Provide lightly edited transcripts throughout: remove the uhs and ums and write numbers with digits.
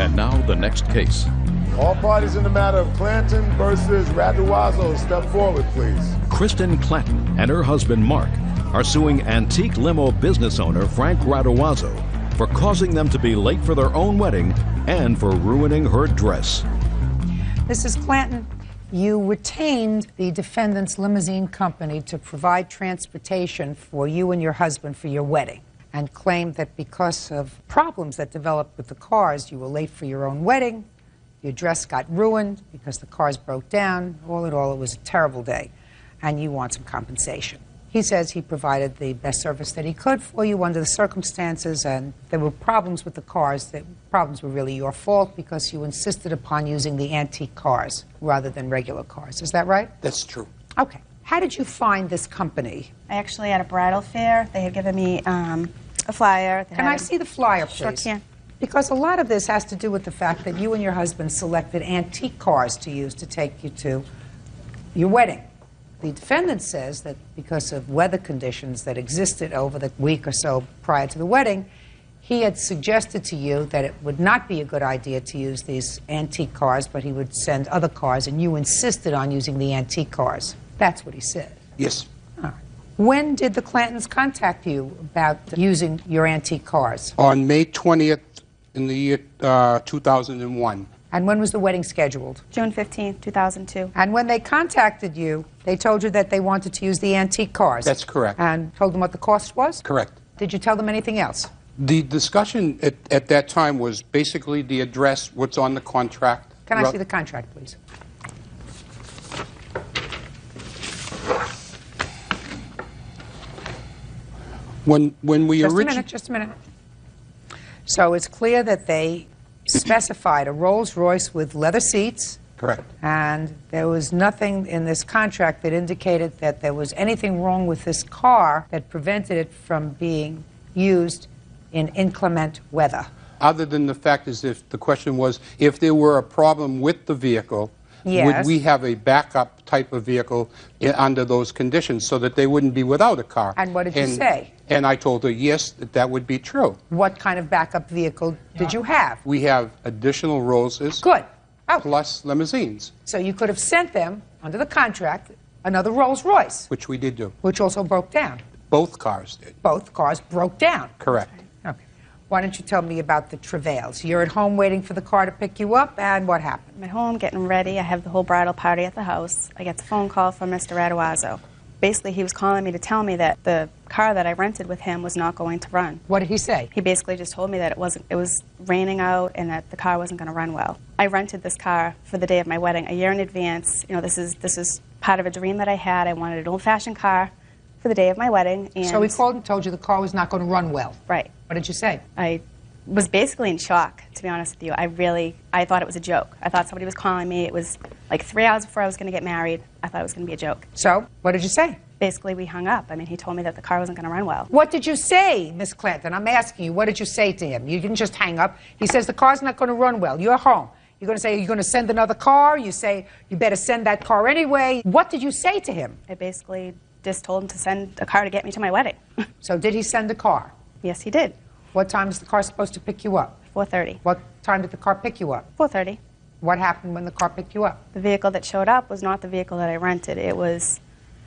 And now the next case. All parties in the matter of Clanton versus Raduazo, step forward, please. Kristen Clanton and her husband Mark are suing antique limo business owner Frank Raduazo for causing them to be late for their own wedding and for ruining her dress. Mrs. Clanton, you retained the defendant's limousine company to provide transportation for you and your husband for your wedding, and claimed that because of problems that developed with the cars, you were late for your own wedding, your dress got ruined because the cars broke down. All in all, it was a terrible day, and you want some compensation. He says he provided the best service that he could for you under the circumstances, and there were problems with the cars. The problems were really your fault because you insisted upon using the antique cars rather than regular cars. Is that right? That's true. Okay. How did you find this company? I actually had a bridal fair. They had given me a flyer. Can I see the flyer, please? Sure can. Because a lot of this has to do with the fact that you and your husband selected antique cars to use to take you to your wedding. The defendant says that because of weather conditions that existed over the week or so prior to the wedding, he had suggested to you that it would not be a good idea to use these antique cars, but he would send other cars, and you insisted on using the antique cars. That's what he said. Yes. All right. When did the Clantons contact you about using your antique cars? On May 20th in the year 2001. And when was the wedding scheduled? June 15th, 2002. And when they contacted you, they told you that they wanted to use the antique cars? That's correct. And told them what the cost was? Correct. Did you tell them anything else? The discussion at that time was basically the address, what's on the contract. Can I see the contract, please? When we originally... Just a minute. So it's clear that they specified a Rolls-Royce with leather seats. Correct. And there was nothing in this contract that indicated that there was anything wrong with this car that prevented it from being used in inclement weather. Other than the fact is, if the question was, if there were a problem with the vehicle, yes, would we have a backup type of vehicle under those conditions so that they wouldn't be without a car? And what did you say? And I told her, yes, that would be true. What kind of backup vehicle did you have? We have additional Rolls-Royces. Good. Oh. Plus limousines. So you could have sent them, under the contract, another Rolls-Royce. Which we did do. Which also broke down. Both cars did. Both cars broke down. Correct. Okay. Why don't you tell me about the travails? You're at home waiting for the car to pick you up, and what happened? I'm at home getting ready. I have the whole bridal party at the house. I get the phone call from Mr. Raduazo. Basically, he was calling me to tell me that the car that I rented with him was not going to run. What did he say? He basically just told me that it was raining out and that the car wasn't going to run well. I rented this car for the day of my wedding a year in advance. You know, this is part of a dream that I had. I wanted an old-fashioned car for the day of my wedding. And so he called and told you the car was not going to run well. Right. What did you say? I was basically in shock, to be honest with you. I thought it was a joke. I thought somebody was calling me. It was like 3 hours before I was going to get married. I thought it was going to be a joke. So, what did you say? Basically, we hung up. I mean, he told me that the car wasn't going to run well. What did you say, Miss Clanton? I'm asking you, what did you say to him? You didn't just hang up. He says the car's not going to run well. You're home. You're going to say you're going to send another car. You say you better send that car anyway. What did you say to him? I basically just told him to send a car to get me to my wedding. So did he send a car? Yes, he did. What time is the car supposed to pick you up? 4:30. What time did the car pick you up? 4:30. What happened when the car picked you up? The vehicle that showed up was not the vehicle that I rented. It was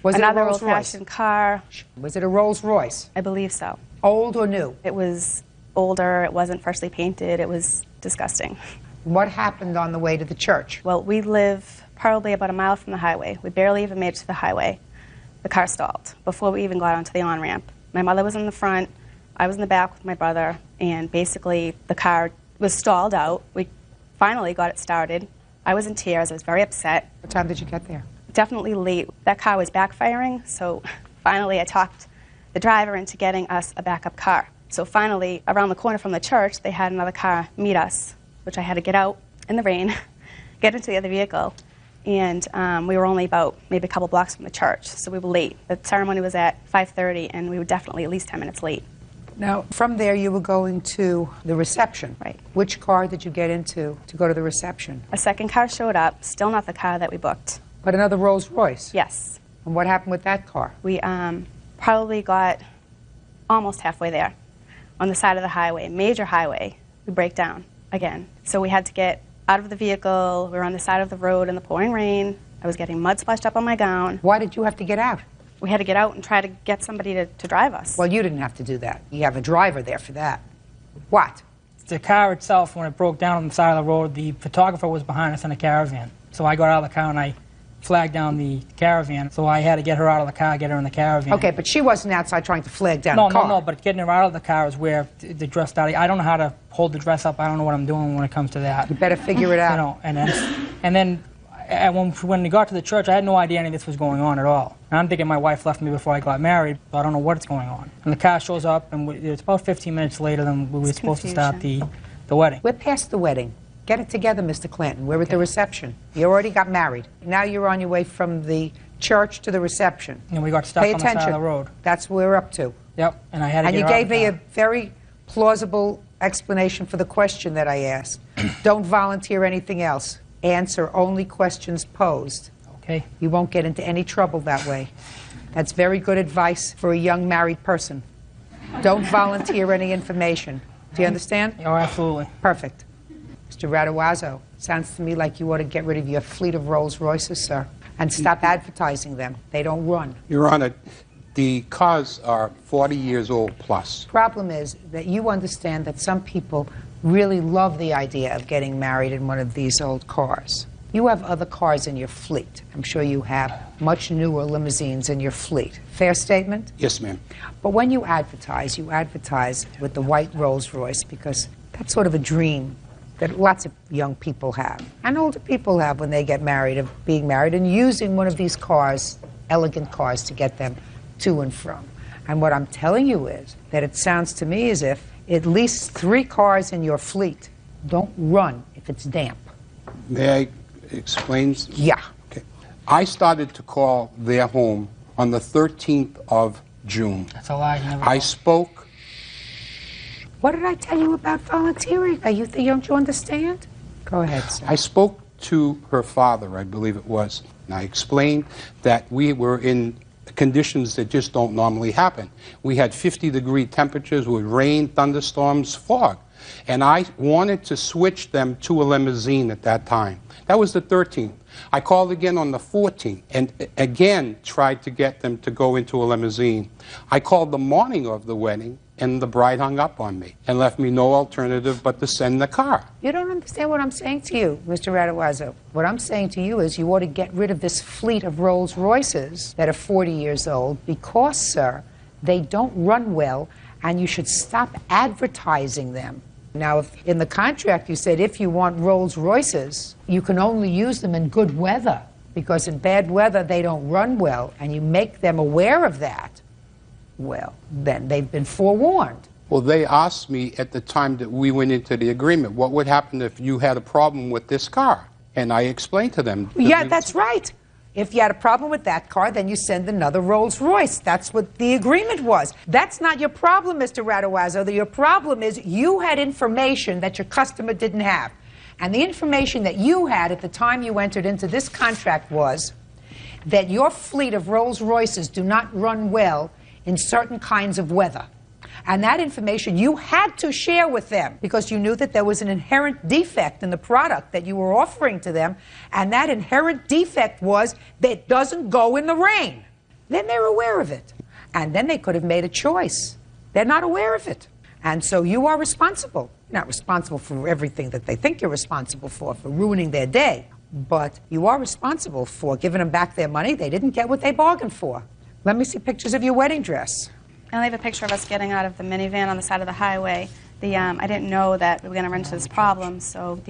it another old-fashioned car. Was it a Rolls-Royce? I believe so. Old or new? It was older. It wasn't freshly painted. It was disgusting. What happened on the way to the church? Well, we live probably about a mile from the highway. We barely even made it to the highway. The car stalled before we even got onto the on-ramp. My mother was in the front. I was in the back with my brother, and basically the car was stalled out. We finally got it started. I was in tears. I was very upset. What time did you get there? Definitely late. That car was backfiring, so finally I talked the driver into getting us a backup car. So finally, around the corner from the church, they had another car meet us, which I had to get out in the rain, get into the other vehicle, and we were only about maybe a couple blocks from the church, so we were late. The ceremony was at 5:30, and we were definitely at least 10 minutes late. Now, from there, you were going to the reception. Right. Which car did you get into to go to the reception? A second car showed up, still not the car that we booked. But another Rolls-Royce? Yes. And what happened with that car? We probably got almost halfway there. On the side of the highway, major highway, we break down. again. So we had to get out of the vehicle. We were on the side of the road in the pouring rain. I was getting mud splashed up on my gown. Why did you have to get out? We had to get out and try to get somebody to drive us. Well, you didn't have to do that. You have a driver there for that. What? The car itself, when it broke down on the side of the road, the photographer was behind us in a caravan. So I got out of the car and I flagged down the caravan. So I had to get her out of the car, get her in the caravan. Okay, but she wasn't outside trying to flag down a car. No, but getting her out of the car is where the dress started. I don't know how to hold the dress up. I don't know what I'm doing when it comes to that. You better figure it out. You know, and then when we got to the church, I had no idea any of this was going on at all. And I'm thinking my wife left me before I got married, so I don't know what's going on. And the car shows up, and it's about 15 minutes later than we were supposed to start the wedding. We're past the wedding. Get it together, Mr. Clanton. We're at the reception. You already got married. Now you're on your way from the church to the reception. And we got stuck on the side of the road. That's what we're up to. Yep, and I had to And get you her out gave of the me a car. very plausible explanation for the question that I asked. Don't volunteer anything else. Answer only questions posed. Okay. You won't get into any trouble that way. That's very good advice for a young married person. Don't volunteer any information. Do you understand? Oh, absolutely. Perfect. Mr. Radoazzo, sounds to me like you ought to get rid of your fleet of Rolls Royces, sir, and stop advertising them. They don't run. Your Honor, the cars are 40 years old plus. Problem is that you understand that some people really love the idea of getting married in one of these old cars. You have other cars in your fleet. I'm sure you have much newer limousines in your fleet. Fair statement? Yes, ma'am. But when you advertise with the white Rolls Royce because that's sort of a dream that lots of young people have and older people have when they get married, of being married and using one of these cars, elegant cars, to get them to and from. And what I'm telling you is that it sounds to me as if at least 3 cars in your fleet don't run if it's damp. May I explain? Yeah. Okay. I started to call their home on the 13th of June. That's a lie. You never I called. spoke. What did I tell you about volunteering? Don't you understand? Go ahead, sir. I spoke to her father, I believe it was, and I explained that we were in conditions that just don't normally happen. We had 50-degree temperatures with rain, thunderstorms, fog. And I wanted to switch them to a limousine at that time. That was the 13th. I called again on the 14th and again tried to get them to go into a limousine. I called the morning of the wedding and the bride hung up on me and left me no alternative but to send the car. You don't understand what I'm saying to you, Mr. Radoazzo. What I'm saying to you is you ought to get rid of this fleet of Rolls Royces that are 40 years old because, sir, they don't run well and you should stop advertising them. Now, if in the contract you said if you want Rolls Royces, you can only use them in good weather because in bad weather they don't run well and you make them aware of that, well, then they've been forewarned. Well, they asked me at the time that we went into the agreement, what would happen if you had a problem with this car? And I explained to them. Yeah, that's right. If you had a problem with that car, then you send another Rolls Royce. That's what the agreement was. That's not your problem, Mr. Radoazzo. Your problem is you had information that your customer didn't have. And the information that you had at the time you entered into this contract was that your fleet of Rolls Royces do not run well in certain kinds of weather. And that information you had to share with them because you knew that there was an inherent defect in the product that you were offering to them, and that inherent defect was that it doesn't go in the rain. Then they're aware of it. And then they could have made a choice. They're not aware of it. And so you are responsible. You're not responsible for everything that they think you're responsible for ruining their day. But you are responsible for giving them back their money. They didn't get what they bargained for. Let me see pictures of your wedding dress. I only have a picture of us getting out of the minivan on the side of the highway. I didn't know that we were going to run into this problem, so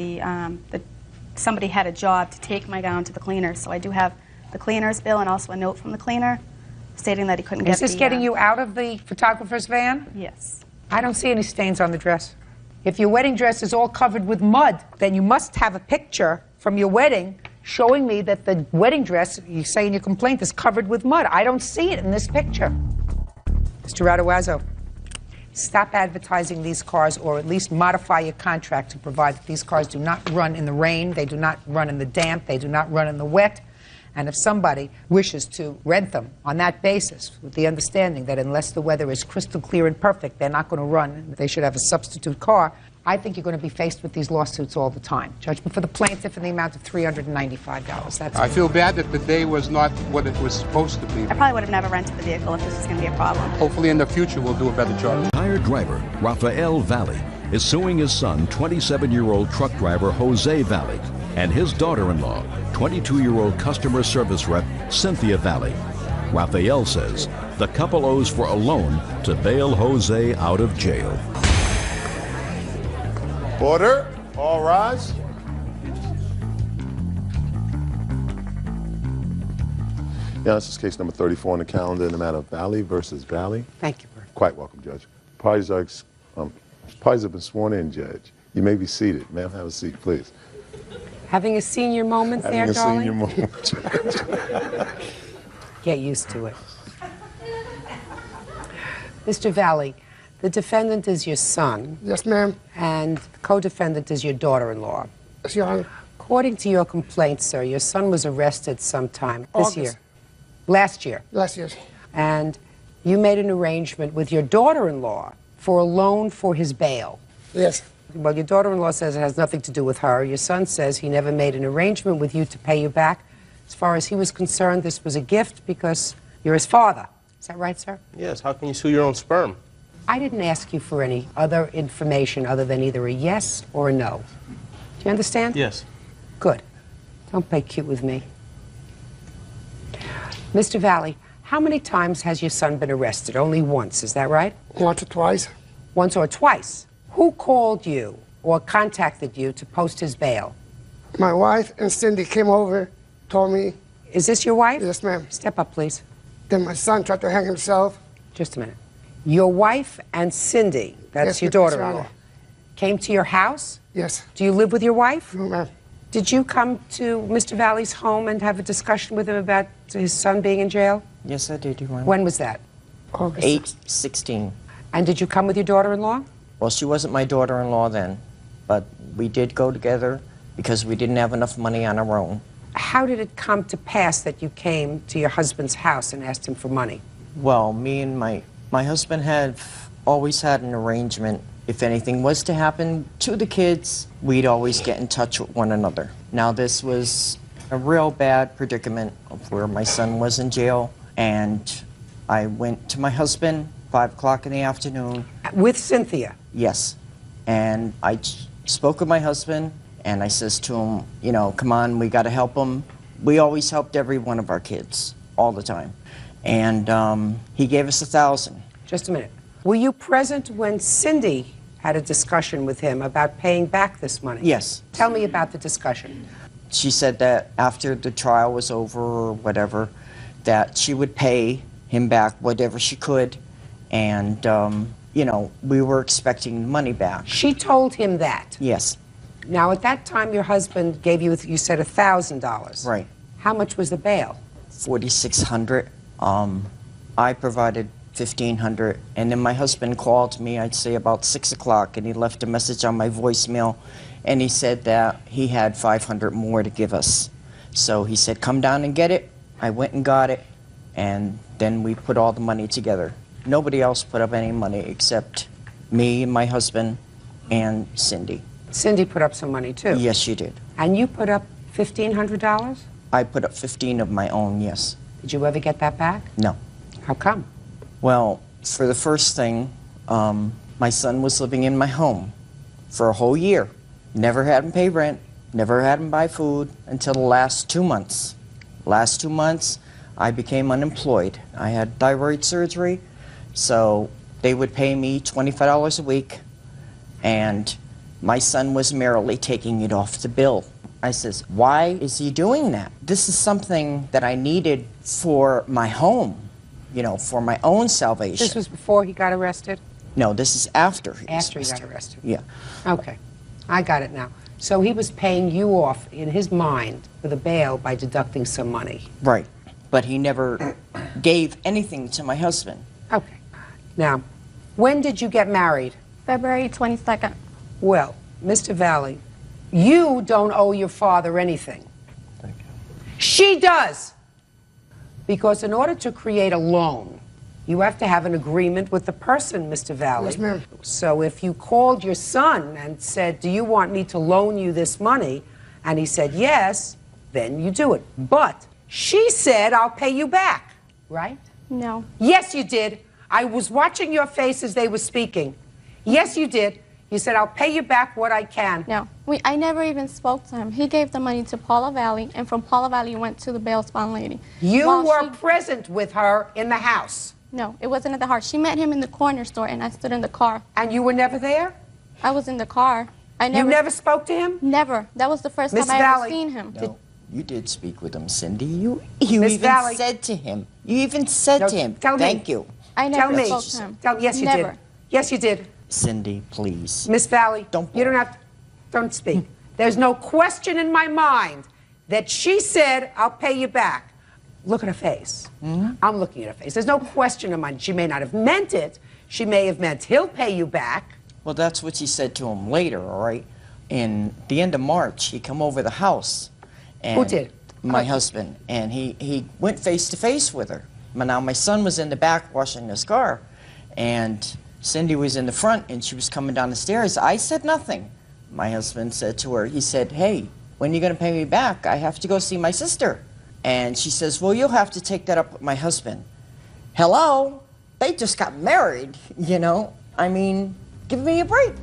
somebody had a job to take my gown to the cleaner. So I do have the cleaner's bill and also a note from the cleaner stating that he couldn't get Is this getting you out of the photographer's van? Yes. I don't see any stains on the dress. If your wedding dress is all covered with mud, then you must have a picture from your wedding showing me that the wedding dress, you say in your complaint, is covered with mud. I don't see it in this picture. Mr. Radoazzo, stop advertising these cars or at least modify your contract to provide that these cars do not run in the rain, they do not run in the damp, they do not run in the wet, And if somebody wishes to rent them on that basis, with the understanding that unless the weather is crystal clear and perfect, they're not going to run, they should have a substitute car, I think you're going to be faced with these lawsuits all the time. Judgment for the plaintiff in the amount of $395. That's I feel bad that the day was not what it was supposed to be. I probably would have never rented the vehicle if this was going to be a problem. Hopefully in the future we'll do a better job. Hired driver Rafael Valley is suing his son, 27-year-old truck driver Jose Valley, and his daughter-in-law, 22-year-old customer service rep Cynthia Valley. Rafael says the couple owes for a loan to bail Jose out of jail. Order. All rise. Yeah, this is case number 34 on the calendar in the matter of Valley versus Valley. Thank you, Bert. Quite welcome, Judge. Parties have been sworn in, Judge. You may be seated. Ma'am, have a seat, please. Having a senior moment there, darling? Having a senior moment. Get used to it. Mr. Valley, the defendant is your son. Yes, ma'am. And the co-defendant is your daughter-in-law. Yes, Your Honor. According to your complaint, sir, your son was arrested sometime this August. year. Last year. Last year. And you made an arrangement with your daughter-in-law for a loan for his bail. Yes. Well, your daughter-in-law says it has nothing to do with her. Your son says he never made an arrangement with you to pay you back. As far as he was concerned, this was a gift because you're his father. Is that right, sir? Yes, how can you sue your own sperm? I didn't ask you for any other information other than either a yes or a no. Do you understand? Yes. Good. Don't play cute with me. Mr. Valley, how many times has your son been arrested? Only once, is that right? Once or twice. Once or twice. Who called you or contacted you to post his bail? My wife and Cindy came over, told me. Is this your wife? Yes, ma'am. Step up, please. Then my son tried to hang himself. Just a minute. Your wife and Cindy, that's Yes, your Yes, Your daughter-in-law, Honor. came to your house? Yes. Do you live with your wife? No, ma'am. Did you come to Mr. Valley's home and have a discussion with him about his son being in jail? Yes, I did, Your Honor. When was that? August. 8/16. And did you come with your daughter-in-law? Well, she wasn't my daughter-in-law then, but we did go together because we didn't have enough money on our own. How did it come to pass that you came to your husband's house and asked him for money? Well, me and my husband have always had an arrangement. If anything was to happen to the kids, we'd always get in touch with one another. Now, this was a real bad predicament of where my son was in jail, and I went to my husband 5 o'clock in the afternoon. With Cynthia? Yes. And I spoke with my husband, and I says to him, you know, come on, we got to help him. We always helped every one of our kids, all the time. And he gave us $1,000. Just a minute. Were you present when Cindy had a discussion with him about paying back this money? Yes. Tell me about the discussion. She said that after the trial was over or whatever, that she would pay him back whatever she could. And, you know, we were expecting the money back. She told him that? Yes. Now, at that time, your husband gave you, you said, $1,000. Right. How much was the bail? $4,600. I provided $1,500, and then my husband called me, I'd say about 6 o'clock, and he left a message on my voicemail, and he said that he had $500 more to give us. So he said, come down and get it. I went and got it, and then we put all the money together. Nobody else put up any money except me, my husband, and Cindy. Cindy put up some money, too? Yes, she did. And you put up $1,500? I put up 15 of my own, yes. Did you ever get that back? No. How come? Well, for the first thing, my son was living in my home for a whole year. Never had him pay rent, never had him buy food until the last 2 months. Last 2 months, I became unemployed. I had thyroid surgery, so they would pay me $25 a week, and my son was merrily taking it off the bill. I says, why is he doing that? This is something that I needed for my home, you know, for my own salvation. This was before he got arrested? No, this is after. After he got arrested? Yeah. Okay. I got it now. So he was paying you off, in his mind, for the bail by deducting some money. Right. But he never gave anything to my husband. Okay. Now, when did you get married? February 22nd. Well, Mr. Valley, you don't owe your father anything. Thank you. She does. Because in order to create a loan, you have to have an agreement with the person, Mr. Valley. Yes, ma'am. So if you called your son and said, do you want me to loan you this money? And he said yes, then you do it. But she said, I'll pay you back, right? No. Yes, you did. I was watching your face as they were speaking. Yes, you did. You said, I'll pay you back what I can. No. I never even spoke to him. He gave the money to Paula Valley, and from Paula Valley went to the bail bond lady. You While were present with her in the house. No, it wasn't at the house. She met him in the corner store, and I stood in the car. And you were never there? I was in the car. You never spoke to him? Never. That was the first Miss time I Valley. ever seen him. No, you did speak with him, Cindy. You Miss even Valley. said to him. You even said No, to him, tell me. thank you. I Tell never me. spoke to him. Yes, you Never. did. Yes, you did. Cindy, please. Miss Valley, Don't you don't bore. have to, don't speak. There's no question in my mind that she said, I'll pay you back. Look at her face. I'm looking at her face. There's no question in mine. She may not have meant it. She may have meant he'll pay you back. Well, that's what she said to him later, all right? In the end of March, he come over the house. And Who did? My husband. And he went face to face with her. Now, my son was in the back washing his car, and Cindy was in the front, and she was coming down the stairs. I said nothing. My husband said to her, he said, hey, when are you going to pay me back? I have to go see my sister. And she says, well, you'll have to take that up with my husband. Hello? They just got married, you know? I mean, give me a break.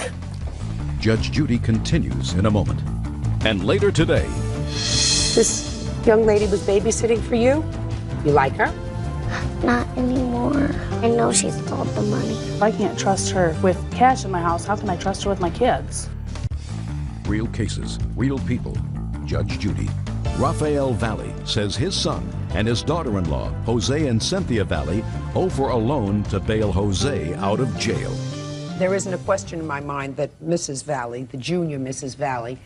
Judge Judy continues in a moment. And later today, This young lady was babysitting for you? You like her? Not anymore. I know she stole the money. If I can't trust her with cash in my house, how can I trust her with my kids? real cases, real people. Judge Judy. Raphael Valley says his son and his daughter-in-law, Jose and Cynthia Valley, owe for a loan to bail Jose out of jail. There isn't a question in my mind that Mrs. Valley, the junior Mrs. Valley,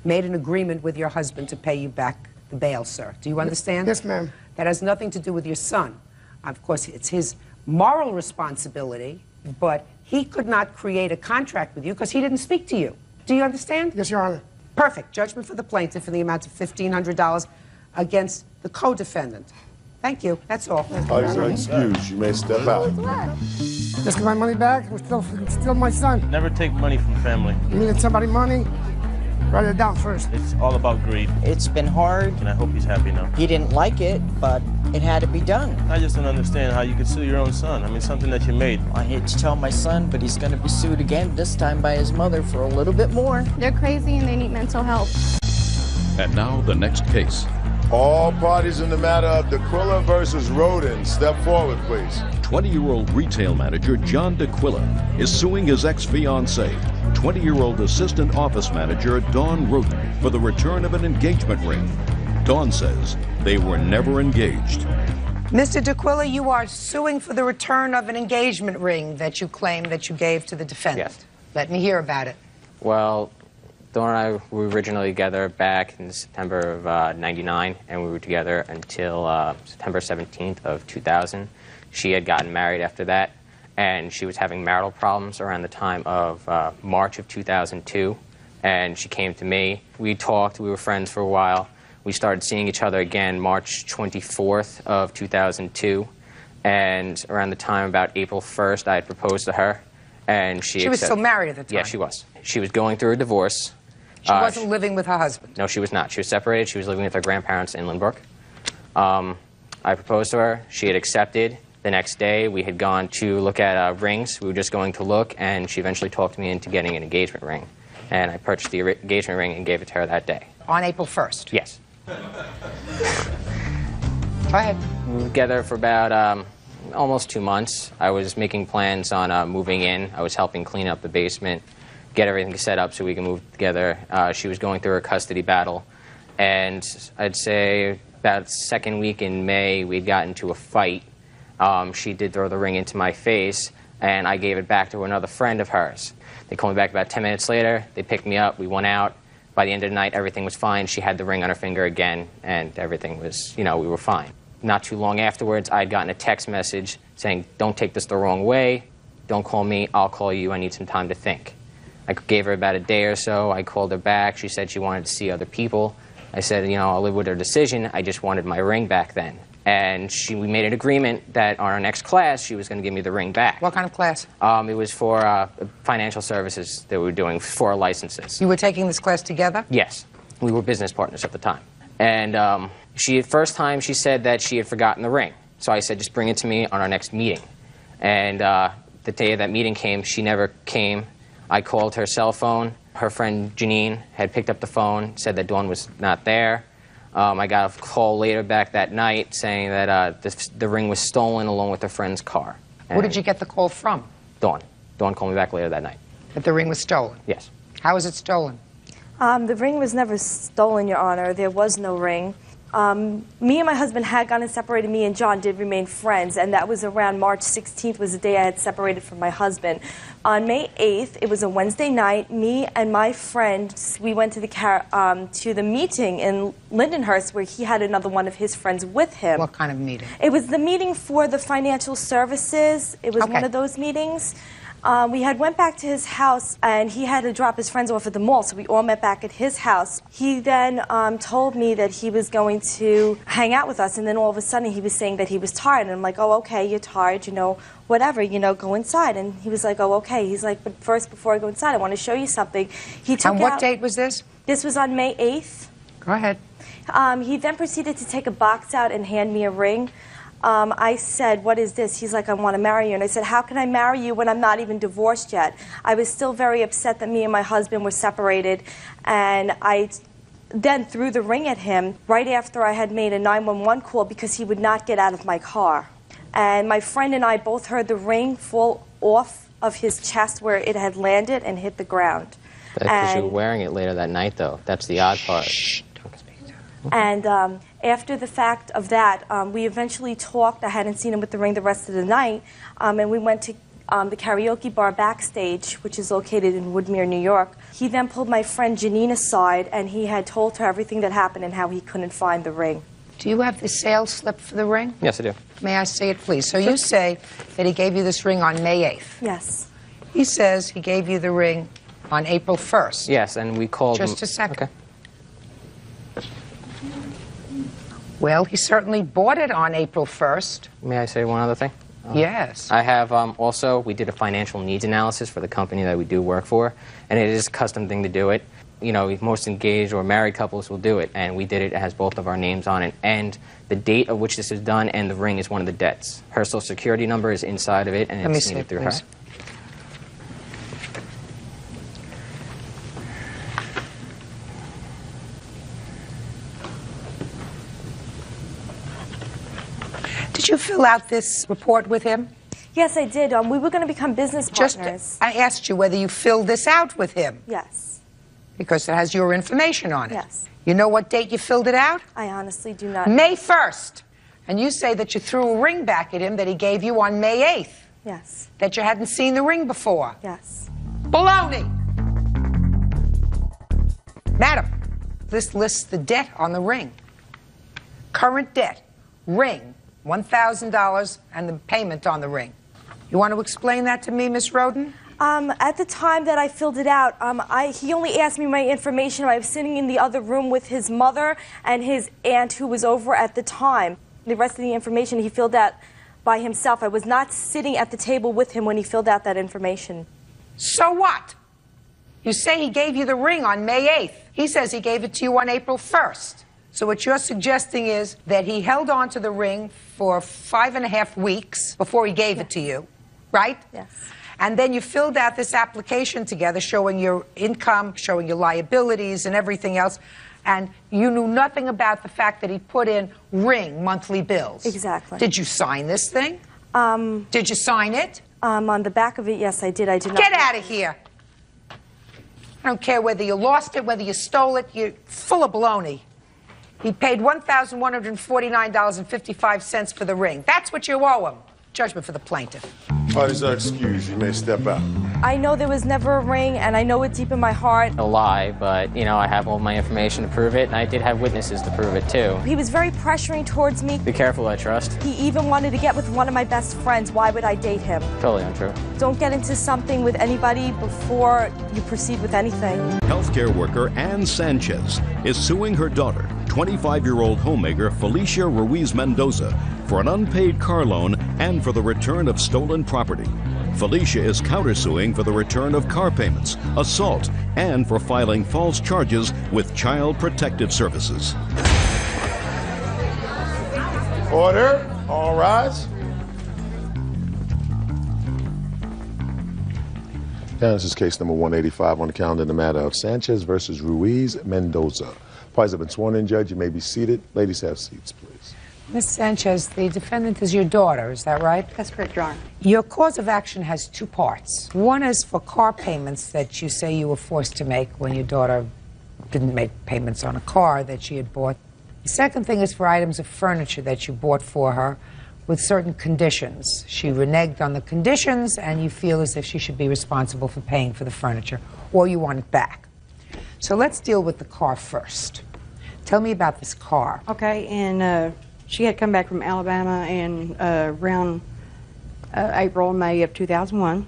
made an agreement with your husband to pay you back the bail, sir. Do you understand? Yes, ma'am. That has nothing to do with your son. Of course, it's his moral responsibility, but he could not create a contract with you because he didn't speak to you. Do you understand? Yes, Your Honor. Perfect. Judgment for the plaintiff in the amount of $1,500 against the co-defendant. Thank you. That's all. You're excused. You may step out. Just get my money back. It was still my son. Never take money from family. You needed somebody money? Write it down first. It's all about greed. It's been hard. And I hope he's happy now. He didn't like it, but it had to be done. I just don't understand how you could sue your own son. I mean, something that you made. I hate to tell my son, but he's going to be sued again, this time by his mother for a little bit more. They're crazy and they need mental help. And now the next case. All parties in the matter of DeQuilla versus Roden, step forward, please. 20-year-old retail manager John DeQuilla is suing his ex-fiancée, 20-year-old assistant office manager Dawn Roden, for the return of an engagement ring. Dawn says they were never engaged. Mr. DeQuilla, you are suing for the return of an engagement ring that you claim that you gave to the defendant. Yes. Let me hear about it. Well, Dawn and I were originally together back in September of '99, and we were together until September 17th of 2000. She had gotten married after that, and she was having marital problems around the time of March of 2002, and she came to me. We talked, we were friends for a while. We started seeing each other again March 24th of 2002, and around the time about April 1st, I had proposed to her, and she was still married at the time. Yeah, she was. She was going through a divorce. She wasn't living with her husband. No, she was not. She was separated. She was living with her grandparents in Lynbrook. I proposed to her. She had accepted. The next day, we had gone to look at rings. We were just going to look, and she eventually talked me into getting an engagement ring. And I purchased the engagement ring and gave it to her that day. On April 1st? Yes. Go ahead. We were together for about almost 2 months. I was making plans on moving in. I was helping clean up the basement, get everything set up so we can move together. She was going through her custody battle. And I'd say about second week in May, we'd gotten into a fight. She did throw the ring into my face, and I gave it back to another friend of hers. They called me back about 10 minutes later. They picked me up. We went out. By the end of the night, everything was fine. She had the ring on her finger again, and everything was, we were fine. Not too long afterwards, I had gotten a text message saying, don't take this the wrong way. Don't call me. I'll call you. I need some time to think. I gave her about a day or so. I called her back. She said she wanted to see other people. I said, you know, I'll live with her decision. I just wanted my ring back then. And we made an agreement that on our next class, she was going to give me the ring back. What kind of class? It was for financial services that we were doing for our licenses. You were taking this class together? Yes. We were business partners at the time. And first time she said that she had forgotten the ring. So I said, just bring it to me on our next meeting. And the day that meeting came, she never came. I called her cell phone. Her friend Janine had picked up the phone, said that Dawn was not there. I got a call later back that night saying that the ring was stolen along with her friend's car. Who did you get the call from? Dawn. Dawn called me back later that night. That the ring was stolen? Yes. How was it stolen? The ring was never stolen, Your Honor. There was no ring. Me and my husband had gotten separated. Me and John did remain friends, and that was around March 16th was the day I had separated from my husband. On May 8th, it was a Wednesday night, me and my friend, we went to the meeting in Lindenhurst where he had another one of his friends with him. What kind of meeting? It was the meeting for the financial services. It was one of those meetings. We had went back to his house, and he had to drop his friends off at the mall, so we all met back at his house. He then told me that he was going to hang out with us, and then all of a sudden he was saying that he was tired, and I'm like, oh, okay, you're tired, you know, whatever, you know, go inside. And he was like, oh, okay. He's like, but first, before I go inside, I want to show you something. He took And what date was this? This was on May 8th. Go ahead. He then proceeded to take a box out and hand me a ring. I said, what is this? He's like, I want to marry you. And I said, how can I marry you when I'm not even divorced yet? I was still very upset that me and my husband were separated. And I then threw the ring at him right after I had made a 911 call because he would not get out of my car. And my friend and I both heard the ring fall off of his chest where it had landed and hit the ground. Because you were wearing it later that night, though. That's the odd part. Shh. And after the fact of that, we eventually talked. I hadn't seen him with the ring the rest of the night. And we went to the karaoke bar backstage, which is located in Woodmere, New York. He then pulled my friend Janine aside, and he had told her everything that happened and how he couldn't find the ring. Do you have the sales slip for the ring? Yes, I do. May I see it, please? So you say that he gave you this ring on May 8th. Yes. He says he gave you the ring on April 1st. Yes, and we called Just a second. Okay. Well, he certainly bought it on April 1st. May I say one other thing? Yes. I have also, we did a financial needs analysis for the company that we do work for, and it is a custom thing to do it. You know, most engaged or married couples will do it, and we did it. It has both of our names on it, and the date of which this is done and the ring is one of the debts. Her Social Security number is inside of it, and it's needed through her. Did you fill out this report with him? Yes, I did. We were going to become business partners. I asked you whether you filled this out with him. Yes. Because it has your information on it. Yes. You know what date you filled it out? I honestly do not. May 1st. And you say that you threw a ring back at him that he gave you on May 8th. Yes. That you hadn't seen the ring before. Yes. Baloney! Madam, this lists the debt on the ring. Current debt, ring, $1,000, and the payment on the ring. You want to explain that to me, Miss Roden? At the time that I filled it out, he only asked me my information. I was sitting in the other room with his mother and his aunt who was over at the time. The rest of the information he filled out by himself. I was not sitting at the table with him when he filled out that information. So what? You say he gave you the ring on May 8th. He says he gave it to you on April 1st. So what you're suggesting is that he held on to the ring for 5.5 weeks before he gave it to you, right? Yes. And then you filled out this application together showing your income, showing your liabilities and everything else, and you knew nothing about the fact that he put in ring monthly bills. Exactly. Did you sign this thing? Did you sign it? On the back of it, yes, I did. I did not. Get out of here. I don't care whether you lost it, whether you stole it. You're full of baloney. He paid $1,149.55 for the ring. That's what you owe him. Judgment for the plaintiff. Parties are excused. You may step out. I know there was never a ring, and I know it deep in my heart. A lie, but, you know, I have all my information to prove it, and I did have witnesses to prove it, too. He was very pressuring towards me. Be careful, I trust. He even wanted to get with one of my best friends. Why would I date him? Totally untrue. Don't get into something with anybody before you proceed with anything. Healthcare worker Ann Sanchez is suing her daughter, 25-year-old homemaker Felicia Ruiz Mendoza, for an unpaid car loan and for the return of stolen property. Felicia is countersuing for the return of car payments, assault, and for filing false charges with Child Protective Services. Order. All rise. This is case number 185 on the calendar in the matter of Sanchez versus Ruiz Mendoza. Parties have been sworn in, Judge. You may be seated. Ladies, have seats, please. Ms. Sanchez, the defendant is your daughter, is that right? That's correct, Your Honor. Your cause of action has two parts. One is for car payments that you say you were forced to make when your daughter didn't make payments on a car that she had bought. The second thing is for items of furniture that you bought for her with certain conditions. She reneged on the conditions, and you feel as if she should be responsible for paying for the furniture, or you want it back. So let's deal with the car first. Tell me about this car. Okay, and she had come back from Alabama in around April, May of 2001.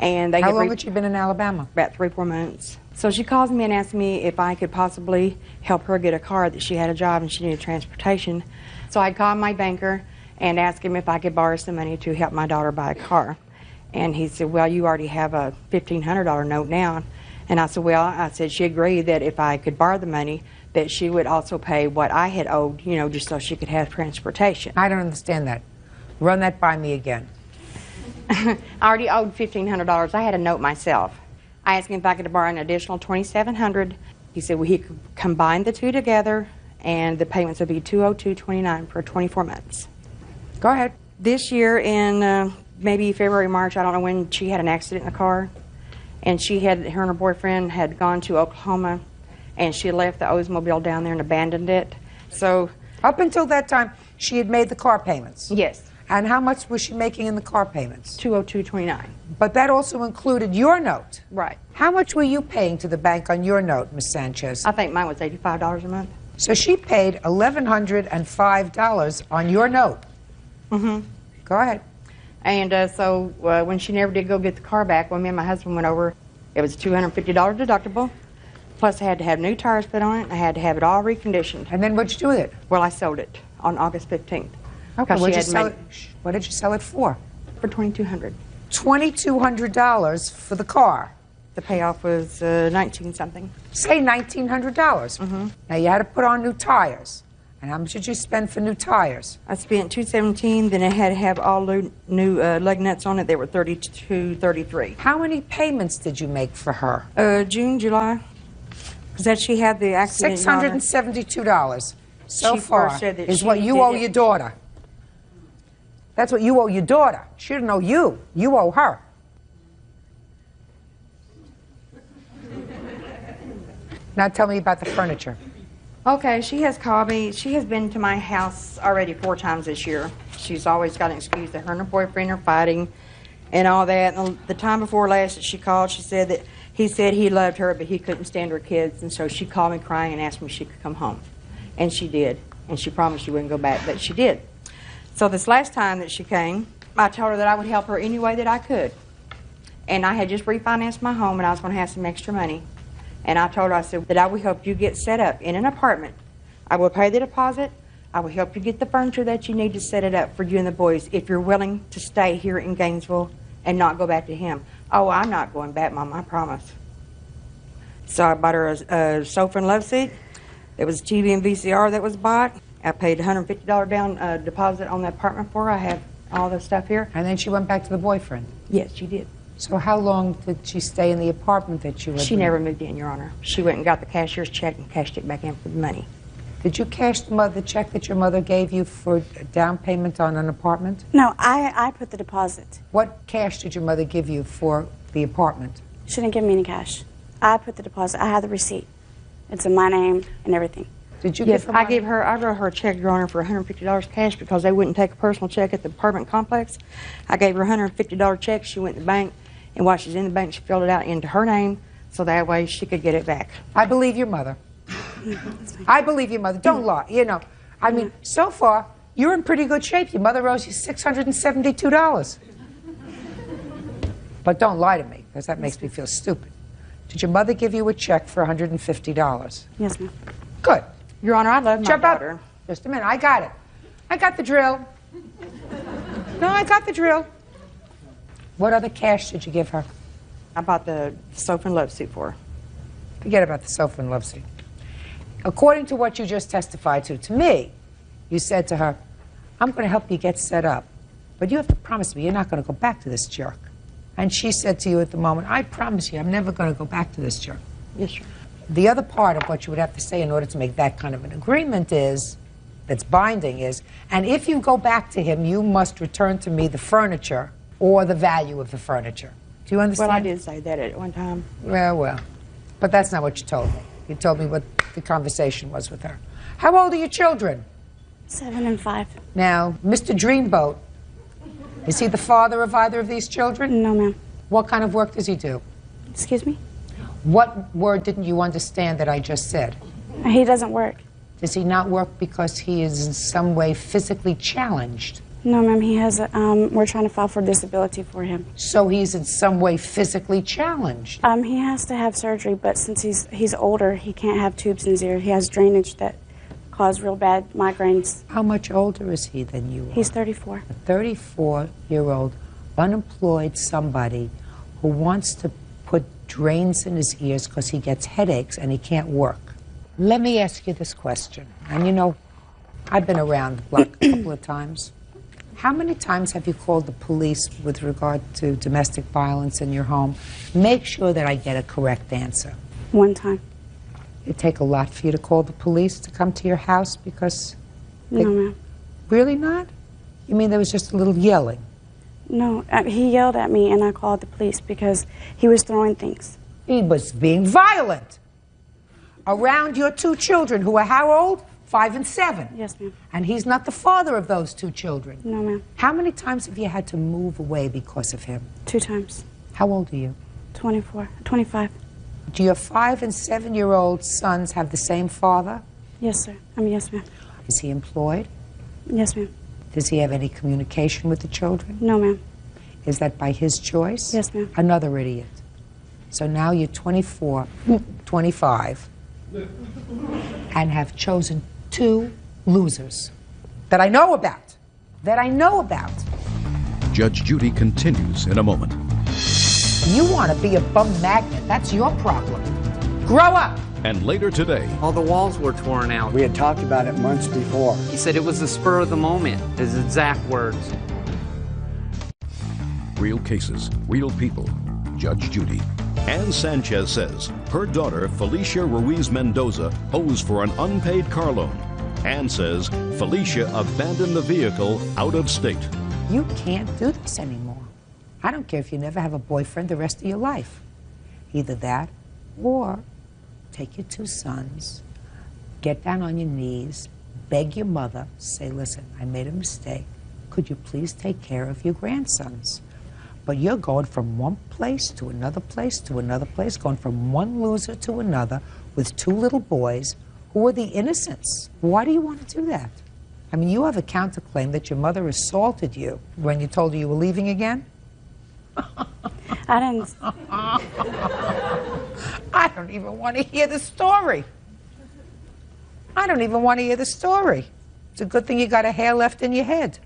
And they How long had she been in Alabama? About 3-4 months. So she calls me and asks me if I could possibly help her get a car, that she had a job and she needed transportation. So I called my banker and asked him if I could borrow some money to help my daughter buy a car. And he said, well, you already have a $1,500 note now. And I said, well, I said she agreed that if I could borrow the money, that she would also pay what I had owed, you know, just so she could have transportation. I don't understand that. Run that by me again. I already owed $1,500. I had a note myself. I asked him if I could borrow an additional $2,700. He said, well, he could combine the two together, and the payments would be $202.29 for 24 months. Go ahead. This year in maybe February, March, I don't know when, she had an accident in the car, and her and her boyfriend had gone to Oklahoma, and she left the Oldsmobile down there and abandoned it. So up until that time, she had made the car payments? Yes. And how much was she making in the car payments? $202.29. But that also included your note. Right. How much were you paying to the bank on your note, Ms. Sanchez? I think mine was $85 a month. So she paid $1,105 on your note. Mm-hmm. Go ahead. And so when she never did go get the car back, when me and my husband went over, it was a $250 deductible. Plus, I had to have new tires put on it. I had to have it all reconditioned. And then what'd you do with it? Well, I sold it on August 15th. Okay, what did you sell it for? For $2,200. $2,200 for the car. The payoff was 19-something. Say $1,900. Mm-hmm. Now, you had to put on new tires. And how much did you spend for new tires? I spent $217. Then I had to have all new lug nuts on it. They were $32.33. How many payments did you make for her? June, July. Because that she had the accident. $672 so She far first said that is she what you did owe it. your daughter. That's what you owe your daughter. She didn't owe you. You owe her. Now tell me about the furniture. Okay, she has called me. She has been to my house already 4 times this year. She's always got an excuse that her and her boyfriend are fighting and all that. And the time before last that she called, she said that he said he loved her, but he couldn't stand her kids. And so she called me crying and asked me if she could come home. And she did. And she promised she wouldn't go back, but she did. So this last time that she came, I told her that I would help her any way that I could. And I had just refinanced my home, and I was going to have some extra money. And I told her, I said, that I will help you get set up in an apartment. I will pay the deposit. I will help you get the furniture that you need to set it up for you and the boys if you're willing to stay here in Gainesville and not go back to him. Oh, I'm not going back, Mom, I promise. So I bought her a sofa and love seat. There was a TV and VCR that was bought. I paid $150 down deposit on the apartment for her. I have all the stuff here. And then she went back to the boyfriend? Yes, she did. So how long did she stay in the apartment that you lived in? She never moved in, Your Honor. She went and got the cashier's check and cashed it back in for the money. Did you cash the check that your mother gave you for down payment on an apartment? No, I put the deposit. What cash did your mother give you for the apartment? She didn't give me any cash. I put the deposit. I have the receipt. It's in my name and everything. Did you Yes, give her money? I wrote her a check, Your Honor, for $150 cash because they wouldn't take a personal check at the apartment complex. I gave her a $150 check. She went to the bank, and while she's in the bank, she filled it out into her name, so that way she could get it back. I believe your mother. I believe your mother. Don't lie. You know, I mean, so far, you're in pretty good shape. Your mother owes you $672. But don't lie to me, because that makes me feel stupid. Did your mother give you a check for $150? Yes, ma'am. Good. Your Honor, I love my Jump daughter. up. Just a minute. I got it. I got the drill. No, I got the drill. What other cash did you give her? I bought the sofa and love suit for her. Forget about the sofa and love seat. According to what you just testified to me, you said to her, I'm going to help you get set up, but you have to promise me you're not going to go back to this jerk. And she said to you at the moment, I promise you I'm never going to go back to this jerk. Yes, sir. The other part of what you would have to say in order to make that kind of an agreement is, that's binding is, and if you go back to him, you must return to me the furniture or the value of the furniture. Do you understand? Well, I did say that at one time. Well. But that's not what you told me. You told me what the conversation was with her. How old are your children? 7 and 5. Now, Mr. Dreamboat, is he the father of either of these children? No, ma'am. What kind of work does he do? Excuse me? What word didn't you understand that I just said? He doesn't work. Does he not work because he is in some way physically challenged? No, ma'am. He has we're trying to file for disability for him. So he's in some way physically challenged? He has to have surgery, but since he's older, he can't have tubes in his ear. He has drainage that cause real bad migraines. How much older is he than you are? He's 34. A 34-year-old unemployed somebody who wants to put drains in his ears because he gets headaches and he can't work. Let me ask you this question. And you know, I've been around the block a couple of times. How many times have you called the police with regard to domestic violence in your home? Make sure that I get a correct answer. 1 time. It'd take a lot for you to call the police to come to your house because... No, ma'am. Really not? You mean there was just a little yelling? No, he yelled at me and I called the police because he was throwing things. He was being violent around your 2 children who are how old? 5 and 7. Yes, ma'am. And he's not the father of those 2 children. No, ma'am. How many times have you had to move away because of him? 2 times. How old are you? 25. Do your 5 and 7-year-old sons have the same father? Yes, sir. Yes, ma'am. Is he employed? Yes, ma'am. Does he have any communication with the children? No, ma'am. Is that by his choice? Yes, ma'am. Another idiot. So now you're 24, 25, and have chosen 2 losers that I know about. Judge Judy continues in a moment. You want to be a bum magnet. That's your problem. Grow up. And later today, All the walls were torn out. We had talked about it months before. He said it was the spur of the moment, his exact words. real cases, real people. Judge Judy. Ann Sanchez says her daughter, Felicia Ruiz Mendoza, owes for an unpaid car loan. Ann says Felicia abandoned the vehicle out of state. You can't do this anymore. I don't care if you never have a boyfriend the rest of your life. Either that, or take your 2 sons, get down on your knees, beg your mother, say, listen, I made a mistake. Could you please take care of your grandsons? But you're going from one place to another place to another place, going from one loser to another with 2 little boys who are the innocents. Why do you want to do that? I mean, you have a counterclaim that your mother assaulted you when you told her you were leaving again? I didn't. I don't even want to hear the story. I don't even want to hear the story. It's a good thing you got a hair left in your head.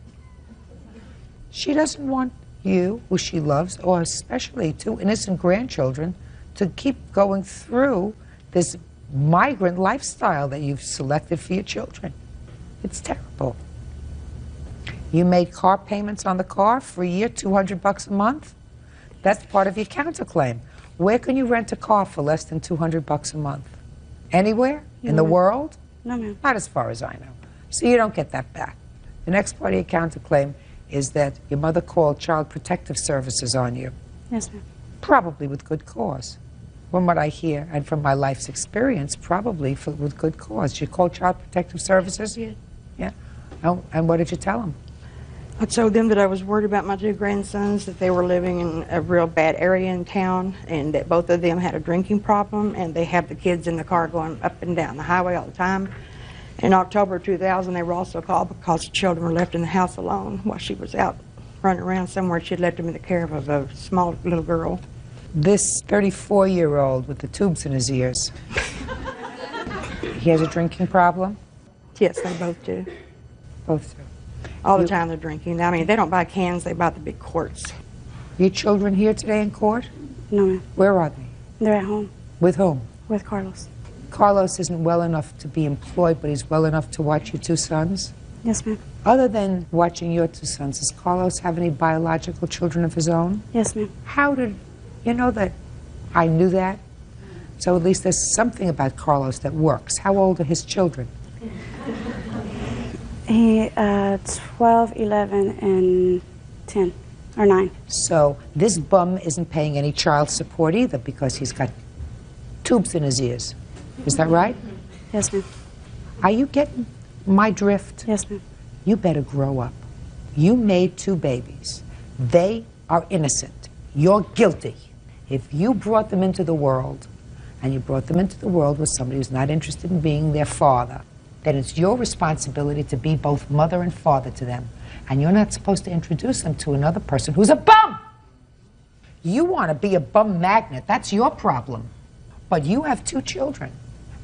She doesn't want you, who she loves, or especially 2 innocent grandchildren, to keep going through this migrant lifestyle that you've selected for your children. It's terrible. You made car payments on the car for a year, $200 a month? That's part of your counterclaim. Where can you rent a car for less than $200 a month? Anywhere? In the world? No, ma'am. Not as far as I know. So you don't get that back. The next part of your counterclaim is that your mother called Child Protective Services on you. Yes, ma'am. Probably with good cause. From what I hear and from my life's experience, probably with good cause. You called Child Protective Services? Yeah. Yeah. Oh, and what did you tell them? I told them that I was worried about my two grandsons, that they were living in a real bad area in town, and that both of them had a drinking problem, and they have the kids in the car going up and down the highway all the time. In October 2000, they were also called because the children were left in the house alone while she was out running around somewhere. She had left them in the care of a small little girl. This 34-year-old with the tubes in his ears, he has a drinking problem? Yes, they both do. Both do. All the time they're drinking. I mean, they don't buy cans, they buy the big quarts. Your children here today in court? No, ma'am. Where are they? They're at home. With whom? With Carlos. Carlos isn't well enough to be employed, but he's well enough to watch your two sons? Yes, ma'am. Other than watching your two sons, does Carlos have any biological children of his own? Yes, ma'am. How did, you know that I knew that? So at least there's something about Carlos that works. How old are his children? He, 12, 11, and 10, or 9. So this bum isn't paying any child support either because he's got tubes in his ears. Is that right? Yes, ma'am. Are you getting my drift? Yes, ma'am. You better grow up. You made two babies. They are innocent. You're guilty. If you brought them into the world, and you brought them into the world with somebody who's not interested in being their father, then it's your responsibility to be both mother and father to them. And you're not supposed to introduce them to another person who's a bum. You want to be a bum magnet. That's your problem. But you have two children.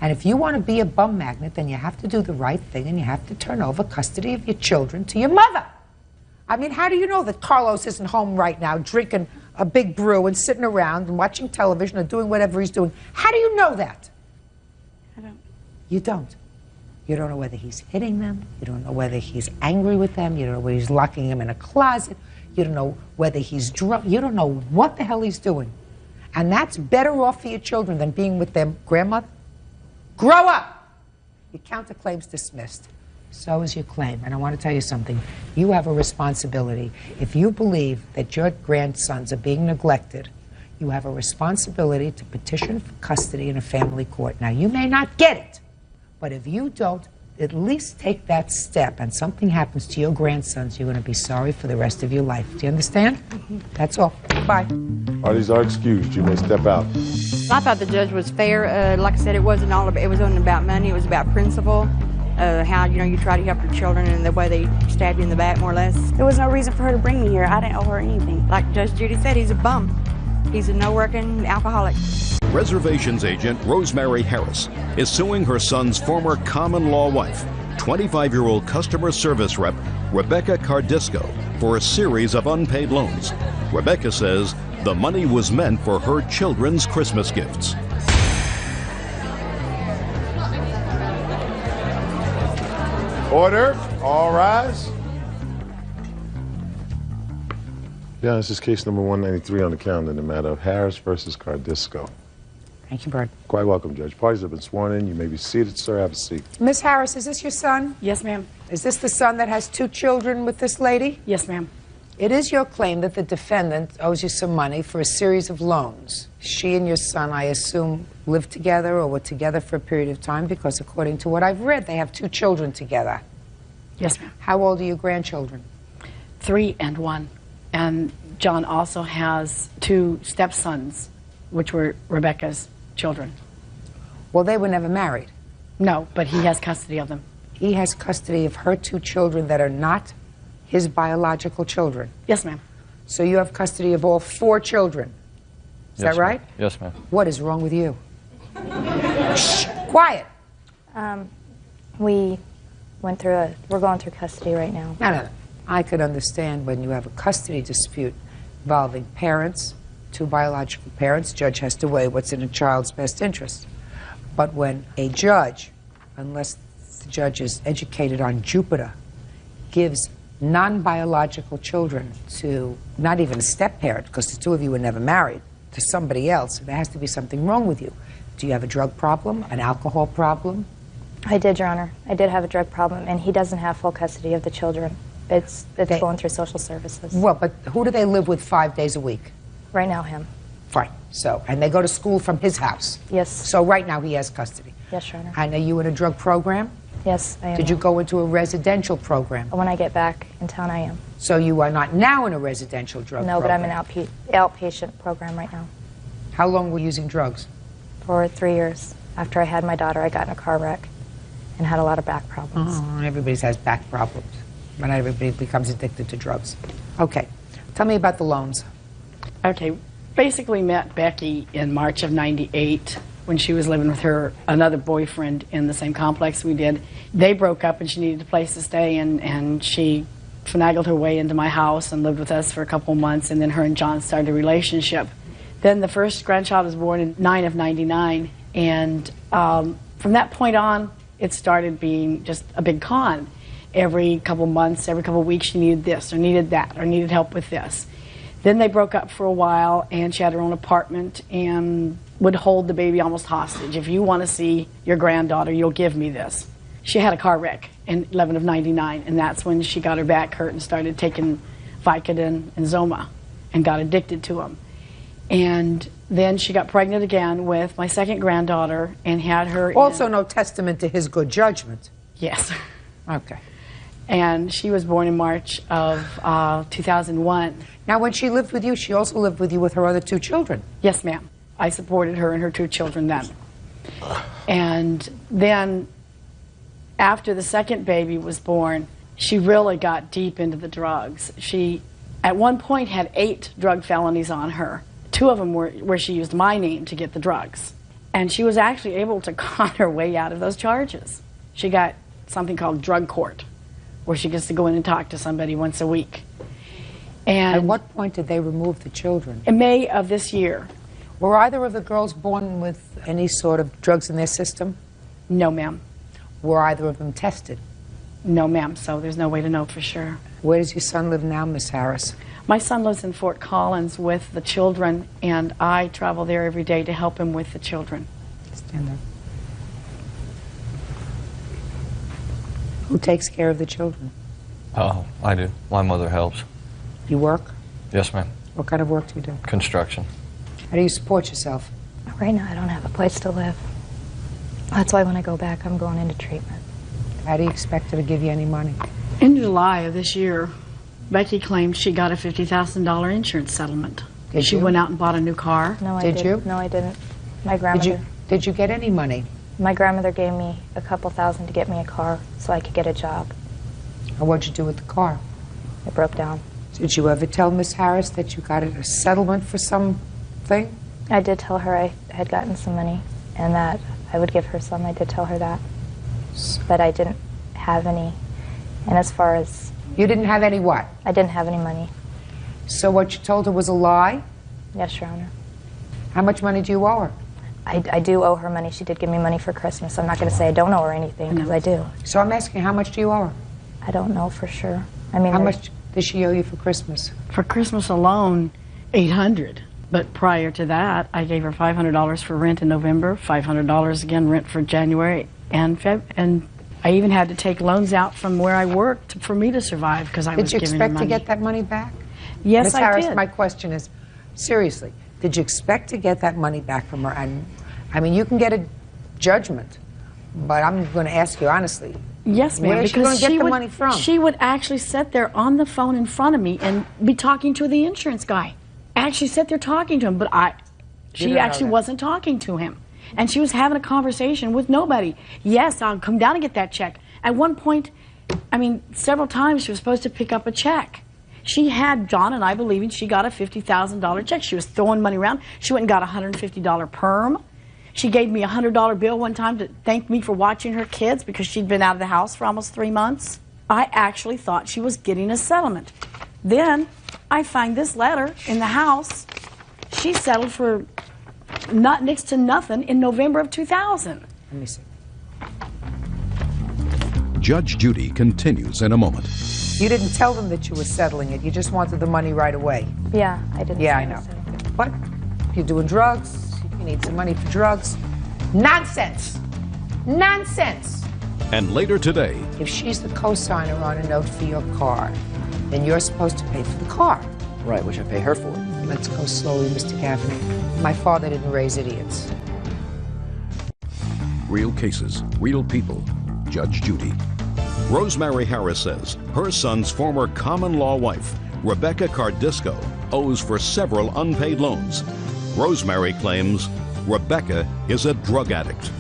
And if you want to be a bum magnet, then you have to do the right thing and you have to turn over custody of your children to your mother. I mean, how do you know that Carlos isn't home right now drinking a big brew and sitting around and watching television or doing whatever he's doing? How do you know that? I don't. You don't. You don't know whether he's hitting them. You don't know whether he's angry with them. You don't know whether he's locking them in a closet. You don't know whether he's drunk. You don't know what the hell he's doing. And that's better off for your children than being with their grandmother. Grow up! Your counterclaim's dismissed. So is your claim. And I want to tell you something. You have a responsibility. If you believe that your grandsons are being neglected, you have a responsibility to petition for custody in a family court. Now, you may not get it, but if you don't at least take that step and something happens to your grandsons, you're going to be sorry for the rest of your life. Do you understand? That's all. Bye. Parties are excused. You may step out. I thought the judge was fair. Like I said, it wasn't about money. It was about principle. How, you try to help your children and the way they stabbed you in the back, more or less. There was no reason for her to bring me here. I didn't owe her anything. Like Judge Judy said, he's a bum. He's a no-working alcoholic. Reservations agent Rosemary Harris is suing her son's former common-law wife, 25-year-old customer service rep Rebecca Cardisco, for a series of unpaid loans. Rebecca says the money was meant for her children's Christmas gifts. Order. All rise. Yeah, this is case number 193 on the calendar in the matter of Harris versus Cardisco. Thank you, Bird. Quite welcome, Judge. Parties have been sworn in. You may be seated, sir. Have a seat. Miss Harris, is this your son? Yes, ma'am. Is this the son that has two children with this lady? Yes, ma'am. It is your claim that the defendant owes you some money for a series of loans. She and your son, I assume, lived together or were together for a period of time because, according to what I've read, they have two children together. Yes, ma'am. How old are your grandchildren? 3 and 1. And John also has 2 stepsons, which were Rebecca's children. Well, they were never married. No, but he has custody of them. He has custody of her 2 children that are not his biological children. Yes, ma'am. So you have custody of all 4 children. Is that right? Yes, ma'am. What is wrong with you? Shh, quiet. We went through we're going through custody right now. No. I could understand when you have a custody dispute involving parents, 2 biological parents, judge has to weigh what's in a child's best interest. But when a judge, unless the judge is educated on Jupiter, gives non-biological children to not even a step-parent, because the 2 of you were never married, to somebody else, there has to be something wrong with you. Do you have a drug problem, an alcohol problem? I did, Your Honor. I did have a drug problem, and he doesn't have full custody of the children. It's going through social services. Well, but who do they live with 5 days a week? Right now, him. Fine. So, and they go to school from his house? Yes. So right now he has custody? Yes, Your Honor. And are you in a drug program? Yes, I am. Did you go into a residential program? When I get back in town, I am. So you are not now in a residential drug program? No, but I'm in an outpatient program right now. How long were you using drugs? For 3 years. After I had my daughter, I got in a car wreck and had a lot of back problems. Oh, everybody has back problems. But not everybody becomes addicted to drugs. Okay. Tell me about the loans. Okay. Basically met Becky in March of '98 when she was living with her another boyfriend in the same complex we did. They broke up and she needed a place to stay, and she finagled her way into my house and lived with us for a couple of months, and then her and John started a relationship. Then the first grandchild was born in 9 of '99, and from that point on, it started being just a big con. Every couple months, every couple weeks, she needed this or needed that or needed help with this. Then they broke up for a while, and she had her own apartment and would hold the baby almost hostage. If you want to see your granddaughter, you'll give me this. She had a car wreck in 11 of '99, and that's when she got her back hurt and started taking Vicodin and Zoma and got addicted to them. And then she got pregnant again with my second granddaughter and had her Also no testament to his good judgment. Yes. Okay. And she was born in March of 2001. Now, when she lived with you, she also lived with you with her other 2 children. Yes, ma'am. I supported her and her 2 children then. And then, after the second baby was born, she really got deep into the drugs. She, at one point, had 8 drug felonies on her. 2 of them were where she used my name to get the drugs. And she was actually able to con her way out of those charges. She got something called drug court, where she gets to go in and talk to somebody once a week. And at what point did they remove the children? In May of this year. Were either of the girls born with any sort of drugs in their system? No, ma'am. Were either of them tested? No, ma'am, so there's no way to know for sure. Where does your son live now, Miss Harris? My son lives in Fort Collins with the children, and I travel there every day to help him with the children. Stand there. Who takes care of the children? Oh, I do. My mother helps. You work? Yes, ma'am. What kind of work do you do? Construction. How do you support yourself? Right now, I don't have a place to live. That's why when I go back, I'm going into treatment. How do you expect her to give you any money? In July of this year, Becky claimed she got a $50,000 insurance settlement. Did she you? went out and bought a new car. No, I Did didn't. you? No, I didn't. My grandmother. Did you get any money? My grandmother gave me a couple thousand to get me a car so I could get a job. And what'd you do with the car? It broke down. Did you ever tell Miss Harris that you got a settlement for something? I did tell her I had gotten some money and that I would give her some. I did tell her that. But I didn't have any. And as far as... You didn't have any what? I didn't have any money. So what you told her was a lie? Yes, Your Honor. How much money do you owe her? I do owe her money. She did give me money for Christmas. I'm not going to say I don't owe her anything, because I do. So I'm asking, how much do you owe her? I don't know for sure. I mean, how much does she owe you for Christmas? For Christmas alone, $800. But prior to that, I gave her $500 for rent in November, $500 again rent for January and and I even had to take loans out from where I worked for me to survive because I was giving her money. Did you expect to get that money back? Yes, Ms. I Harris, did. my question is, seriously, did you expect to get that money back from her? And I mean, you can get a judgment, but I'm going to ask you honestly. Yes, ma'am. Where is she going to get the would, money from? She would actually sit there on the phone in front of me and be talking to the insurance guy. Actually sit there talking to him, but she actually wasn't talking to him. And she was having a conversation with nobody. Yes, I'll come down and get that check. At one point, I mean, several times she was supposed to pick up a check. She had John and I believing she got a $50,000 check. She was throwing money around. She went and got a $150 perm. She gave me a $100 bill one time to thank me for watching her kids because she'd been out of the house for almost 3 months. I actually thought she was getting a settlement. Then I find this letter in the house. She settled for next to nothing in November of 2000. Let me see. Judge Judy continues in a moment. You didn't tell them that you were settling it. You just wanted the money right away. Yeah, I didn't. Yeah, I know. But if you're doing drugs, you need some money for drugs. Nonsense! Nonsense! And later today, if she's the co-signer on a note for your car, then you're supposed to pay for the car. Right, which I pay her for. Let's go slowly, Mr. Gaffney. My father didn't raise idiots. Real cases, real people. Judge Judy. Rosemary Harris says her son's former common-law wife, Rebecca Cardisco, owes for several unpaid loans. Rosemary claims Rebecca is a drug addict.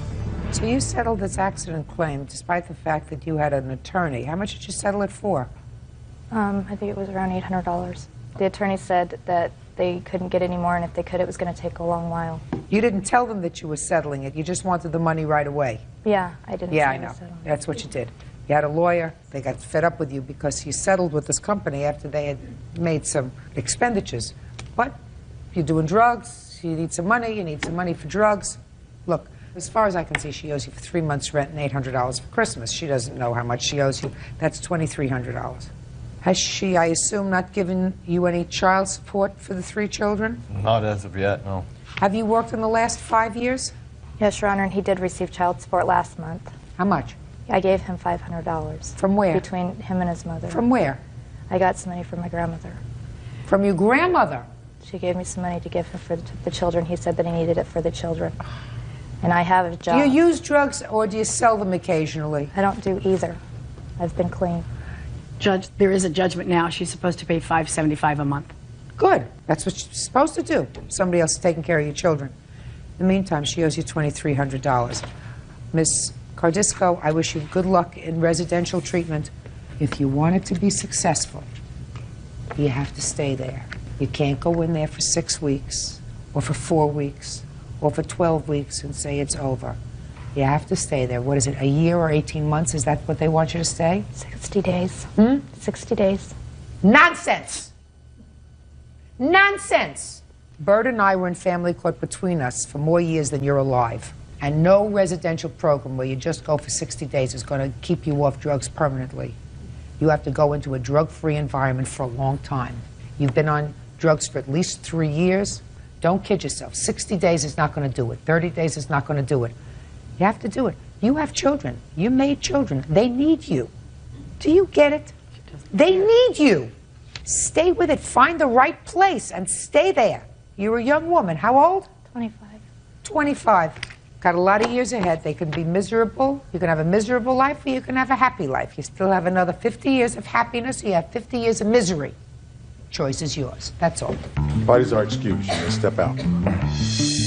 So you settled this accident claim despite the fact that you had an attorney. How much did you settle it for? I think it was around $800. The attorney said that they couldn't get any more, and if they could, it was going to take a long while. You didn't tell them that you were settling it. You just wanted the money right away. Yeah, I didn't. Yeah, I know. That's what you did. You had a lawyer. They got fed up with you because you settled with this company after they had made some expenditures. But if you're doing drugs, you need some money. You need some money for drugs. Look, as far as I can see, she owes you for 3 months' rent and $800 for Christmas. She doesn't know how much she owes you. That's $2,300. Has she, I assume, not given you any child support for the 3 children? Not as of yet, no. Have you worked in the last 5 years? Yes, Your Honor, and he did receive child support last month. How much? I gave him $500. From where? Between him and his mother. From where? I got some money from my grandmother. From your grandmother? She gave me some money to give him for the children. He said that he needed it for the children. And I have a job. Do you use drugs or do you sell them occasionally? I don't do either. I've been clean. Judge, there is a judgment now. She's supposed to pay $575 a month. Good. That's what she's supposed to do. Somebody else is taking care of your children. In the meantime, she owes you $2,300. Miss Cardisco, I wish you good luck in residential treatment. If you want it to be successful, you have to stay there. You can't go in there for 6 weeks, or for 4 weeks, or for 12 weeks and say it's over. You have to stay there. What is it, a year or 18 months? Is that what they want you to stay? 60 days. 60 days. Nonsense! Nonsense! Bert and I were in family court between us for more years than you're alive. And no residential program where you just go for 60 days is going to keep you off drugs permanently. You have to go into a drug-free environment for a long time. You've been on drugs for at least 3 years. Don't kid yourself. 60 days is not going to do it. 30 days is not going to do it. You have to do it. You have children. You made children. They need you. Do you get it? They need you. Stay with it. Find the right place and stay there. You're a young woman. How old? 25. 25. Got a lot of years ahead. They can be miserable. You can have a miserable life or you can have a happy life. You still have another 50 years of happiness or you have 50 years of misery. Choice is yours. That's all. Parties are excused. You may step out.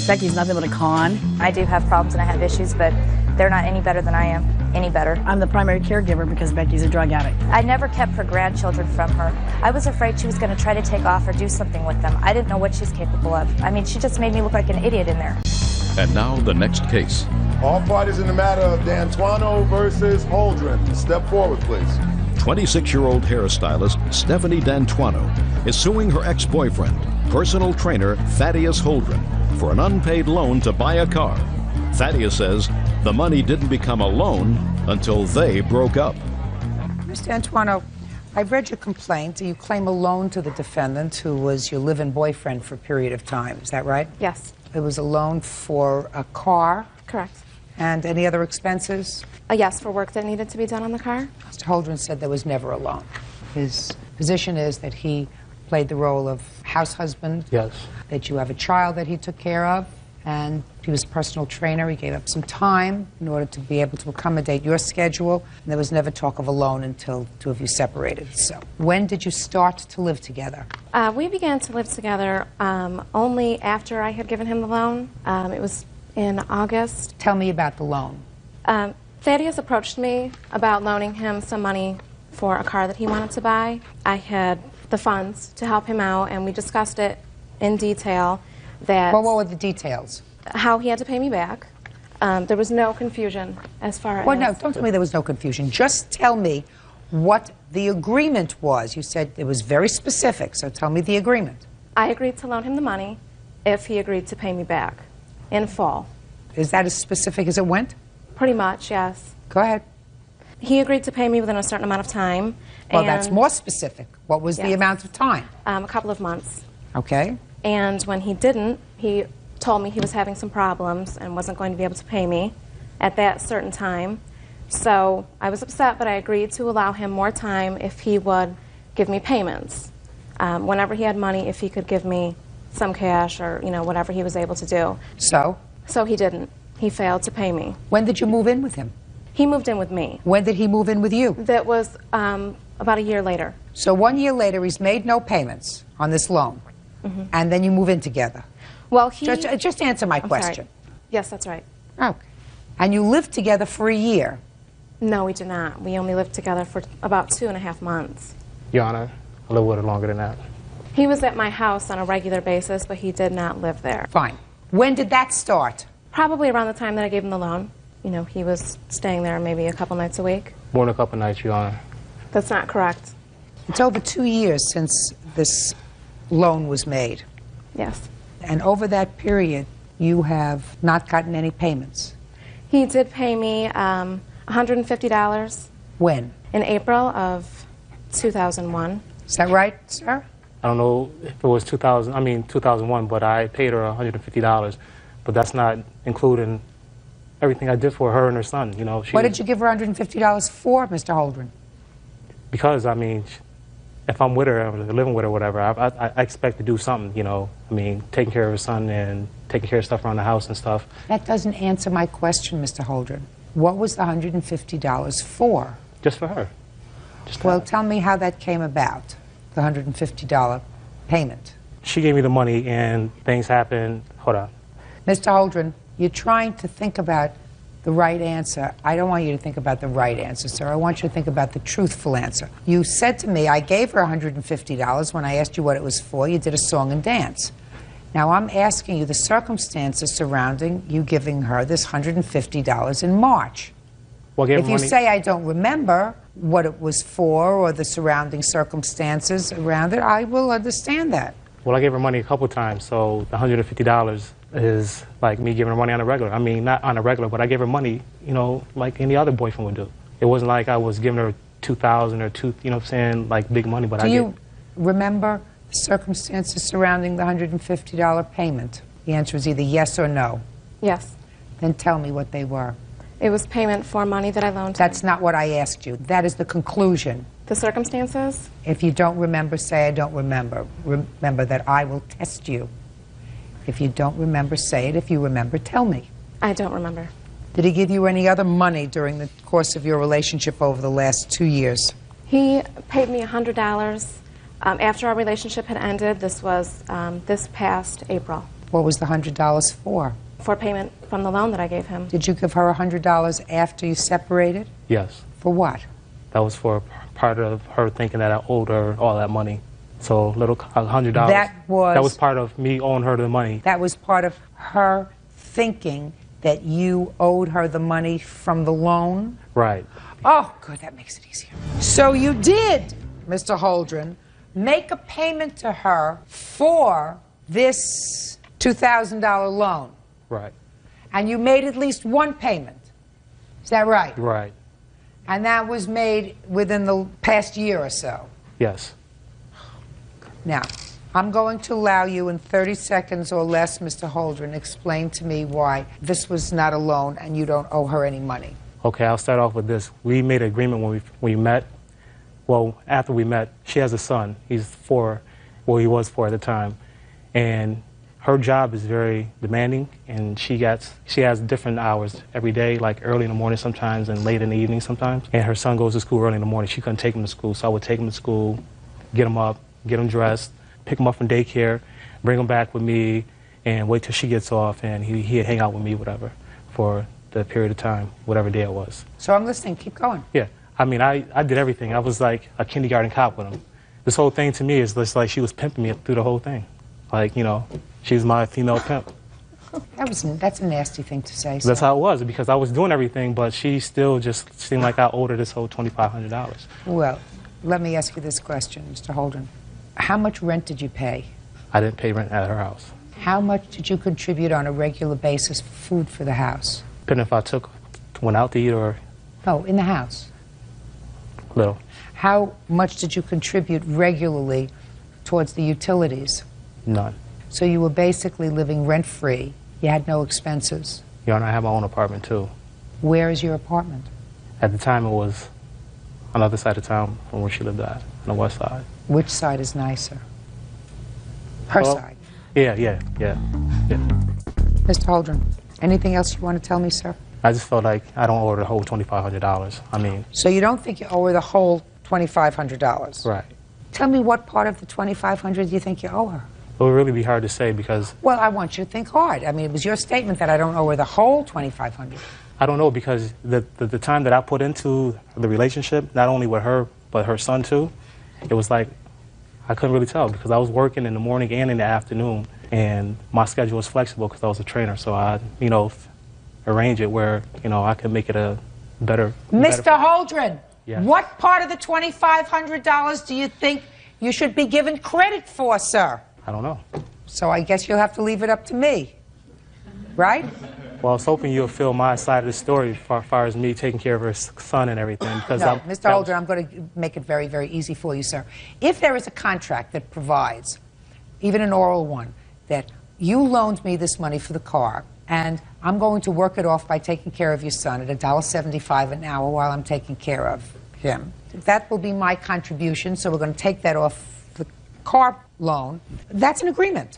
Becky's nothing but a con. I do have problems and I have issues, but they're not any better than I am. Any better. I'm the primary caregiver because Becky's a drug addict. I never kept her grandchildren from her. I was afraid she was going to try to take off or do something with them. I didn't know what she's capable of. I mean, she just made me look like an idiot in there. And now the next case. All parties in the matter of D'Antuono versus Holdren. Step forward, please. 26-year-old hairstylist Stephanie D'Antuono is suing her ex-boyfriend, personal trainer Thaddeus Holdren, for an unpaid loan to buy a car. Thaddeus says the money didn't become a loan until they broke up. Mr. D'Antuono, I've read your complaint. You claim a loan to the defendant who was your live-in boyfriend for a period of time. Is that right? Yes. It was a loan for a car? Correct. And any other expenses? Yes, for work that needed to be done on the car. Mr. Holdren said there was never a loan. His position is that he played the role of house husband. Yes. That you have a child that he took care of, and he was a personal trainer. He gave up some time in order to be able to accommodate your schedule, and there was never talk of a loan until two of you separated. So when did you start to live together? We began to live together only after I had given him the loan. It was in August. Tell me about the loan. Thaddeus approached me about loaning him some money for a car that he wanted to buy. I had the funds to help him out, and we discussed it in detail. That Well, what were the details? How he had to pay me back. There was no confusion as far as... Well, no, don't tell me there was no confusion. Just tell me what the agreement was. You said it was very specific, so tell me the agreement. I agreed to loan him the money if he agreed to pay me back in full. Is that as specific as it went? Pretty much, yes. Go ahead. He agreed to pay me within a certain amount of time. Well, that's more specific. What was the amount of time? A couple of months. Okay. And when he didn't, he told me he was having some problems and wasn't going to be able to pay me at that certain time. So I was upset, but I agreed to allow him more time if he would give me payments. Whenever he had money, if he could give me some cash or, whatever he was able to do. So? So he didn't. He failed to pay me. When did you move in with him? He moved in with me. When did he move in with you? That was about a year later. So 1 year later, he's made no payments on this loan, and then you move in together. Well, he... Just answer my question. Sorry. Yes, that's right. Okay. And you lived together for a year? No, we did not. We only lived together for about 2.5 months. Your Honor, I lived with her longer than that. He was at my house on a regular basis, but he did not live there. Fine. When did that start? Probably around the time that I gave him the loan. He was staying there maybe a couple nights a week. More than a couple nights, Your Honor. That's not correct. It's over 2 years since this loan was made. Yes. And over that period, you have not gotten any payments. He did pay me $150. When? In April of 2001. Is that right, sir? I don't know if it was 2001, but I paid her $150. But that's not including everything I did for her and her son. What did you give her $150 for, Mr. Holdren? Because, if I'm with her, I'm living with her, whatever, I expect to do something, taking care of her son and taking care of stuff around the house and stuff. That doesn't answer my question, Mr. Holdren. What was the $150 for? Just for her. Well, tell me how that came about, the $150 payment. She gave me the money and things happened. Hold on. Mr. Holdren, you're trying to think about the right answer. I don't want you to think about the right answer, sir. I want you to think about the truthful answer. You said to me, I gave her $150 when I asked you what it was for. You did a song and dance. Now, I'm asking you the circumstances surrounding you giving her this $150 in March. Well, if you say I don't remember what it was for or the surrounding circumstances around it, I will understand that. Well, I gave her money a couple times, so the $150 is like me giving her money on a regular. Not on a regular, but I gave her money, like any other boyfriend would do. It wasn't like I was giving her $2,000 or like big money, but Do you remember the circumstances surrounding the $150 payment? The answer is either yes or no. Yes. Then tell me what they were. It was payment for money that I loaned him. That's not what I asked you. That is the conclusion. The circumstances? If you don't remember, say I don't remember. Remember that I will test you. If you don't remember, say it. If you remember, tell me. I don't remember. Did he give you any other money during the course of your relationship over the last 2 years? He paid me $100 after our relationship had ended. This was this past April. What was the $100 for? For payment from the loan that I gave him. Did you give her $100 after you separated? Yes. For what? That was for part of her thinking that I owed her all that money. So $100. That was part of me owing her the money. That was part of her thinking that you owed her the money from the loan? Right. Oh, good, that makes it easier. So you did, Mr. Holdren, make a payment to her for this $2,000 loan. Right. And you made at least one payment. Is that right? Right. And that was made within the past year or so? Yes. Now, I'm going to allow you in 30 seconds or less, Mr. Holdren, explain to me why this was not a loan and you don't owe her any money. Okay, I'll start off with this. We made an agreement when we met. Well, after we met, she has a son. He's 4. Well, he was 4 at the time. And her job is very demanding, and she has different hours every day, like early in the morning sometimes and late in the evening sometimes. And her son goes to school early in the morning. She couldn't take him to school, so I would take him to school, get him up, get him dressed, pick him up from daycare, bring him back with me, and wait till she gets off, and he'd hang out with me, whatever, for the period of time, whatever day it was. So I'm listening. Keep going. Yeah. I did everything. I was like a kindergarten cop with him. This whole thing to me is just like she was pimping me through the whole thing. Like, she's my female pimp. That's a nasty thing to say. That's how it was, because I was doing everything, but she still just seemed like I owed her this whole $2,500. Well, let me ask you this question, Mr. Holdren. How much rent did you pay? I didn't pay rent at her house. How much did you contribute on a regular basis for food for the house? Depending if I went out to eat or... No, in the house. Little. How much did you contribute regularly towards the utilities? None. So you were basically living rent-free. You had no expenses. Your Honor, I have my own apartment, too. Where is your apartment? At the time, it was on the other side of town from where she lived at, on the west side. Which side is nicer? Her side. Yeah. Mr. Holdren, anything else you want to tell me, sir? I just felt like I don't owe her the whole $2,500. I mean... So you don't think you owe her the whole $2,500? Right. Tell me what part of the $2,500 you think you owe her? It would really be hard to say because... Well, I want you to think hard. I mean, it was your statement that I don't owe her the whole $2,500. I don't know because the time that I put into the relationship, not only with her, but her son too, it was like I couldn't really tell because I was working in the morning and in the afternoon, and my schedule was flexible because I was a trainer. So I, arrange it where, I could make it a better... Mr. Holdren, yes. What part of the $2,500 do you think you should be given credit for, sir? I don't know. So I guess you'll have to leave it up to me, right? Well, I was hoping you'll feel my side of the story as far as me taking care of her son and everything. Because no, Mr. Holdren, I'm going to make it very, very easy for you, sir. If there is a contract that provides, even an oral one, that you loaned me this money for the car, and I'm going to work it off by taking care of your son at $1.75 an hour while I'm taking care of him. That will be my contribution, so we're going to take that off the car loan. That's an agreement.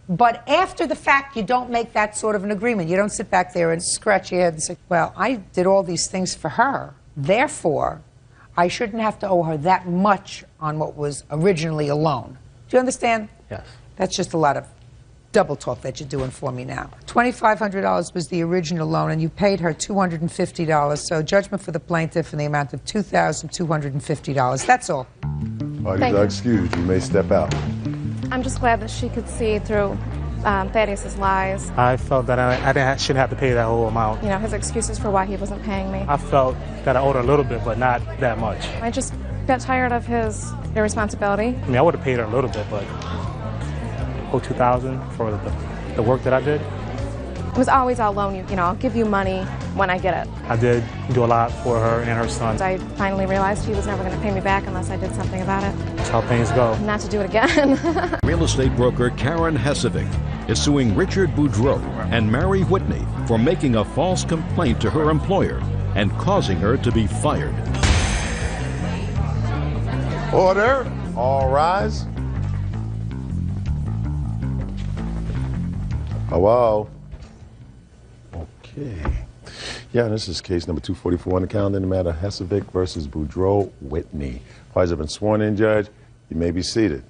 But after the fact, you don't make that sort of an agreement. You don't sit back there and scratch your head and say, well, I did all these things for her. Therefore, I shouldn't have to owe her that much on what was originally a loan. Do you understand? Yes. That's just a lot of double talk that you're doing for me now. $2,500 was the original loan, and you paid her $250. So judgment for the plaintiff in the amount of $2,250. That's all. You are excused. You may step out. I'm just glad that she could see through Thaddeus's lies. I felt that I shouldn't have to pay that whole amount. His excuses for why he wasn't paying me. I felt that I owed her a little bit, but not that much. I just got tired of his irresponsibility. I mean, I would have paid her a little bit, but $2,000 for the work that I did. It was always, I'll loan you, I'll give you money when I get it. I did do a lot for her and her son. I finally realized he was never going to pay me back unless I did something about it. That's how things go. Not to do it again. Real estate broker Karen Hesevic is suing Richard Boudreau and Mary Whitney for making a false complaint to her employer and causing her to be fired. Order. All rise. Hello. Okay. Yeah, this is case number 244 on the calendar in the matter Hesevic versus Boudreau Whitney. Parties have been sworn in, Judge. You may be seated.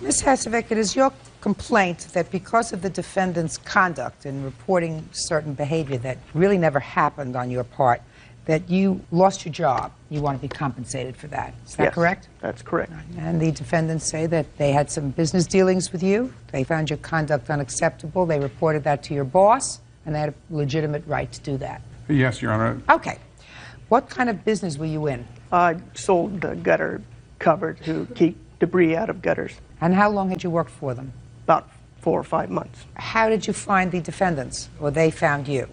Ms. Hesevic, it is your complaint that because of the defendant's conduct in reporting certain behavior that really never happened on your part, that you lost your job. You want to be compensated for that. Is that correct? That's correct. And the defendants say that they had some business dealings with you. They found your conduct unacceptable. They reported that to your boss, and they had a legitimate right to do that. Yes, Your Honor. Okay. What kind of business were you in? I sold gutter cover to keep debris out of gutters. And how long had you worked for them? About 4 or 5 months. How did you find the defendants, or they found you?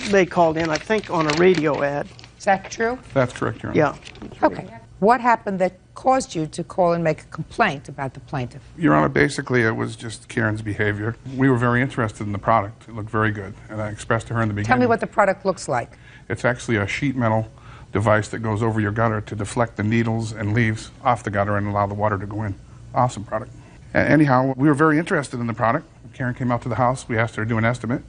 They called in, I think, on a radio ad. Is that true? That's correct, Your Honor. Yeah. Okay. What happened that caused you to call and make a complaint about the plaintiff? Your Honor, basically it was just Karen's behavior. We were very interested in the product. It looked very good, and I expressed to her in the beginning. Tell me what the product looks like. It's actually a sheet metal device that goes over your gutter to deflect the needles and leaves off the gutter and allow the water to go in. Awesome product. Anyhow, we were very interested in the product. Karen came out to the house. We asked her to do an estimate.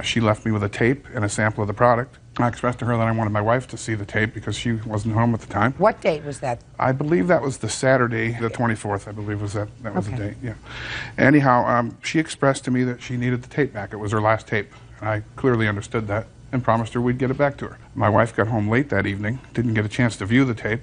She left me with a tape and a sample of the product. I expressed to her that I wanted my wife to see the tape because she wasn't home at the time. What date was that? I believe that was the Saturday, the 24th, I believe was that was the date, yeah. Anyhow, she expressed to me that she needed the tape back. It was her last tape. I clearly understood that and promised her we'd get it back to her. My wife got home late that evening, didn't get a chance to view the tape.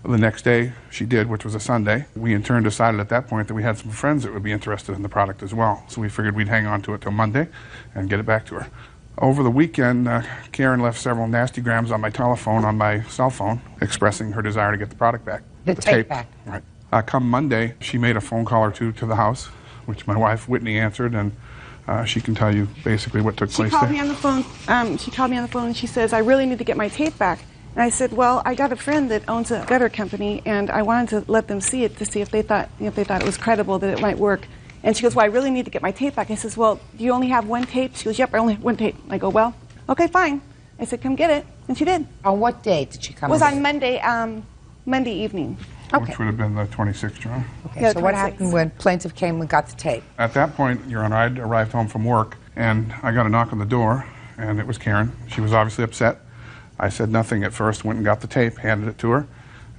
The next day, she did, which was a Sunday. We in turn decided at that point that we had some friends that would be interested in the product as well. So we figured we'd hang on to it till Monday and get it back to her. Over the weekend, Karen left several nasty grams on my telephone, on my cell phone, expressing her desire to get the product back. The tape back. Right. Come Monday, she made a phone call or two to the house, which my wife, Whitney, answered, and she can tell you basically what took place there. She called me on the phone. She called me on the phone and she says, I really need to get my tape back. And I said, well, I got a friend that owns a gutter company, and I wanted to let them see it to see if they thought it was credible, that it might work. And she goes, well, I really need to get my tape back. I says, well, do you only have one tape? She goes, yep, I only have one tape. I go, well, okay, fine. I said, come get it. And she did. On what date did she come? It was on Monday. Monday evening. Which would have been the 26th, Your Honor. Okay, Yeah, so what 26. happened when plaintiff came and got the tape? At that point, Your Honor, I'd arrived home from work, and I got a knock on the door, and it was Karen. She was obviously upset. I said nothing at first, went and got the tape, handed it to her,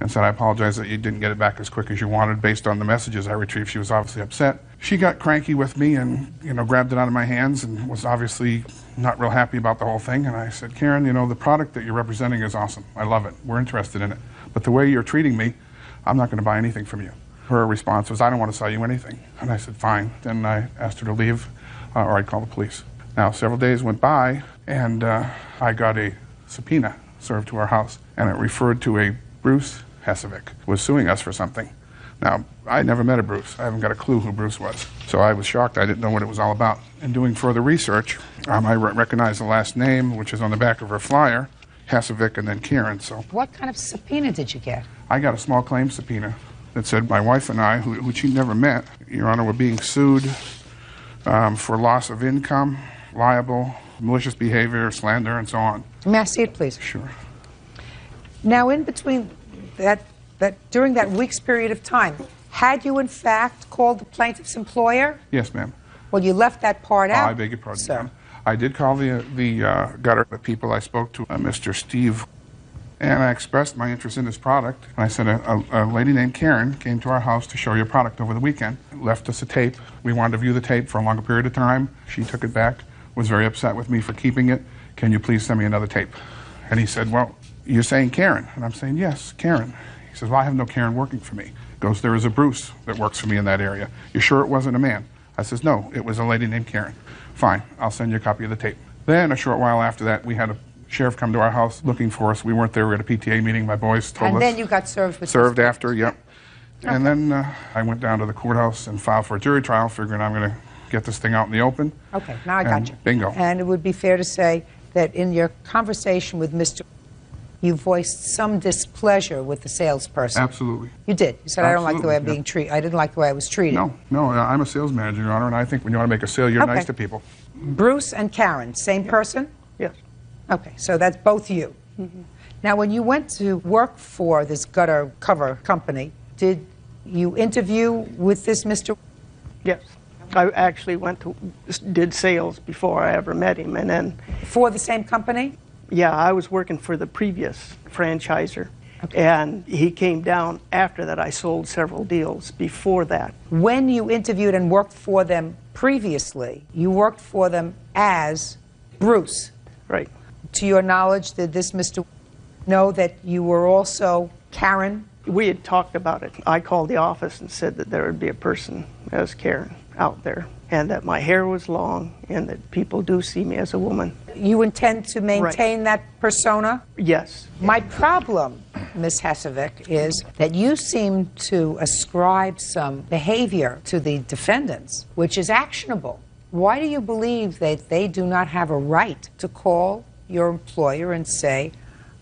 and said, I apologize that you didn't get it back as quick as you wanted based on the messages I retrieved. She was obviously upset. She got cranky with me and, grabbed it out of my hands and was obviously not real happy about the whole thing. And I said, Karen, the product that you're representing is awesome. I love it. We're interested in it. But the way you're treating me, I'm not going to buy anything from you. Her response was, I don't want to sell you anything. And I said, fine. Then I asked her to leave or I'd call the police. Now, several days went by, and I got a subpoena served to our house, and it referred to a Bruce Hesevic who was suing us for something. Now, I never met a Bruce. I haven't got a clue who Bruce was. So I was shocked. I didn't know what it was all about. In doing further research, I recognized the last name, which is on the back of her flyer, Hesevic and then Karen. So What kind of subpoena did you get? I got a small claims subpoena that said my wife and I, who she never met, Your Honor, were being sued for loss of income, libel, malicious behavior, slander, and so on. May I see it, please? Sure. Now, in between during that week's period of time, had you in fact called the plaintiff's employer? Yes, ma'am. Well, you left that part out. I beg your pardon, sir. ma'am. I did call the gutter people I spoke to, Mr. Steve, and I expressed my interest in this product. And I said, a lady named Karen came to our house to show your product over the weekend, left us a tape. We wanted to view the tape for a longer period of time. She took it back, was very upset with me for keeping it. Can you please send me another tape? And he said, well, you're saying Karen? And I'm saying, yes, Karen. He says, well, I have no Karen working for me. He goes, there is a Bruce that works for me in that area. You sure it wasn't a man? I says, no, it was a lady named Karen. Fine, I'll send you a copy of the tape. Then a short while after that, we had a sheriff come to our house looking for us. We weren't there. We had a PTA meeting. My boys told us. And then you got served with Served this. after, yep. Okay. And then I went down to the courthouse and filed for a jury trial, figuring I'm going to get this thing out in the open. Okay, now I got you. Bingo. And it would be fair to say that in your conversation with Mr. you voiced some displeasure with the salesperson. Absolutely. You did. You said, I don't like the way I'm Absolutely, being treated. I didn't like the way I was treated. No, I'm a sales manager, Your Honor, and I think when you want to make a sale, you're nice to people. Bruce and Karen, same person? Yes. Okay, so that's both you. Mm-hmm. Now, when you went to work for this gutter cover company, did you interview with this Mr.? Yes. I actually did sales before I ever met him, and then... For the same company? Yeah, I was working for the previous franchisor, and he came down after that. I sold several deals before that. When you interviewed and worked for them previously, you worked for them as Bruce. Right. To your knowledge, did this Mr. know that you were also Karen? We had talked about it. I called the office and said that there would be a person as Karen out there, and that my hair was long, and that people do see me as a woman. You intend to maintain that persona? Yes. My problem, Ms. Hesevic, is that you seem to ascribe some behavior to the defendants, which is actionable. Why do you believe that they do not have a right to call your employer and say,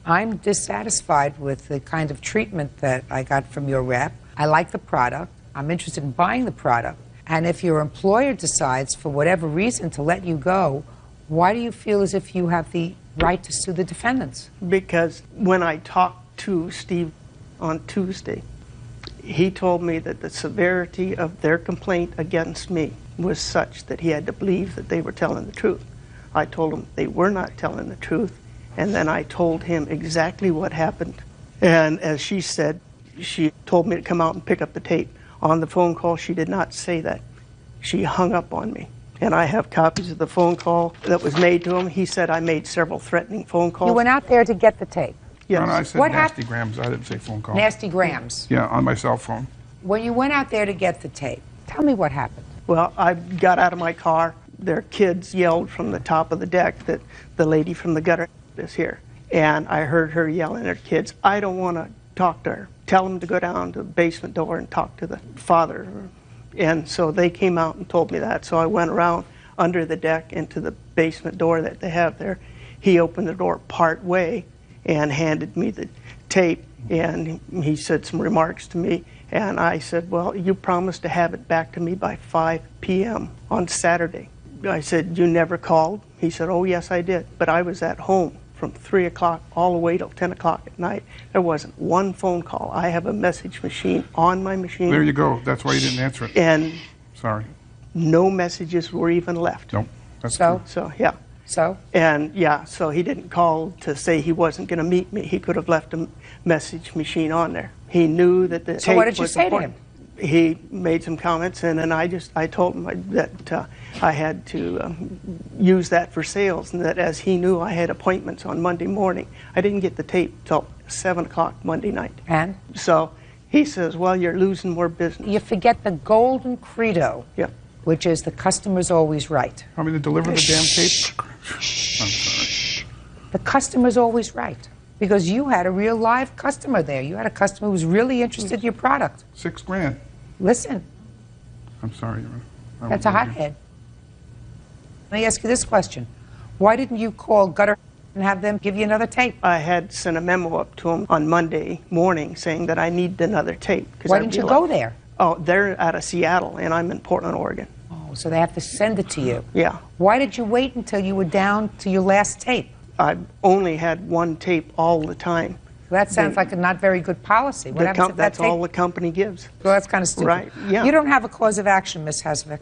I'm dissatisfied with the kind of treatment that I got from your rep. I like the product. I'm interested in buying the product. And if your employer decides, for whatever reason, to let you go, why do you feel as if you have the right to sue the defendants? Because when I talked to Steve on Tuesday, he told me that the severity of their complaint against me was such that he had to believe that they were telling the truth. I told him they were not telling the truth, and then I told him exactly what happened. And as she said, she told me to come out and pick up the tape. On the phone call, she did not say that. She hung up on me. And I have copies of the phone call that was made to him. He said I made several threatening phone calls. You went out there to get the tape? Yes. No, I said nasty grams. I didn't say phone call. Nasty grams? Yeah, on my cell phone. When you went out there to get the tape, tell me what happened. Well, I got out of my car. Their kids yelled from the top of the deck that the lady from the gutter is here. And I heard her yelling at her kids, I don't want to talk to her. Tell them to go down to the basement door and talk to the father. And so they came out and told me that. So I went around under the deck into the basement door that they have there. He opened the door part way and handed me the tape. And he said some remarks to me. And I said, well, you promised to have it back to me by 5 p.m. on Saturday. I said, you never called? He said, oh, yes, I did. But I was at home from 3 o'clock all the way till 10 o'clock at night. There wasn't one phone call. I have a message machine on my machine. There you go. That's why you didn't answer it. And sorry. No messages were even left. Nope. That's So? So, yeah. So? And, yeah, so he didn't call to say he wasn't going to meet me. He could have left a message machine on there. He knew that the So what tape did you was say to important. He made some comments, and then I told him that I had to use that for sales, and that as he knew I had appointments on Monday morning, I didn't get the tape till 7 o'clock Monday night. And? So he says, well, you're losing more business. You forget the golden credo, Yep. which is the customer's always right. Want me to deliver the damn tape? I'm sorry. The customer's always right. Because you had a real live customer there. You had a customer who was really interested in your product. $6 grand. Listen, I'm sorry. that's a hothead. Let me ask you this question. Why didn't you call Gutter and have them give you another tape? I had sent a memo up to him on Monday morning saying that I need another tape. Why didn't you go there? Oh, they're out of Seattle, and I'm in Portland, Oregon. Oh, so they have to send it to you. Yeah. Why did you wait until you were down to your last tape? I only had one tape all the time. Well, that sounds like a not very good policy. What happens if that That's tape... all the company gives. Well, that's kind of stupid. Right, yeah. You don't have a cause of action, Ms. Hesvik.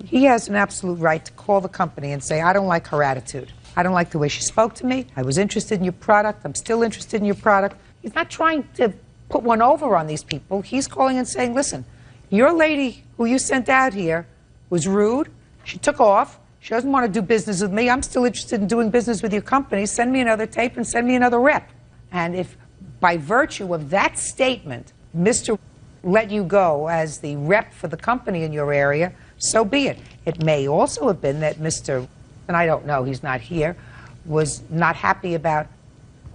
He has an absolute right to call the company and say, I don't like her attitude. I don't like the way she spoke to me. I was interested in your product. I'm still interested in your product. He's not trying to put one over on these people. He's calling and saying, listen, your lady who you sent out here was rude. She took off. She doesn't want to do business with me. I'm still interested in doing business with your company. Send me another tape and send me another rep. And if by virtue of that statement, Mr. let you go as the rep for the company in your area, so be it. It may also have been that Mr., and I don't know, he's not here, was not happy about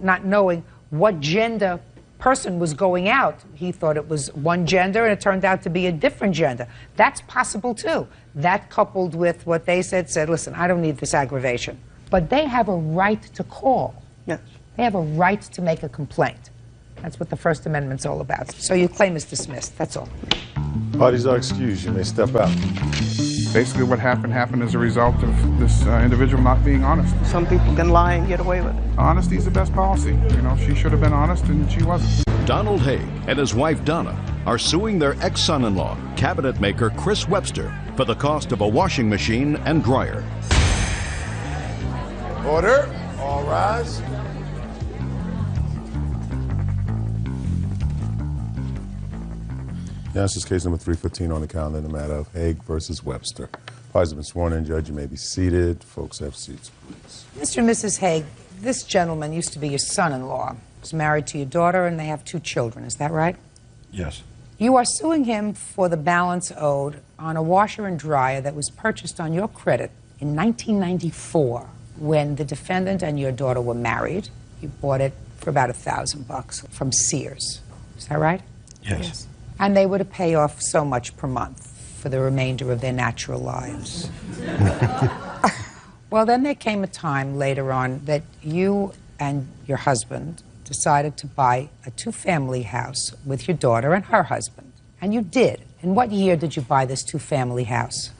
not knowing what gender person was going out. He thought it was one gender, and it turned out to be a different gender. That's possible, too. That coupled with what they said, listen, I don't need this aggravation. But they have a right to call. Yes. They have a right to make a complaint. That's what the First Amendment's all about. So your claim is dismissed. That's all. Parties are excused. You may step out. Basically what happened as a result of this individual not being honest. Some people can lie and get away with it. Honesty is the best policy. You know, she should have been honest, and she wasn't. Donald Haig and his wife Donna are suing their ex-son-in-law, cabinet maker Chris Webster, for the cost of a washing machine and dryer. Order. All rise. Yes, this is case number 315 on the calendar in the matter of Haig versus Webster. Parties have been sworn in. Judge, you may be seated. Folks, have seats, please. Mr. and Mrs. Haig, this gentleman used to be your son-in-law. He's married to your daughter, and they have 2 children. Is that right? Yes. You are suing him for the balance owed on a washer and dryer that was purchased on your credit in 1994 when the defendant and your daughter were married. You bought it for about $1,000 from Sears. Is that right? Yes. And they were to pay off so much per month for the remainder of their natural lives. Well, then there came a time later on that you and your husband decided to buy a 2-family house with your daughter and her husband. And you did. In what year did you buy this 2-family house?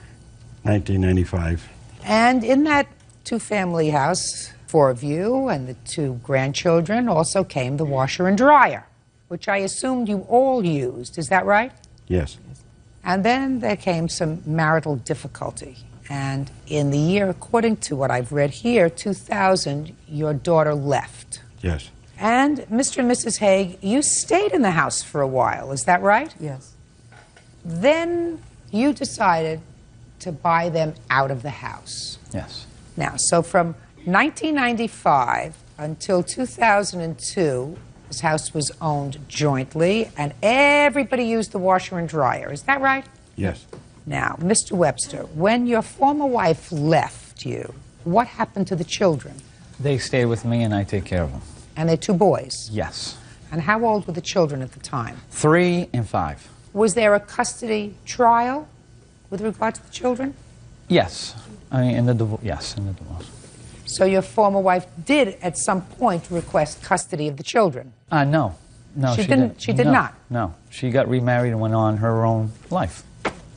1995. And in that 2-family house, 4 of you and the 2 grandchildren, also came the washer and dryer, which I assumed you all used. Is that right? Yes. And then there came some marital difficulty. And in the year, according to what I've read here, 2000, your daughter left. Yes. And Mr. and Mrs. Haig, you stayed in the house for a while. Is that right? Yes. Then you decided to buy them out of the house. Yes. Now, so from 1995 until 2002, this house was owned jointly, and everybody used the washer and dryer. Is that right? Yes. Now, Mr. Webster, when your former wife left you, what happened to the children? They stayed with me and I take care of them. And they're 2 boys? Yes. And how old were the children at the time? 3 and 5. Was there a custody trial with regard to the children? Yes. I mean, in the divorce. Yes, in the divorce. So your former wife did at some point request custody of the children? No. No, she didn't. She did not? No. She got remarried and went on her own life.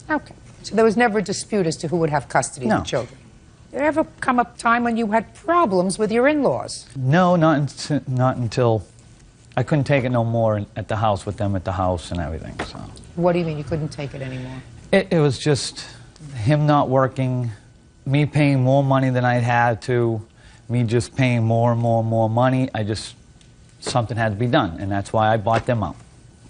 Okay. So there was never a dispute as to who would have custody of the children? Did there ever come a time when you had problems with your in-laws? No, not until I couldn't take it no more at the house with them at the house and everything. So What do you mean you couldn't take it anymore? it was just him not working, me paying more money than I'd had to, me just paying more and more and more money. Something had to be done, and that's why I bought them out.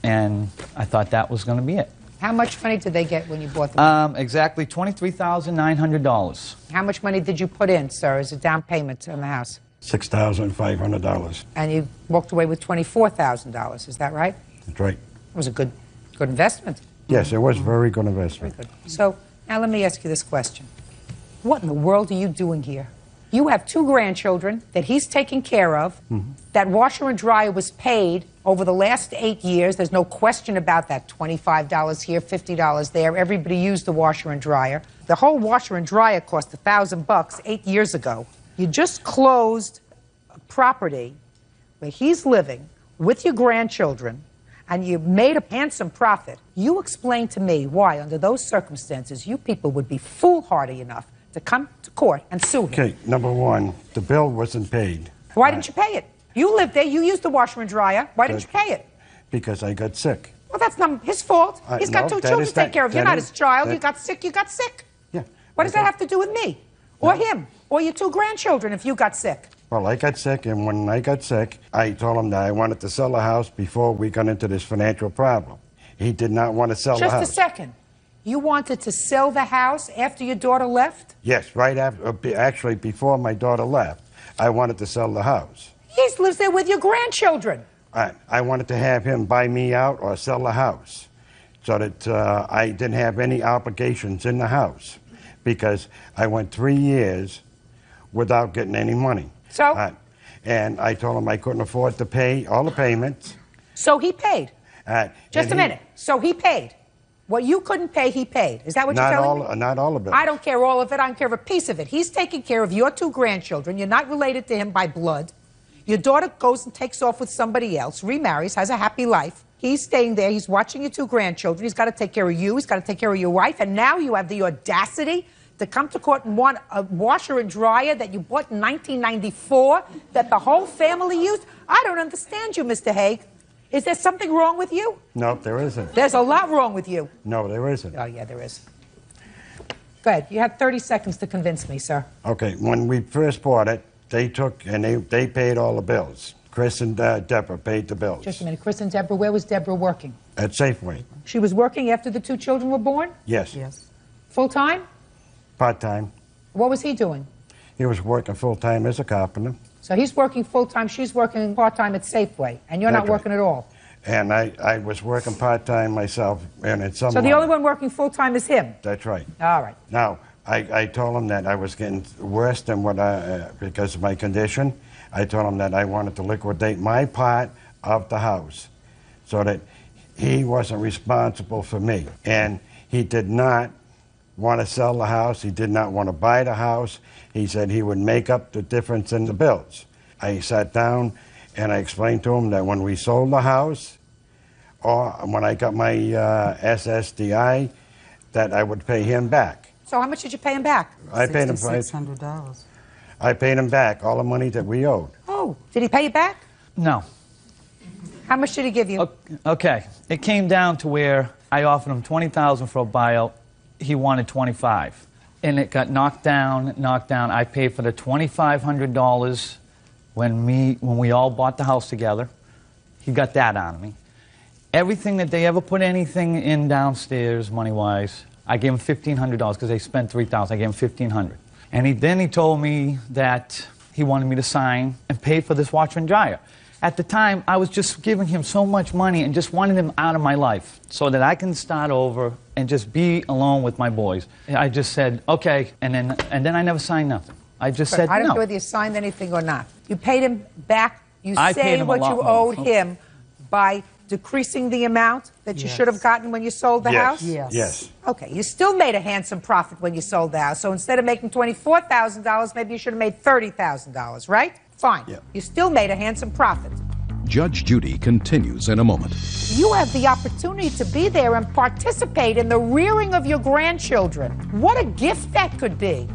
And I thought that was going to be it. How much money did they get when you bought them? Exactly $23,900. How much money did you put in, sir, as a down payment on the house? $6,500. And you walked away with $24,000, is that right? That's right. It was a good investment. Yes, it was a very good investment. Very good. So now let me ask you this question. What in the world are you doing here? You have 2 grandchildren that he's taking care of. That washer and dryer was paid over the last 8 years. There's no question about that. $25 here, $50 there. Everybody used the washer and dryer. The whole washer and dryer cost $1,000 8 years ago. You just closed a property where he's living with your grandchildren, and you made a handsome profit. You explain to me why, under those circumstances, you people would be foolhardy enough to come to court and sue him. Okay, number one, the bill wasn't paid. Why didn't you pay it? You lived there, you used the washer and dryer. Why didn't you pay it? Because I got sick. Well, that's not his fault. He's got 2 children to take care of. You're not his child. You got sick, you got sick. Yeah. What does that have to do with me? Or him? Or your 2 grandchildren if you got sick? Well, I got sick, and when I got sick, I told him that I wanted to sell the house before we got into this financial problem. He did not want to sell the house. Just a second. You wanted to sell the house after your daughter left? Yes, right after, actually before my daughter left, I wanted to sell the house. He lives there with your grandchildren. I wanted to have him buy me out or sell the house so that I didn't have any obligations in the house, because I went 3 years without getting any money. So? And I told him I couldn't afford to pay all the payments. So he paid? Just a and minute. So he paid? What you couldn't pay, he paid. Is that what you're telling me? Not all of it. I don't care all of it. I don't care of a piece of it. He's taking care of your 2 grandchildren. You're not related to him by blood. Your daughter goes and takes off with somebody else, remarries, has a happy life. He's staying there. He's watching your 2 grandchildren. He's got to take care of you. He's got to take care of your wife. And now you have the audacity to come to court and want a washer and dryer that you bought in 1994 that the whole family used? I don't understand you, Mr. Haig. Is there something wrong with you? No, there isn't. There's a lot wrong with you. No, there isn't. Oh, yeah, there is. Go ahead. You have 30 seconds to convince me, sir. Okay, when we first bought it, they took and they paid all the bills. Chris and Deborah paid the bills. Just a minute. Chris and Deborah, where was Deborah working? At Safeway. She was working after the 2 children were born? Yes. Full-time? Part-time. What was he doing? He was working full-time as a carpenter. So he's working full-time, she's working part-time at Safeway, and you're not That's working at all. And I was working part-time myself, and it's some So the only one working full-time is him? That's right. All right. Now, I told him that I was getting worse than what because of my condition. I told him that I wanted to liquidate my part of the house so that he wasn't responsible for me. And he did not want to sell the house. He did not want to buy the house. He said he would make up the difference in the bills. I sat down and I explained to him that when we sold the house, or when I got my SSDI, that I would pay him back. So how much did you pay him back? I paid him $600. I paid him back all the money that we owed. Oh, did he pay you back? No. How much did he give you? Okay. It came down to where I offered him $20,000 for a buyout. He wanted $25,000. And it got knocked down. I paid for the $2,500 when we all bought the house together. He got that out of me. Everything that they ever put anything in downstairs, money-wise, I gave him $1,500 because they spent $3,000. I gave him $1,500. And then he told me that he wanted me to sign and pay for this washer and dryer. At the time, I was just giving him so much money and just wanted him out of my life so that I can start over and just be alone with my boys. I just said, okay, and then I never signed nothing. I just said no. I don't know whether you signed anything or not. You paid him back. You I say paid him what a lot you more. owed him by decreasing the amount that you should have gotten when you sold the house? Yes. Okay, you still made a handsome profit when you sold the house. So instead of making $24,000, maybe you should have made $30,000, right? Fine. Yeah. You still made a handsome profit. Judge Judy continues in a moment. You have the opportunity to be there and participate in the rearing of your grandchildren. What a gift that could be.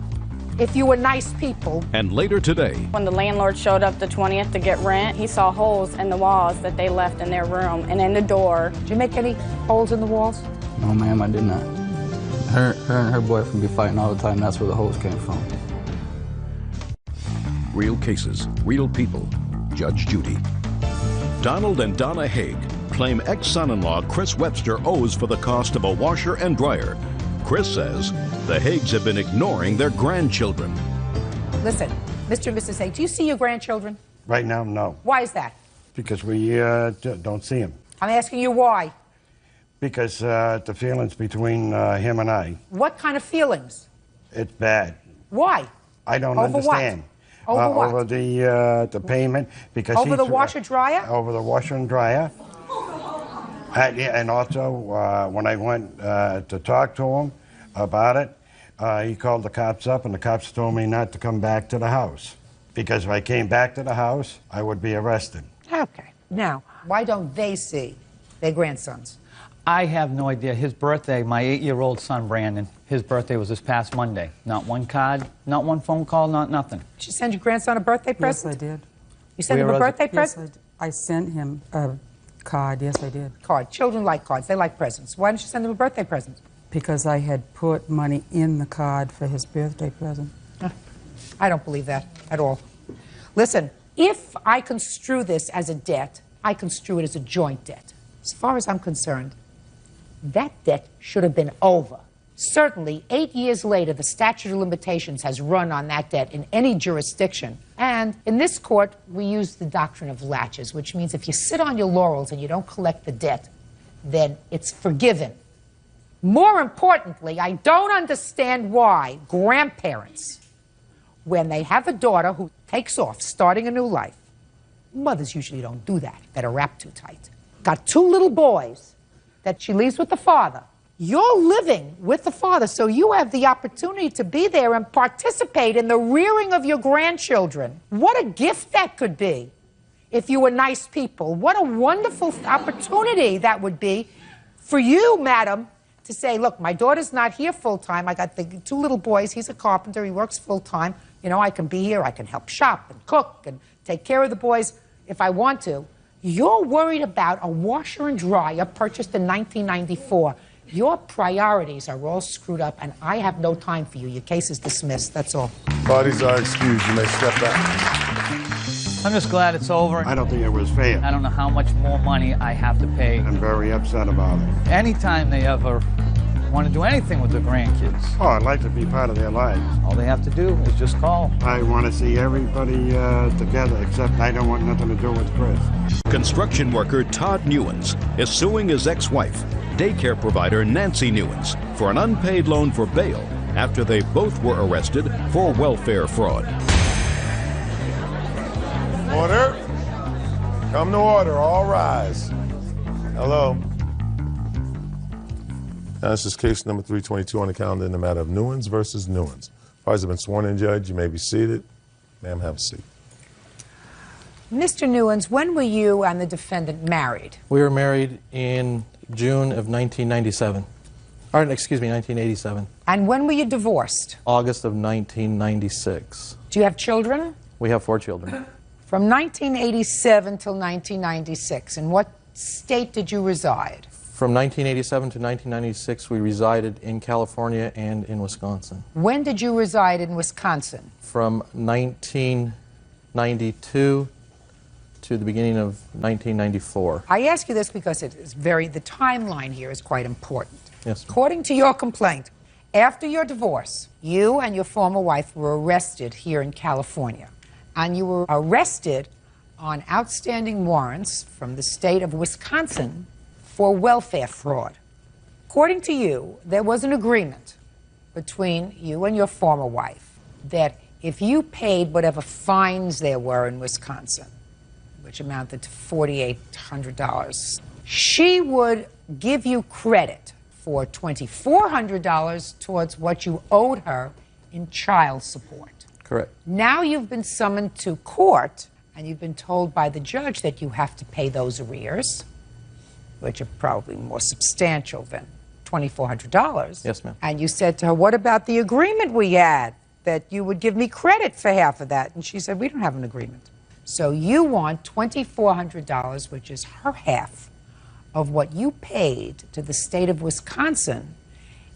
if you were nice people. And later today, When the landlord showed up the 20th to get rent, he saw holes in the walls that they left in their room and in the door. Did you make any holes in the walls? No, ma'am, I did not. Her and her boyfriend be fighting all the time. That's where the holes came from. real cases, real people. Judge Judy. Donald and Donna Haig claim ex-son-in-law Chris Webster owes for the cost of a washer and dryer. Chris says the Haigs have been ignoring their grandchildren. Listen, Mr. and Mrs. Haig, do you see your grandchildren? Right now, no. Why is that? Because we don't see him. I'm asking you why. Because the feelings between him and I, What kind of feelings? it's bad. Why? I don't Over what? understand. Over what? Over the payment. Because Over the washer dryer? Over the washer and dryer. And also, when I went to talk to him about it, he called the cops up, and the cops told me not to come back to the house. Because if I came back to the house, I would be arrested. Okay. Now, why don't they see their grandsons? I have no idea. His birthday, my 8-year-old son, Brandon, his birthday was this past Monday. Not one card, not one phone call, not nothing. Did you send your grandson a birthday present? Yes, I did. You sent him a birthday Yes, present? I sent him a card. Yes, I did. Card. Children like cards. They like presents. Why didn't you send him a birthday present? Because I had put money in the card for his birthday present. I don't believe that at all. Listen, if I construe this as a debt, I construe it as a joint debt. As far as I'm concerned, that debt should have been over. Certainly, 8 years later, the statute of limitations has run on that debt in any jurisdiction. And in this court, we use the doctrine of latches, which means if you sit on your laurels and you don't collect the debt, then it's forgiven. More importantly, I don't understand why grandparents, when they have a daughter who takes off, starting a new life, mothers usually don't do that, that are wrapped too tight. Got 2 little boys that she leaves with the father. You're living with the father, so you have the opportunity to be there and participate in the rearing of your grandchildren. What a gift that could be if you were nice people. What a wonderful opportunity that would be for you, madam, to say, look, my daughter's not here full-time. I got the 2 little boys. He's a carpenter. He works full-time. You know, I can be here. I can help shop and cook and take care of the boys if I want to. You're worried about a washer and dryer purchased in 1994. Your priorities are all screwed up, and I have no time for you. Your case is dismissed. That's all. Parties are excused. You may step back. I'm just glad it's over. I don't think it was fair. I don't know how much more money I have to pay. I'm very upset about it. Anytime they ever want to do anything with their grandkids. Oh, I'd like to be part of their lives. All they have to do is just call. I want to see everybody together, except I don't want nothing to do with Chris. Construction worker Todd Newens is suing his ex-wife, daycare provider Nancy Newens, for an unpaid loan for bail after they both were arrested for welfare fraud. Order. Come to order. All rise. Hello. Now, this is case number 322 on the calendar in the matter of Newens versus Newens. Parties have been sworn in, Judge. You may be seated. Ma'am, have a seat. Mr. Newens, when were you and the defendant married? We were married in June of 1997. Or, excuse me, 1987. And when were you divorced? August of 1996. Do you have children? We have 4 children. From 1987 till 1996, in what state did you reside? From 1987 to 1996, we resided in California and in Wisconsin. When did you reside in Wisconsin? From 1992 to the beginning of 1994. I ask you this because the timeline here is quite important. Yes. According to your complaint, after your divorce, you and your former wife were arrested here in California. And you were arrested on outstanding warrants from the state of Wisconsin for welfare fraud. According to you, there was an agreement between you and your former wife that if you paid whatever fines there were in Wisconsin, which amounted to $4,800, she would give you credit for $2,400 towards what you owed her in child support. Correct. Now you've been summoned to court, and you've been told by the judge that you have to pay those arrears, which are probably more substantial than $2,400. Yes, ma'am. And you said to her, what about the agreement we had? that you would give me credit for half of that. And she said, we don't have an agreement. So you want $2,400, which is her half of what you paid to the state of Wisconsin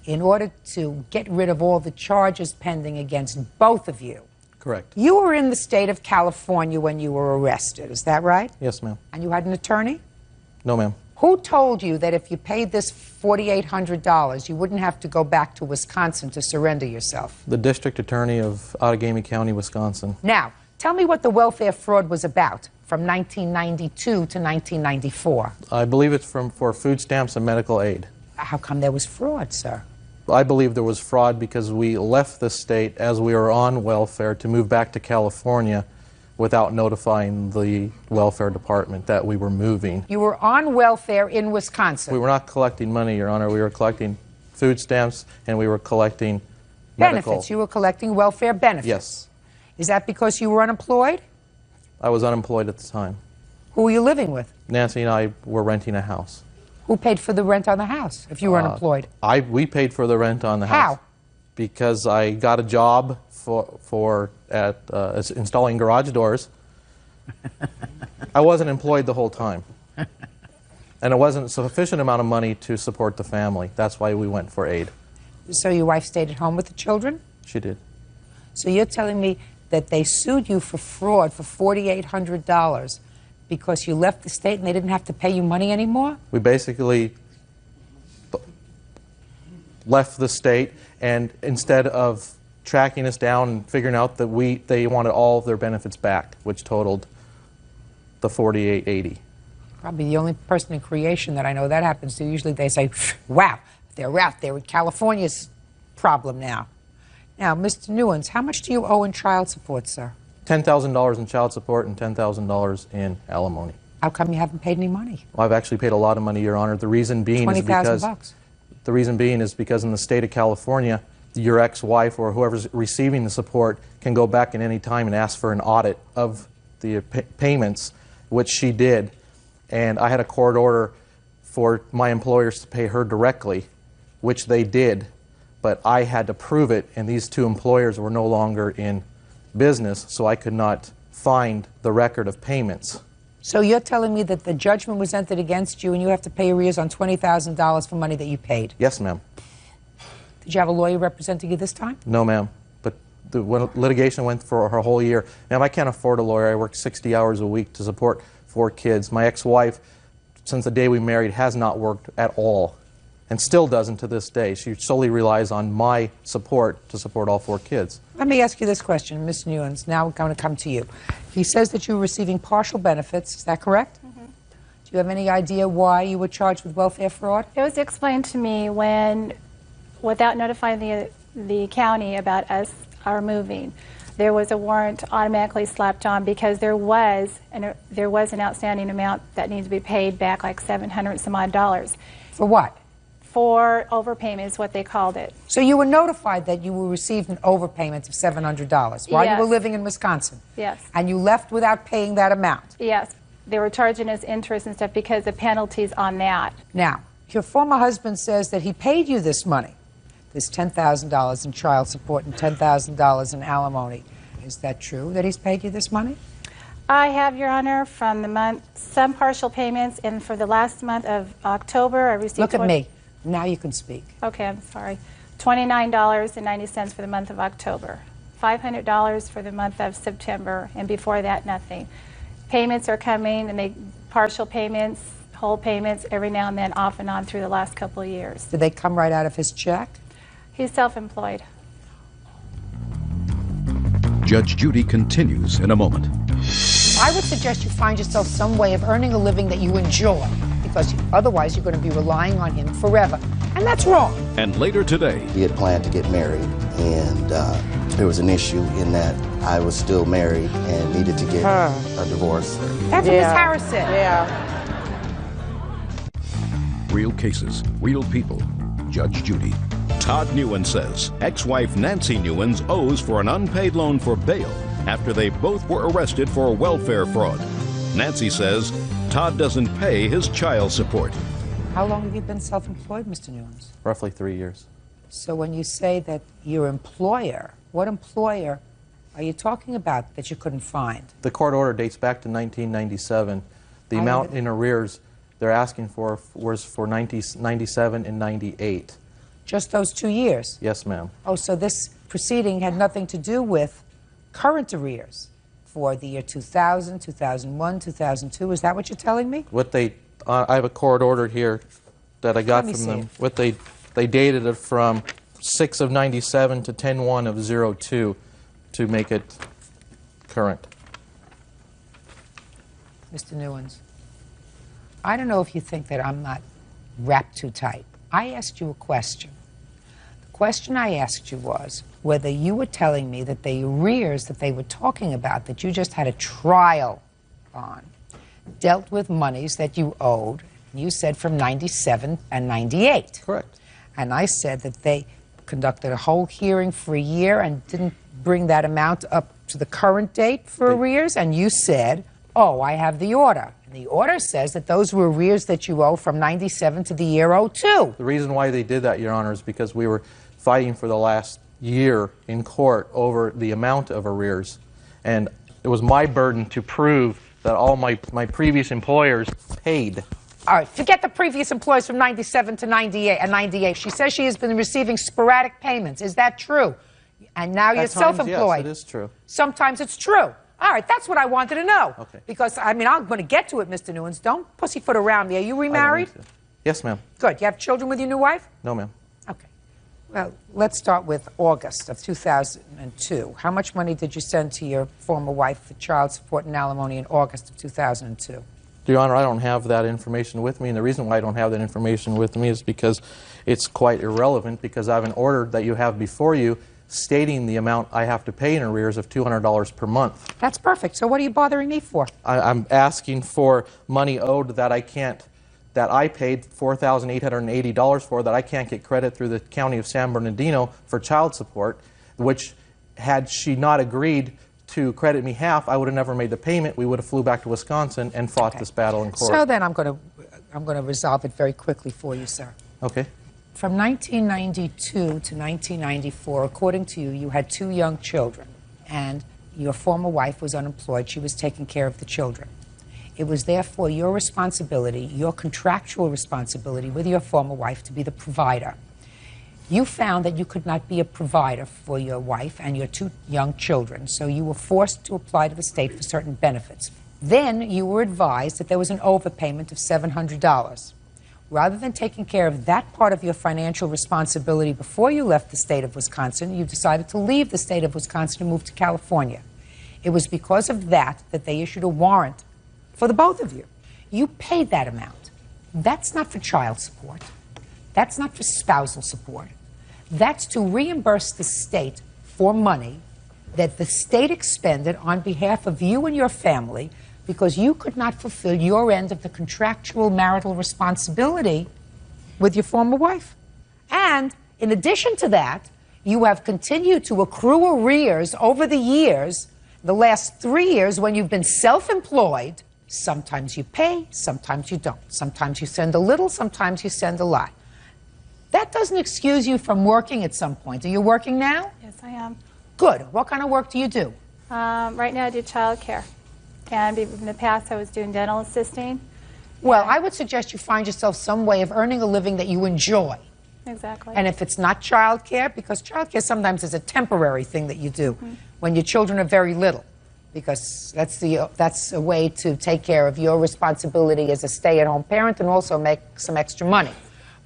in order to get rid of all the charges pending against both of you. Correct. You were in the state of California when you were arrested, is that right? Yes, ma'am. And you had an attorney? No, ma'am. Who told you that if you paid this $4,800, you wouldn't have to go back to Wisconsin to surrender yourself? The district attorney of Outagamie County, Wisconsin. Now, tell me what the welfare fraud was about from 1992 to 1994. I believe it's for food stamps and medical aid. How come there was fraud, sir? I believe there was fraud because we left the state as we were on welfare to move back to California without notifying the welfare department that we were moving. You were on welfare in Wisconsin. We were not collecting money, Your Honor. We were collecting food stamps and we were collecting medical. Benefits. You were collecting welfare benefits. Yes. Is that because you were unemployed? I was unemployed at the time. Who were you living with? Nancy and I were renting a house. Who paid for the rent on the house if you were unemployed? We paid for the rent on the house. How? Because I got a job at installing garage doors. I wasn't employed the whole time. And it wasn't a sufficient amount of money to support the family. That's why we went for aid. So your wife stayed at home with the children? She did. So you're telling me that they sued you for fraud for $4,800 because you left the state and they didn't have to pay you money anymore? We basically left the state, and instead of tracking us down and figuring out that they wanted all of their benefits back, which totaled the $4,880. Probably the only person in creation that I know that happens to. Usually they say, wow, they're out there with California's problem now. Now, Mr. Newens, how much do you owe in child support, sir? $10,000 in child support and $10,000 in alimony. How come you haven't paid any money? Well, I've actually paid a lot of money, Your Honor. The reason being is because in the state of California, your ex-wife or whoever's receiving the support can go back at any time and ask for an audit of the payments, which she did. And I had a court order for my employers to pay her directly, which they did, but I had to prove it, and these two employers were no longer in business, so I could not find the record of payments. So you're telling me that the judgment was entered against you and you have to pay arrears on $20,000 for money that you paid? Yes, ma'am. Did you have a lawyer representing you this time? No, ma'am. But the litigation went for a whole year. Ma'am, I can't afford a lawyer. I work 60 hours a week to support 4 kids. My ex-wife, since the day we married, has not worked at all and still doesn't to this day. She solely relies on my support to support all 4 kids. Let me ask you this question, Ms. Newens. Now we're going to come to you. He says that you were receiving partial benefits. Is that correct? Mm-hmm. Do you have any idea why you were charged with welfare fraud? It was explained to me when, without notifying the county about our moving, there was a warrant automatically slapped on because there was an outstanding amount that needs to be paid back, like $700 some odd. For what? For overpayment is what they called it. So you were notified that you were receiving overpayment of $700 while Yes. you were living in Wisconsin? Yes. And you left without paying that amount? Yes. They were charging us interest and stuff because of penalties on that. Now, your former husband says that he paid you this money, this $10,000 in child support and $10,000 in alimony. Is that true, that he's paid you this money? I have, Your Honor, from the month, some partial payments, and for the last month of October, I received... Look at me. Now you can speak. Okay, I'm sorry. $29.90 for the month of October, $500 for the month of September, and before that, nothing. Payments are coming, and partial payments, whole payments, every now and then, off and on through the last couple of years. Did they come right out of his check? He's self-employed. Judge Judy continues in a moment. I would suggest you find yourself some way of earning a living that you enjoy, because otherwise you're going to be relying on him forever. And that's wrong. And later today, we had planned to get married, and there was an issue in that I was still married and needed to get a divorce. That's what Ms. Harris said. Yeah. real cases, real people. Judge Judy. Todd Newens says ex-wife Nancy Newens owes for an unpaid loan for bail after they both were arrested for welfare fraud. Nancy says Todd doesn't pay his child support. How long have you been self-employed, Mr. Newens? Roughly 3 years. So when you say that your employer What employer are you talking about that you couldn't find? The court order dates back to 1997. The amount in arrears they're asking for was for 97 and 98. Just those 2 years? Yes, ma'am. Oh, so this proceeding had nothing to do with current arrears for the year 2000, 2001, 2002. Is that what you're telling me? What they, I have a court order here that I got from them. What they dated it from 6 of 97 to 10/1 of 02 to make it current. Mr. Newens, I don't know if you think that I'm not wrapped too tight. I asked you a question. The question I asked you was whether you were telling me that the arrears that they were talking about, that you just had a trial on, dealt with monies that you owed. You said from 97 and 98. Correct. And I said that they conducted a whole hearing for a year and didn't bring that amount up to the current date for arrears. And you said, oh, I have the order. And the order says that those were arrears that you owe from 97 to the year 02. The reason why they did that, Your Honor, is because we were fighting for the last year in court over the amount of arrears. And it was my burden to prove that all my previous employers paid. All right, forget the previous employees from 97 to 98. She says she has been receiving sporadic payments. Is that true? And now you're self-employed. Yes, it is true. Sometimes it's true. All right, that's what I wanted to know. Okay. Because, I mean, I'm going to get to it, Mr. Newens. Don't pussyfoot around me. Are you remarried? Yes, ma'am. Good. You have children with your new wife? No, ma'am. Okay. Well, let's start with August of 2002. How much money did you send to your former wife for child support and alimony in August of 2002? Your Honor, I don't have that information with me, and the reason why I don't have that information with me is because it's quite irrelevant, because I have an order that you have before you stating the amount I have to pay in arrears of $200 per month. That's perfect. So what are you bothering me for? I'm asking for money owed that I can't, that I paid $4,880 for, that I can't get credit through the County of San Bernardino for child support, which had she not agreed to credit me half, I would have never made the payment. We would have flew back to Wisconsin and fought this battle in court. So then I'm going to resolve it very quickly for you, sir. Okay. From 1992 to 1994, according to you, you had 2 young children, and your former wife was unemployed. She was taking care of the children. It was therefore your responsibility, your contractual responsibility with your former wife, to be the provider. You found that you could not be a provider for your wife and your 2 young children, so you were forced to apply to the state for certain benefits. Then you were advised that there was an overpayment of $700. Rather than taking care of that part of your financial responsibility before you left the state of Wisconsin, you decided to leave the state of Wisconsin and move to California. It was because of that that they issued a warrant for the both of you. You paid that amount. That's not for child support. That's not for spousal support. That's to reimburse the state for money that the state expended on behalf of you and your family because you could not fulfill your end of the contractual marital responsibility with your former wife. And in addition to that, you have continued to accrue arrears over the years, the last 3 years when you've been self-employed. Sometimes you pay, sometimes you don't. Sometimes you send a little, sometimes you send a lot. That doesn't excuse you from working at some point. Are you working now? Yes, I am. Good. What kind of work do you do? Right now I do child care. And in the past I was doing dental assisting. Well, I would suggest you find yourself some way of earning a living that you enjoy. Exactly. And if it's not child care, because child care sometimes is a temporary thing that you do when your children are very little, because that's a way to take care of your responsibility as a stay-at-home parent and also make some extra money.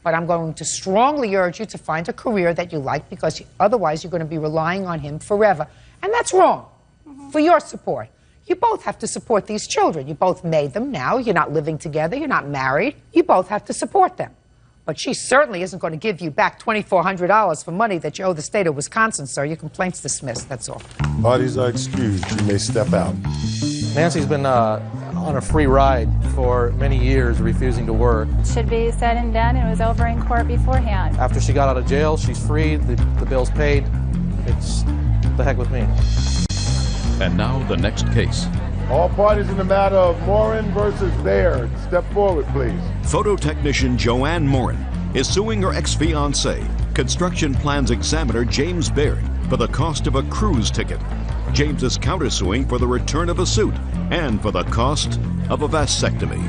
But I'm going to strongly urge you to find a career that you like, because otherwise you're going to be relying on him forever. And that's wrong for your support. You both have to support these children. You both made them now. You're not living together. You're not married. You both have to support them. But she certainly isn't going to give you back $2,400 for money that you owe the state of Wisconsin, sir. Your complaint's dismissed. That's all. Parties are excused. You may step out. Nancy's been on a free ride for many years, refusing to work. It should be said and done. It was over in court beforehand. After she got out of jail, she's free. The bill's paid. It's the heck with me. And now the next case. All parties in the matter of Morin versus Baird, step forward, please. Photo technician Joanne Morin is suing her ex-fiancé, construction plans examiner James Baird, for the cost of a cruise ticket. James is countersuing for the return of a suit and for the cost of a vasectomy.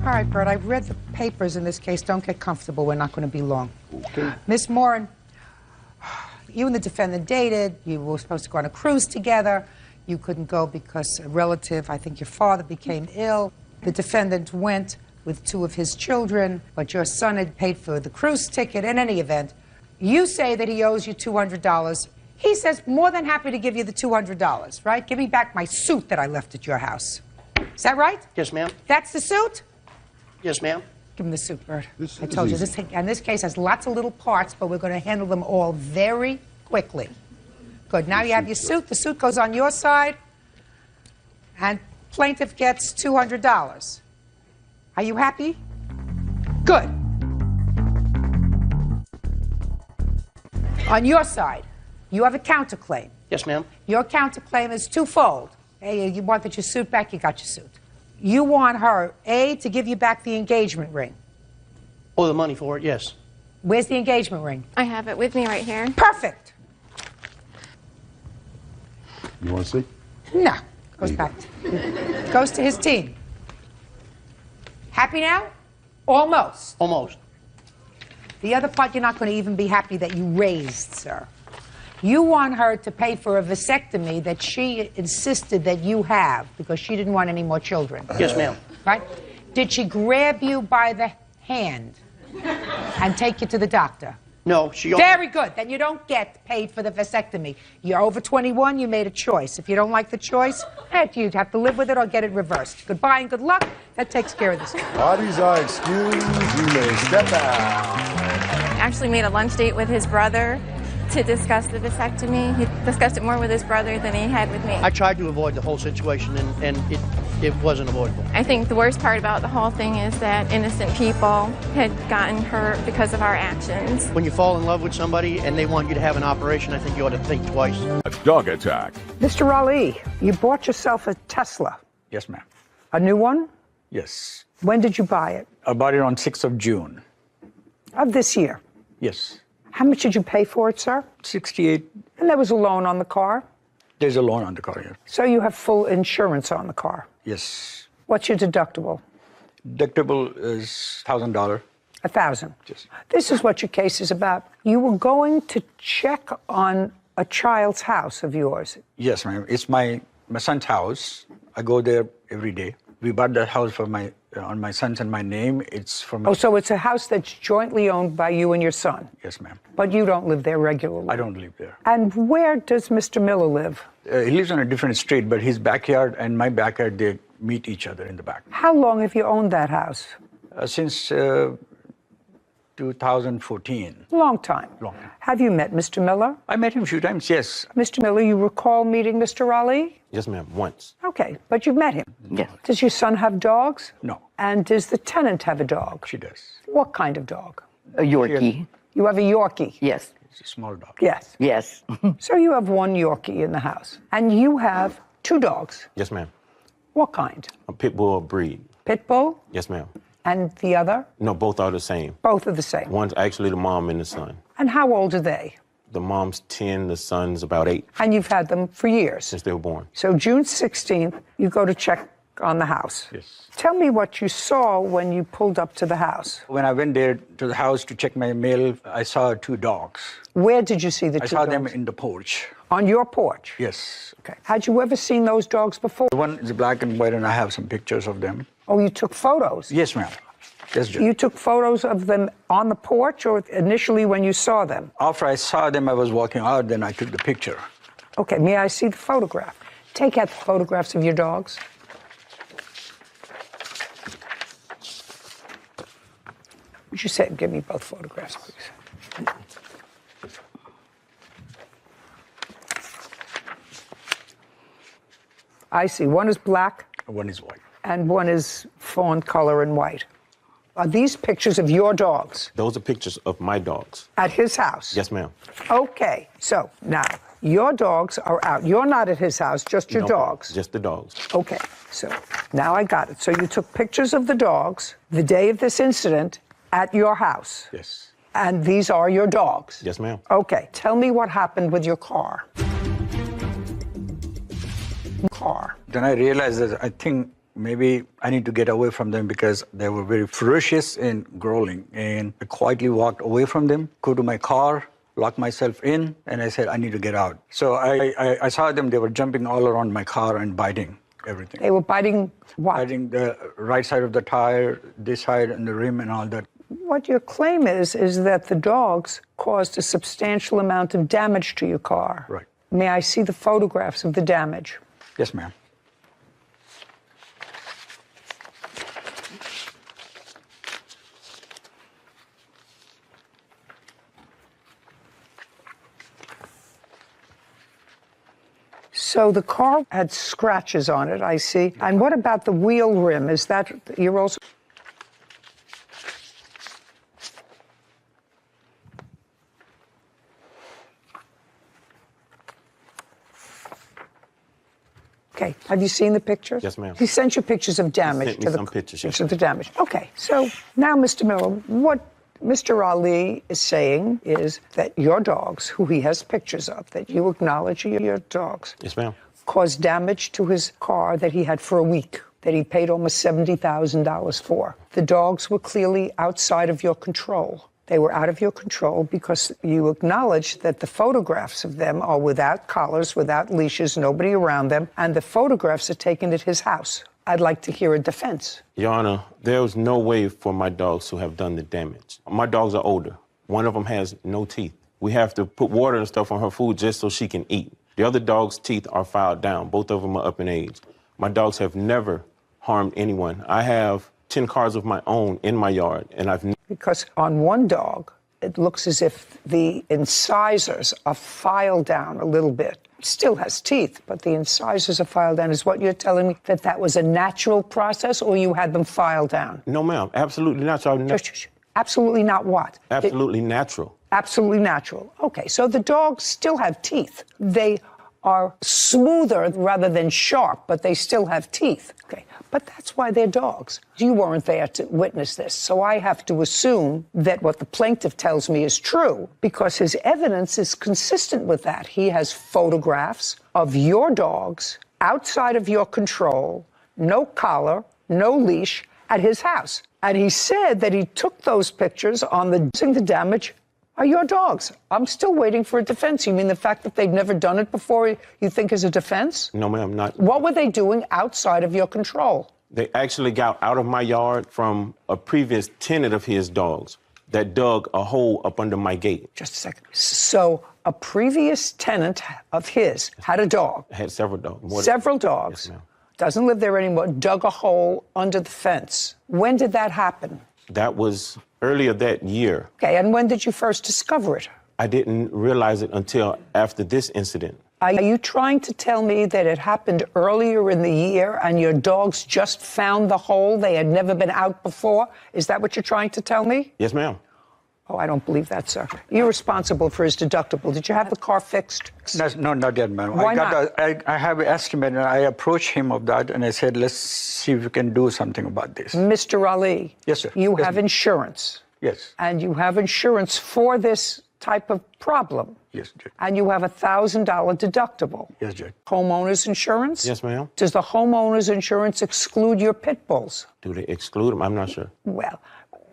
All right, Bert, I've read the papers in this case. Don't get comfortable. We're not going to be long. Okay. Miss Moran, you and the defendant dated. You were supposed to go on a cruise together. You couldn't go because a relative, I think your father, became ill. The defendant went with 2 of his children, but your son had paid for the cruise ticket. In any event, you say that he owes you $200. He says, more than happy to give you the $200, right? Give me back my suit that I left at your house. Is that right? Yes, ma'am. That's the suit? Yes, ma'am. Give him the suit, Bert. I told you, this case has lots of little parts, but we're going to handle them all very quickly. Good. Now you have your suit. The suit goes on your side, and plaintiff gets $200. Are you happy? Good. On your side, you have a counterclaim. Yes, ma'am. Your counterclaim is twofold. A, you wanted your suit back, you got your suit. You want her, A, to give you back the engagement ring. Oh, the money for it, yes. Where's the engagement ring? I have it with me right here. Perfect. You want to see? No. Goes back. Goes to his team. Happy now? Almost. Almost. The other part you're not going to even be happy that you raised, sir. You want her to pay for a vasectomy that she insisted that you have because she didn't want any more children. Yes, ma'am. Right? Did she grab you by the hand and take you to the doctor? No, she... Very good. Then you don't get paid for the vasectomy. You're over 21, you made a choice. If you don't like the choice, you'd have to live with it or get it reversed. Goodbye and good luck. That takes care of this. Parties are excused. You may step out. Actually made a lunch date with his brother to discuss the vasectomy. He discussed it more with his brother than he had with me. I tried to avoid the whole situation, and it wasn't avoidable. I think the worst part about the whole thing is that innocent people had gotten hurt because of our actions. When you fall in love with somebody and they want you to have an operation, I think you ought to think twice. A dog attack. Mr. Raleigh, you bought yourself a Tesla. Yes, ma'am. A new one? Yes. When did you buy it? I bought it on 6th of June. Of this year? Yes. How much did you pay for it, sir? $68. And there was a loan on the car? There's a loan on the car, yes. So you have full insurance on the car? Yes. What's your deductible? Deductible is $1,000. $1,000? Yes. This is what your case is about. You were going to check on a child's house of yours. Yes, ma'am. It's my son's house. I go there every day. We bought that house for on my son's and my name. It's for my... Oh, so it's a house that's jointly owned by you and your son? Yes, ma'am. But you don't live there regularly? I don't live there. And where does Mr. Miller live? He lives on a different street, but his backyard and my backyard, they meet each other in the back. How long have you owned that house? Since 2014. Long time. Long time. Have you met Mr. Miller? I met him a few times, yes. Mr. Miller, you recall meeting Mr. Raleigh? Yes, ma'am, once. Okay, but you've met him? Yes. Does your son have dogs? No. And does the tenant have a dog? She does. What kind of dog? A Yorkie. You have a Yorkie? Yes. It's a small dog. Yes. Yes. So you have one Yorkie in the house, and you have 2 dogs. Yes, ma'am. What kind? A pit bull breed. Pit bull? Yes, ma'am. And the other? No, both are the same. Both are the same. One's actually the mom and the son. And how old are they? The mom's 10, the son's about 8. And you've had them for years? Since they were born. So June 16th, you go to check on the house. Yes. Tell me what you saw when you pulled up to the house. When I went there to the house to check my mail, I saw 2 dogs. Where did you see the 2 dogs? I saw them in the porch. On your porch? Yes. Okay. Had you ever seen those dogs before? The one is black and white, and I have some pictures of them. Oh, you took photos? Yes, ma'am. Yes, Judge. You took photos of them on the porch or initially when you saw them? After I saw them, I was walking out, then I took the picture. Okay, may I see the photograph? Take out the photographs of your dogs. Would you say, give me both photographs, please? I see. One is black. One is white. And one is fawn color and white. Are these pictures of your dogs? Those are pictures of my dogs. At his house? Yes, ma'am. Okay, so now your dogs are out. You're not at his house, just your dogs. Just the dogs. Okay, so now I got it. So you took pictures of the dogs the day of this incident at your house? Yes. And these are your dogs? Yes, ma'am. Okay. Tell me what happened with your car. Then I realized that I think maybe I need to get away from them because they were very ferocious and growling. And I quietly walked away from them, go to my car, locked myself in, and I said, I need to get out. So I saw them, they were jumping all around my car and biting everything. They were biting what? Biting the right side of the tire, this side, and the rim and all that. What your claim is that the dogs caused a substantial amount of damage to your car. Right. May I see the photographs of the damage? Yes, ma'am. So the car had scratches on it, I see. And what about the wheel rim? Is that, you're also... Okay, have you seen the pictures? Yes, ma'am. He sent you pictures of damage. He sent me some pictures, yes. Of the damage. Okay, so now, Mr. Miller, what Mr. Ali is saying is that your dogs, who he has pictures of, that you acknowledge are your dogs, Yes, ma'am. caused damage to his car that he had for a week, that he paid almost $70,000 for. The dogs were clearly outside of your control. They were out of your control because you acknowledge that the photographs of them are without collars, without leashes, nobody around them, and the photographs are taken at his house. I'd like to hear a defense. Your Honor, there was no way for my dogs to have done the damage. My dogs are older. One of them has no teeth. We have to put water and stuff on her food just so she can eat. The other dog's teeth are filed down. Both of them are up in age. My dogs have never harmed anyone. I have 10 cars of my own in my yard, and I've... Because on one dog, it looks as if the incisors are filed down a little bit. Still has teeth, but the incisors are filed down. Is what you're telling me that that was a natural process, or you had them filed down? No, ma'am. Absolutely natural. Absolutely not what? Absolutely natural. Absolutely natural. Okay, so the dogs still have teeth. They are smoother rather than sharp, but they still have teeth. Okay, but that's why they're dogs. You weren't there to witness this, so I have to assume that what the plaintiff tells me is true because his evidence is consistent with that. He has photographs of your dogs outside of your control, no collar, no leash, at his house. And he said that he took those pictures on the damage are your dogs. I'm still waiting for a defense. You mean the fact that they've never done it before you think is a defense? No, ma'am, not. What were they doing outside of your control? They actually got out of my yard from a previous tenant of his dogs that dug a hole up under my gate. Just a second. So a previous tenant of his had a dog. Had several dogs. Several dogs. Yes, ma'am. Doesn't live there anymore. Dug a hole under the fence. When did that happen? That was earlier that year. Okay, and when did you first discover it? I didn't realize it until after this incident. Are you trying to tell me that it happened earlier in the year and your dogs just found the hole? They had never been out before? Is that what you're trying to tell me? Yes, ma'am. Oh, I don't believe that, sir. You're responsible for his deductible. Did you have the car fixed? No, not yet, ma'am. Why not? I have an estimate, and I approached him of that, and I said, let's see if we can do something about this. Mr. Ali. Yes, sir. You Yes, have ma'am. insurance. Yes. And you have insurance for this type of problem. Yes, Judge. And you have a $1,000 deductible. Yes, Judge. Homeowner's insurance? Yes, ma'am. Does the homeowner's insurance exclude your pit bulls? Do they exclude them? I'm not sure. Well,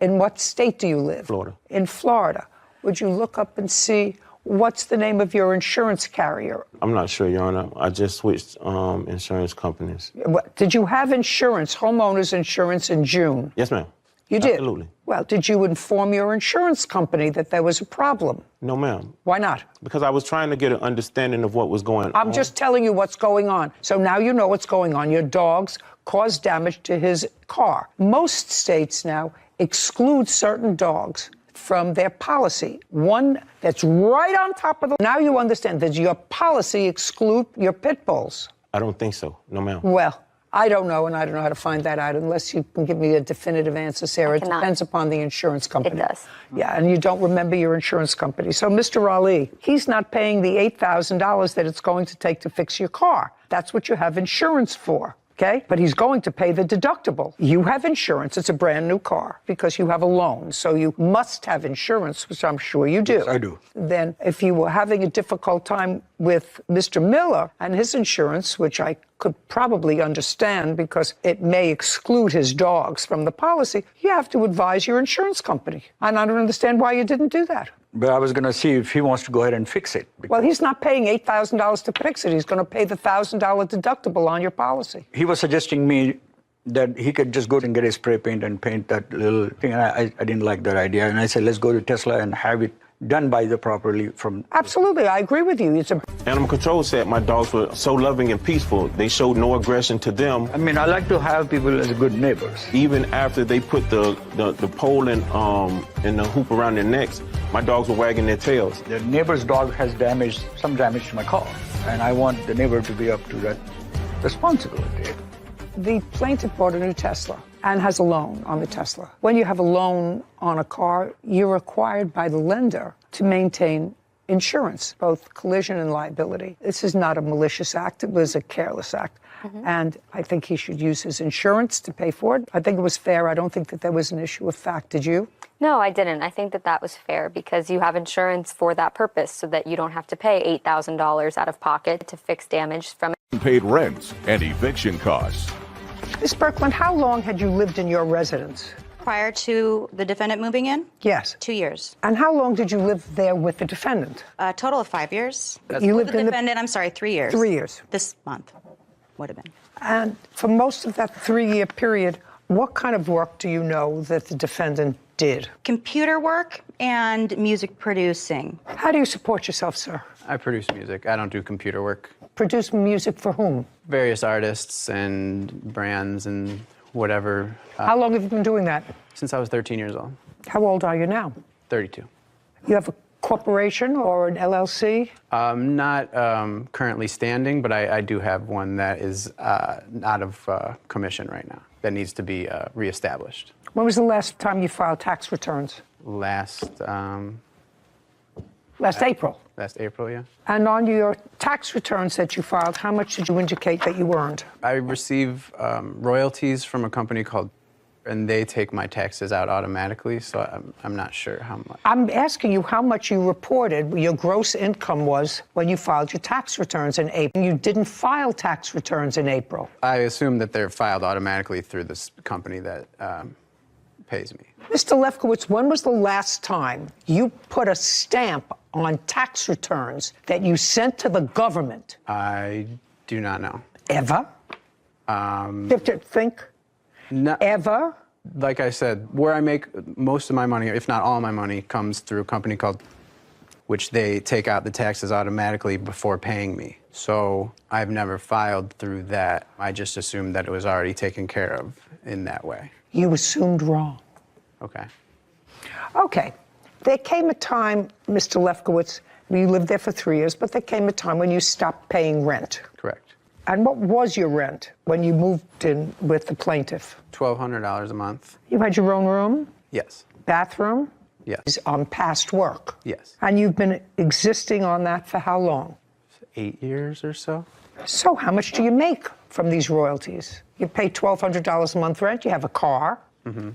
in what state do you live? Florida. In Florida. Would you look up and see what's the name of your insurance carrier? I'm not sure, Your Honor. I just switched insurance companies. Did you have insurance, homeowner's insurance, in June? Yes, ma'am. You did? Absolutely. Well, did you inform your insurance company that there was a problem? No, ma'am. Why not? Because I was trying to get an understanding of what was going on. I'm just telling you what's going on. So now you know what's going on. Your dogs caused damage to his car. Most states now exclude certain dogs from their policy. One that's right on top of the... Now you understand. Does your policy exclude your pit bulls? I don't think so. No, ma'am. Well, I don't know, and I don't know how to find that out unless you can give me a definitive answer, Sarah. It depends upon the insurance company. It does. Yeah, and you don't remember your insurance company. So, Mr. Ali, he's not paying the $8,000 that it's going to take to fix your car. That's what you have insurance for. okay? But he's going to pay the deductible. You have insurance. It's a brand new car because you have a loan. So you must have insurance, which I'm sure you do. Yes, I do. Then if you were having a difficult time with Mr. Miller and his insurance, which I could probably understand because it may exclude his dogs from the policy, you have to advise your insurance company. And I don't understand why you didn't do that. But I was going to see if he wants to go ahead and fix it. Well, he's not paying $8,000 to fix it. He's going to pay the $1,000 deductible on your policy. He was suggesting me that he could just go and get a spray paint and paint that little thing. And I didn't like that idea. And I said, let's go to Tesla and have it done by the properly from... Absolutely, I agree with you. It's a... Animal control said my dogs were so loving and peaceful. They showed no aggression to them. I mean, I like to have people as good neighbors. Even after they put the pole and the hoop around their necks, my dogs were wagging their tails. The neighbor's dog has some damage to my car, and I want the neighbor to be up to that responsibility. The plaintiff bought a new Tesla and has a loan on the Tesla. When you have a loan on a car, you're required by the lender to maintain insurance, both collision and liability. This is not a malicious act. It was a careless act. And I think he should use his insurance to pay for it. I think it was fair. I don't think that there was an issue of fact. Did you? No, I didn't. I think that that was fair because you have insurance for that purpose so that you don't have to pay $8,000 out of pocket to fix damage from Paid rents and eviction costs. Ms. Birkland, how long had you lived in your residence? Prior to the defendant moving in? Yes. 2 years. And how long did you live there with the defendant? A total of 5 years. You lived with the in defendant, I'm sorry, 3 years. 3 years. This month would have been. And for most of that 3-year period, what kind of work do you know that the defendant did? Computer work and music producing. How do you support yourself, sir? I produce music. I don't do computer work. Produce music for whom? Various artists and brands and whatever. How long have you been doing that? Since I was 13 years old. How old are you now? 32. You have a corporation or an LLC? Not currently standing, but I do have one that is out of commission right now that needs to be reestablished. When was the last time you filed tax returns? Last April. Last April, yeah. And on your tax returns that you filed, how much did you indicate that you earned? I receive royalties from a company called, and they take my taxes out automatically, so I'm not sure how much. I'm asking you how much you reported your gross income was when you filed your tax returns in April. You didn't file tax returns in April. I assume that they're filed automatically through this company that pays me. Mr. Lefkowitz, when was the last time you put a stamp on tax returns that you sent to the government? I do not know. Ever? You have to think. No, ever? Like I said, where I make most of my money, if not all my money, comes through a company called, which they take out the taxes automatically before paying me. So I've never filed through that. I just assumed that it was already taken care of in that way. You assumed wrong. Okay. Okay. There came a time, Mr. Lefkowitz, you lived there for 3 years, but there came a time when you stopped paying rent. Correct. And what was your rent when you moved in with the plaintiff? $1,200 a month. You had your own room? Yes. Bathroom? Yes. On past work? Yes. And you've been existing on that for how long? 8 years or so. So how much do you make from these royalties? You pay $1,200 a month rent, you have a car. Mm-hmm.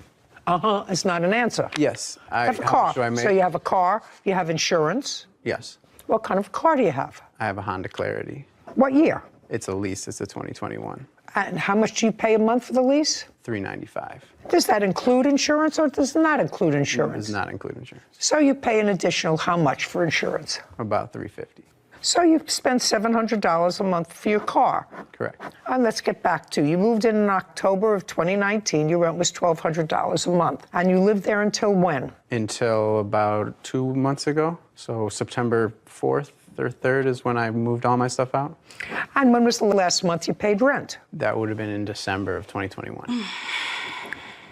Uh-huh, it's not an answer. Yes. You have a how car. much do I make? So you have a car, you have insurance. Yes. What kind of car do you have? I have a Honda Clarity. What year? It's a lease. It's a 2021. And how much do you pay a month for the lease? $395. Does that include insurance or does it not include insurance? It does not include insurance. So you pay an additional how much for insurance? About $350. So you spend $700 a month for your car. Correct. And let's get back to, you moved in October of 2019, your rent was $1,200 a month. And you lived there until when? Until about 2 months ago. So September 4th or 3rd is when I moved all my stuff out. And when was the last month you paid rent? That would have been in December of 2021.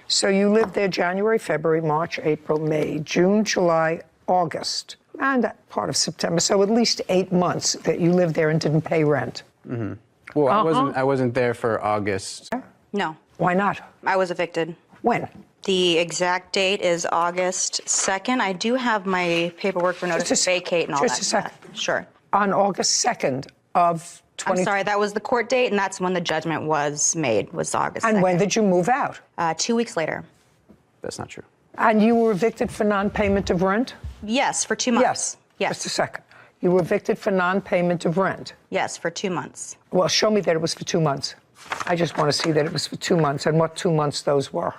So you lived there January, February, March, April, May, June, July, August, and part of September. So at least 8 months that you lived there and didn't pay rent. Mm-hmm. Well, I wasn't there for August. No. Why not? I was evicted. When? The exact date is August 2nd. I do have my paperwork for notice to vacate and all that. Just a second. Sure. On August 2nd of I'm sorry, that was the court date, and that's when the judgment was made, was August 2nd. And when did you move out? 2 weeks later. That's not true. And you were evicted for non-payment of rent? Yes, for 2 months. Yes. Just a second. You were evicted for non-payment of rent? Yes, for 2 months. Well, show me that it was for 2 months. I just want to see that it was for 2 months and what 2 months those were.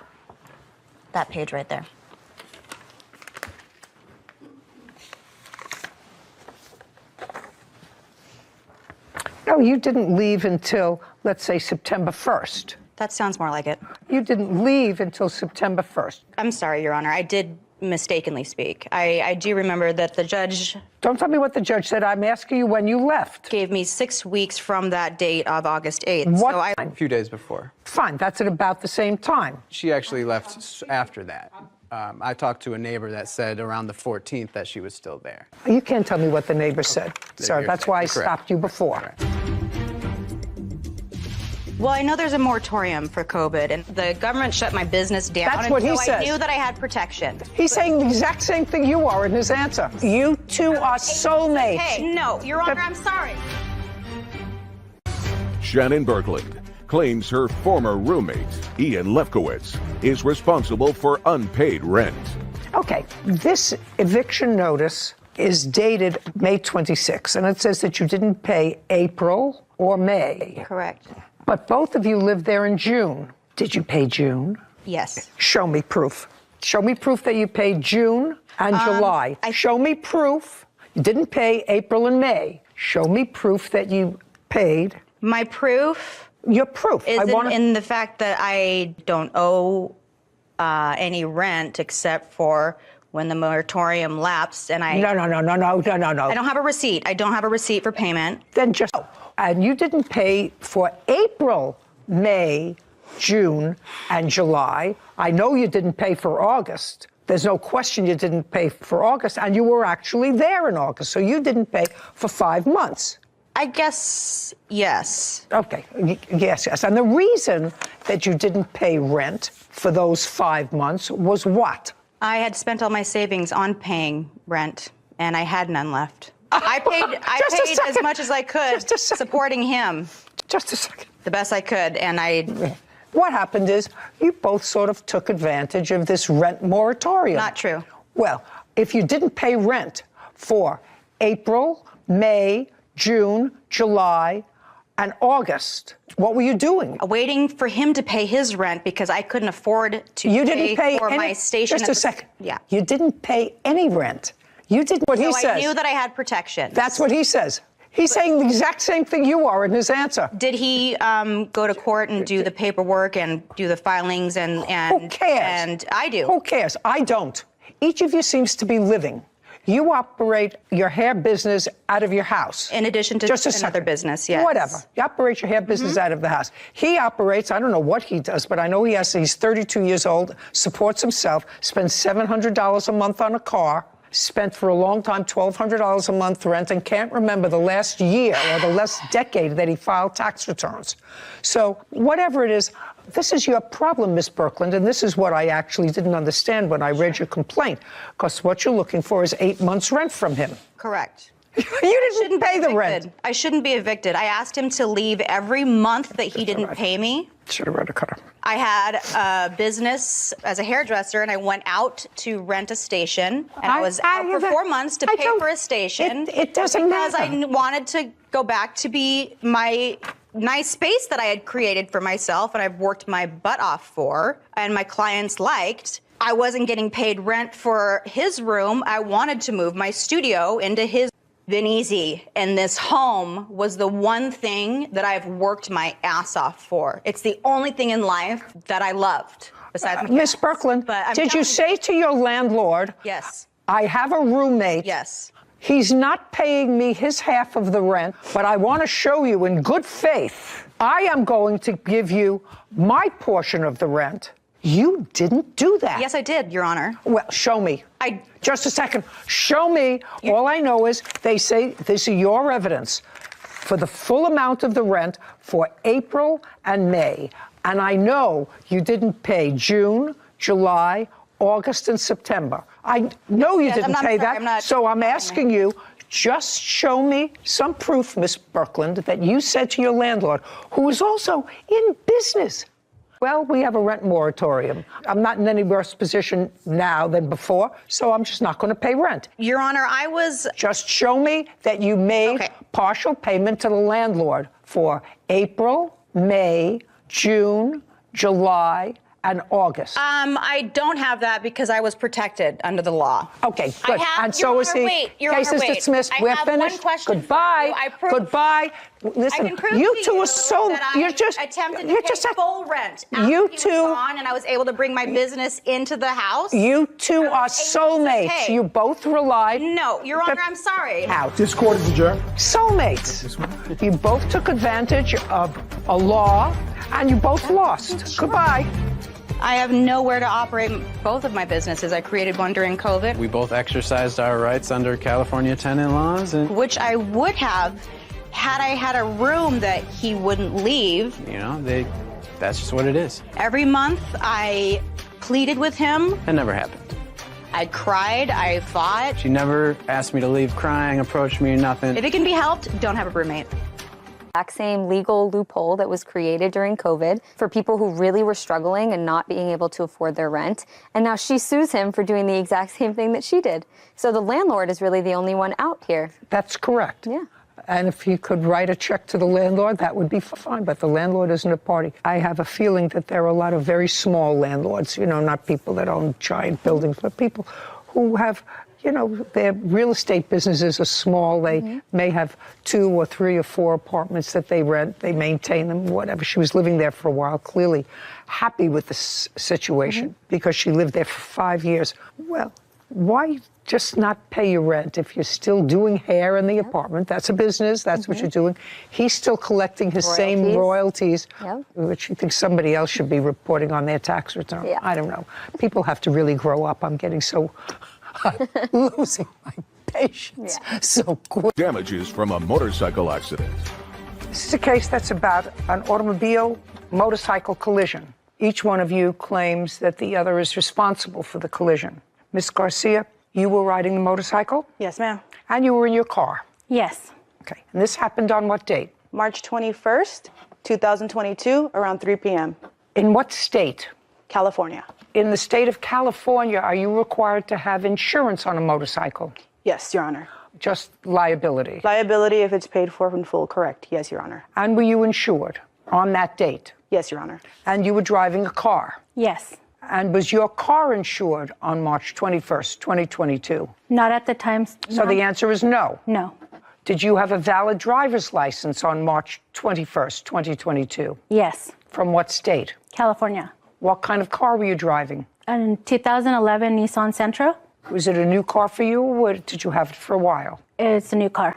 That page right there. No, you didn't leave until, let's say, September 1st. That sounds more like it. You didn't leave until September 1st. I'm sorry, Your Honor. I did mistakenly speak. I do remember that the judge... Don't tell me what the judge said. I'm asking you when you left. Gave me 6 weeks from that date of August 8th. What So A few days before. Fine, that's at about the same time. She actually left after that. I talked to a neighbor that said around the 14th that she was still there. You can't tell me what the neighbor said, sir. That's why I stopped you before. Well, I know there's a moratorium for COVID, and the government shut my business down. That's what he so says. I knew that I had protection. He's saying the exact same thing you are in his answer. You two are soulmates. Hey, no, Your Honor, I'm sorry. Shannon Berkland claims her former roommate, Ian Lefkowitz, is responsible for unpaid rent. Okay, this eviction notice is dated May 26, and it says that you didn't pay April or May. Correct. But both of you lived there in June. Did you pay June? Yes. Show me proof. Show me proof that you paid June and July. Show me proof you didn't pay April and May. Show me proof that you paid. My proof? Your proof. Is in the fact that I don't owe any rent except for when the moratorium lapsed and I... No. I don't have a receipt. I don't have a receipt for payment. Then just... And you didn't pay for April, May, June, and July. I know you didn't pay for August. There's no question you didn't pay for August, and you were actually there in August, so you didn't pay for 5 months. I guess, yes. Okay, yes. And the reason that you didn't pay rent for those 5 months was what? I had spent all my savings on paying rent, and I had none left. I paid as much as I could supporting him. Just a second. The best I could, and I... What happened is you both sort of took advantage of this rent moratorium. Not true. Well, if you didn't pay rent for April, May, June, July, and August, what were you doing? Waiting for him to pay his rent because I couldn't afford to pay for my station. Just a second. Yeah. You didn't pay any rent. You did what he says. So I knew that I had protection. That's what he says. He's saying the exact same thing you are in his answer. Did he go to court and do the paperwork and do the filings and Who cares? And I do. Who cares? I don't. Each of you seems to be living. You operate your hair business out of your house. In addition to another business, yes. Whatever. You operate your hair business out of the house. He operates, I don't know what he does, but I know he's 32 years old, supports himself, spends $700 a month on a car, spent for a long time $1,200 a month rent, and can't remember the last year or the last decade that he filed tax returns. So whatever it is, this is your problem, Miss Berkland, and this is what I actually didn't understand when I read your complaint, because what you're looking for is 8 months rent from him. Correct. You didn't pay the rent. I shouldn't be evicted. I asked him to leave every month that he didn't pay me. Should have read a cutter. I had a business as a hairdresser, and I went out to rent a station, and I was out for 4 months to pay for a station. It doesn't matter. Because I wanted to go back to be my nice space that I had created for myself, and I've worked my butt off for, and my clients liked. I wasn't getting paid rent for his room. I wanted to move my studio into his. Been easy, and this home was the one thing that I've worked my ass off for. It's the only thing in life that I loved besides my Miss Berkland, did you say to your landlord, yes, I have a roommate. Yes. He's not paying me his half of the rent, but I want to show you in good faith, I am going to give you my portion of the rent. You didn't do that. Yes, I did, Your Honor. Well, show me. Just a second. Show me. All I know is they say this is your evidence for the full amount of the rent for April and May. And I know you didn't pay June, July, August, and September. I know you didn't pay that. So I'm asking you Just show me some proof, Miss Birkeland, that you said to your landlord, who is also in business, well, we have a rent moratorium. I'm not in any worse position now than before, so I'm just not going to pay rent. Your Honor, I was... Just show me that you made partial payment to the landlord for April, May, June, July, and August. I don't have that because I was protected under the law. Okay, good. And so is he. Case is dismissed. We're finished. One question. Goodbye. Goodbye. Listen, I can prove you two are so. You're just attempted to pay full rent. You two. And I was able to bring my business into the house. You two are soulmates. You both relied. No, Your Honor, I'm sorry. Out. This court is adjourned. Soulmates. You both took advantage of a law, and you both lost. Goodbye. I have nowhere to operate both of my businesses. I created one during COVID. We both exercised our rights under California tenant laws. Which I would have had I had a room that he wouldn't leave. You know, that's just what it is. Every month I pleaded with him. That never happened. I cried, I fought. She never asked me to leave crying, approached me, nothing. If it can be helped, don't have a roommate. Exact same legal loophole that was created during COVID for people who really were struggling and not being able to afford their rent. And now she sues him for doing the exact same thing that she did. So the landlord is really the only one out here. That's correct. Yeah. And if you could write a check to the landlord, that would be fine. But the landlord isn't a party. I have a feeling that there are a lot of very small landlords, you know, not people that own giant buildings, but people who have, you know, their real estate businesses are small. They may have 2 or 3 or 4 apartments that they rent. They maintain them, whatever. She was living there for a while, clearly happy with the situation because she lived there for 5 years. Well, why just not pay your rent if you're still doing hair in the apartment? That's a business. That's what you're doing. He's still collecting his same royalties, which you think somebody else should be reporting on their tax return. Yeah. I don't know. People have to really grow up. I'm getting so... losing my patience so quick. Damages from a motorcycle accident. This is a case that's about an automobile motorcycle collision. Each one of you claims that the other is responsible for the collision. Miss Garcia, you were riding the motorcycle? Yes, ma'am. And you were in your car? Yes. Okay. And this happened on what date? March 21st, 2022, around 3 p.m. In what state? California. In the state of California, are you required to have insurance on a motorcycle? Yes, Your Honor. Just liability? Liability if it's paid for in full, correct. Yes, Your Honor. And were you insured on that date? Yes, Your Honor. And you were driving a car? Yes. And was your car insured on March 21st, 2022? Not at the time. So the answer is no? No. Did you have a valid driver's license on March 21st, 2022? Yes. From what state? California. What kind of car were you driving? A 2011 Nissan Sentra. Was it a new car for you, or did you have it for a while? It's a new car.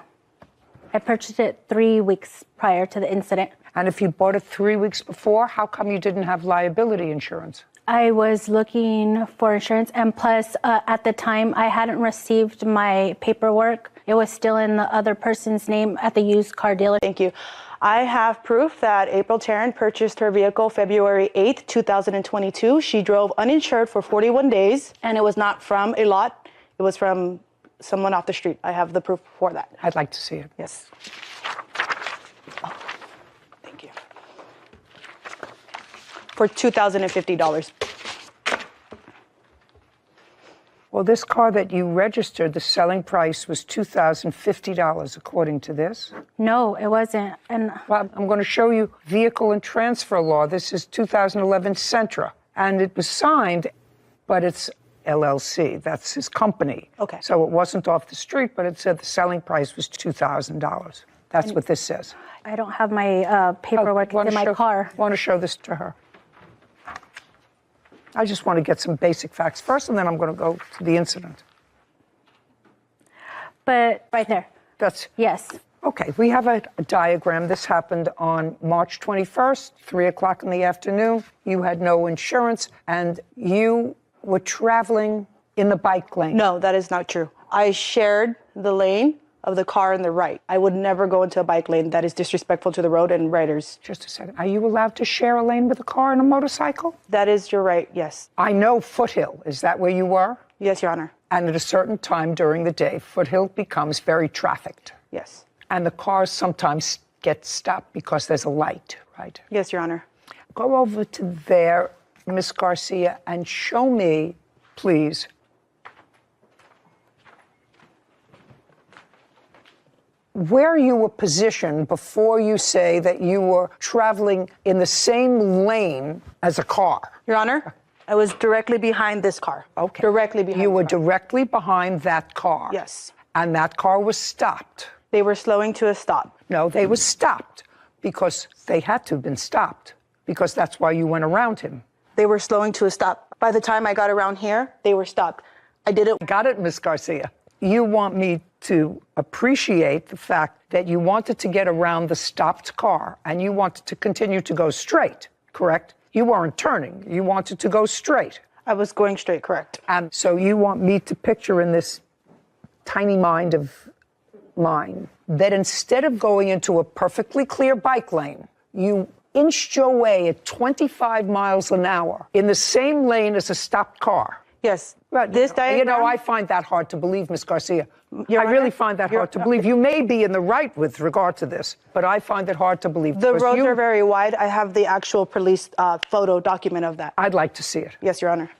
I purchased it 3 weeks prior to the incident. And if you bought it 3 weeks before, how come you didn't have liability insurance? I was looking for insurance, and plus, at the time, I hadn't received my paperwork. It was still in the other person's name at the used car dealer. Thank you. I have proof that April Tarrant purchased her vehicle February 8th, 2022. She drove uninsured for 41 days, and it was not from a lot. It was from someone off the street. I have the proof for that. I'd like to see it. Yes. Oh, thank you. For $2,050. Well, this car that you registered, the selling price was $2,050, according to this. No, it wasn't. And well, I'm going to show you vehicle and transfer law. This is 2011 Sentra, and it was signed, but it's LLC. That's his company. Okay. So it wasn't off the street, but it said the selling price was $2,000. That's what this says. I don't have my paperwork in my car. Want to show this to her? I just want to get some basic facts first, and then I'm going to go to the incident. But right there. That's yes. Okay, we have a diagram. This happened on March 21st, 3 o'clock in the afternoon. You had no insurance, and you were traveling in the bike lane. No, that is not true. I shared the lane of the car on the right. I would never go into a bike lane that is disrespectful to the road and riders. Just a second. Are you allowed to share a lane with a car and a motorcycle? That is your right, yes. I know Foothill. Is that where you were? Yes, Your Honor. And at a certain time during the day, Foothill becomes very trafficked. Yes. And the cars sometimes get stopped because there's a light, right? Yes, Your Honor. Go over to there, Miss Garcia, and show me, please, where you were positioned before you say that you were traveling in the same lane as a car. Your Honor, I was directly behind this car. Okay. Directly behind. You were directly behind that car. Yes. And that car was stopped. They were slowing to a stop. No, they were stopped because they had to have been stopped because that's why you went around him. They were slowing to a stop. By the time I got around here, they were stopped. I didn't. Got it, Miss Garcia. You want me to appreciate the fact that you wanted to get around the stopped car and you wanted to continue to go straight, correct? You weren't turning. You wanted to go straight. I was going straight, correct. And so you want me to picture in this tiny mind of mine that instead of going into a perfectly clear bike lane, you inched your way at 25 miles an hour in the same lane as a stopped car. Yes. Right. This diagram, you know, I find that hard to believe, Miss Garcia. Your I Honor, really find that hard to believe. You may be in the right with regard to this, but I find it hard to believe. The roads are very wide. I have the actual police photo document of that. I'd like to see it. Yes, Your Honor.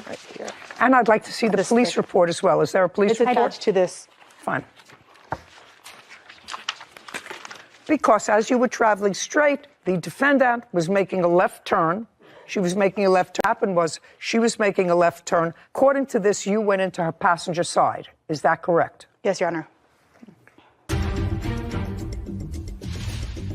Right here. And I'd like to see the police report as well. Is there a police report? It's attached to this. Fine. Because as you were traveling straight, the defendant was making a left turn. She was making a left turn. What happened was she was making a left turn. According to this, you went into her passenger side. Is that correct? Yes, Your Honor.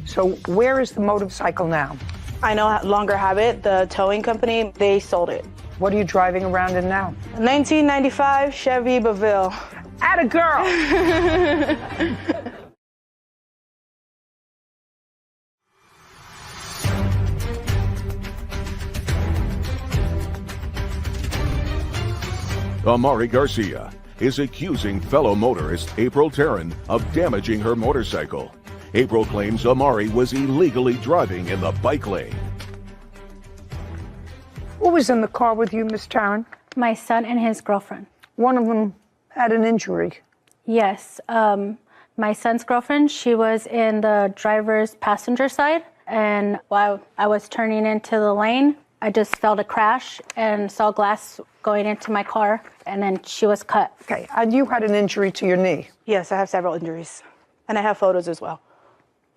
So where is the motorcycle now? I no longer have it. The towing company, they sold it. What are you driving around in now? 1995 Chevy Baville. Atta girl! Amari Garcia is accusing fellow motorist April Tarrant of damaging her motorcycle. April claims Amari was illegally driving in the bike lane. Who was in the car with you, Miss Tarrant? My son and his girlfriend. One of them had an injury. Yes. My son's girlfriend, she was in the driver's passenger side. And while I was turning into the lane, I just felt a crash and saw glass going into my car, and then she was cut. Okay, and you had an injury to your knee? Yes, I have several injuries, and I have photos as well.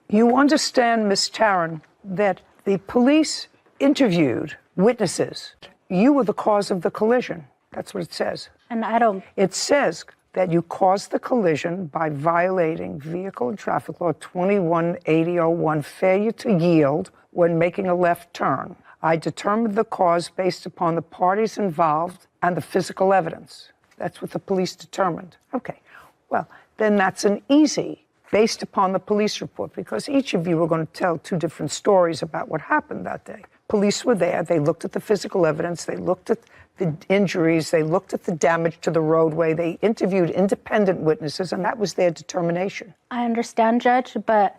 You understand, Miss Tarrant, that the police interviewed witnesses. You were the cause of the collision. That's what it says. And I don't... It says that you caused the collision by violating Vehicle and Traffic Law 218001, failure to yield when making a left turn. I determined the cause based upon the parties involved and the physical evidence. That's what the police determined. Okay, well, then that's an easy, based upon the police report, because each of you were going to tell two different stories about what happened that day. Police were there, they looked at the physical evidence, they looked at the injuries, they looked at the damage to the roadway, they interviewed independent witnesses, and that was their determination. I understand, Judge, but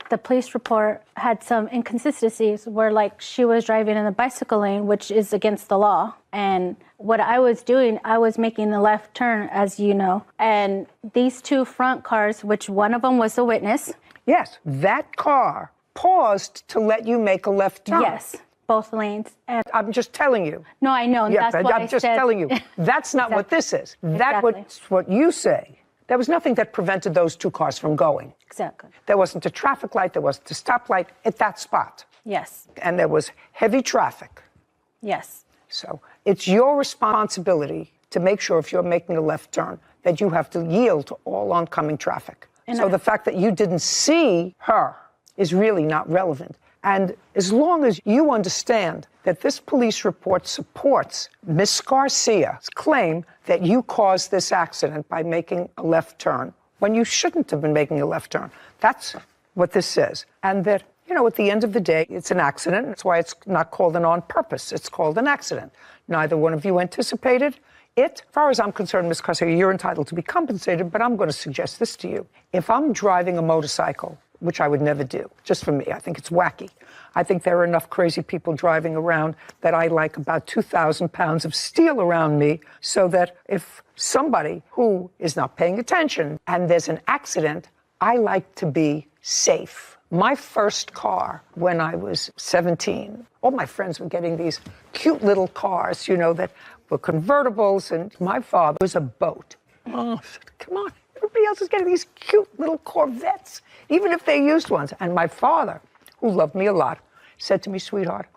the police report had some inconsistencies where, like, she was driving in the bicycle lane, which is against the law. And what I was doing, I was making the left turn, as you know. And these two front cars, which one of them was a witness. Yes, that car paused to let you make a left turn. Yes, both lanes. And I'm just telling you. No, I know. Yeah, that's what I'm just said. telling you. That's not what this is. That's what you say. There was nothing that prevented those two cars from going. Exactly. There wasn't a traffic light, there wasn't a stoplight at that spot. Yes. And there was heavy traffic. Yes. So it's your responsibility to make sure if you're making a left turn that you have to yield to all oncoming traffic. And so the fact that you didn't see her is really not relevant. And as long as you understand that this police report supports Miss Garcia's claim that you caused this accident by making a left turn when you shouldn't have been making a left turn. That's what this says. And that, You know, at the end of the day, it's an accident. That's why it's not called an on purpose. It's called an accident. Neither one of you anticipated it. As far as I'm concerned, Ms. Carcer, you're entitled to be compensated, but I'm going to suggest this to you. If I'm driving a motorcycle, which I would never do, just for me, I think it's wacky. I think there are enough crazy people driving around that I like about 2,000 pounds of steel around me, so that if somebody who is not paying attention and there's an accident, I like to be safe. My first car, when I was 17, all my friends were getting these cute little cars, you know, that were convertibles, and my father was a boat. Oh, come on. Everybody else is getting these cute little Corvettes, even if they're used ones. And my father, who loved me a lot, said to me, sweetheart,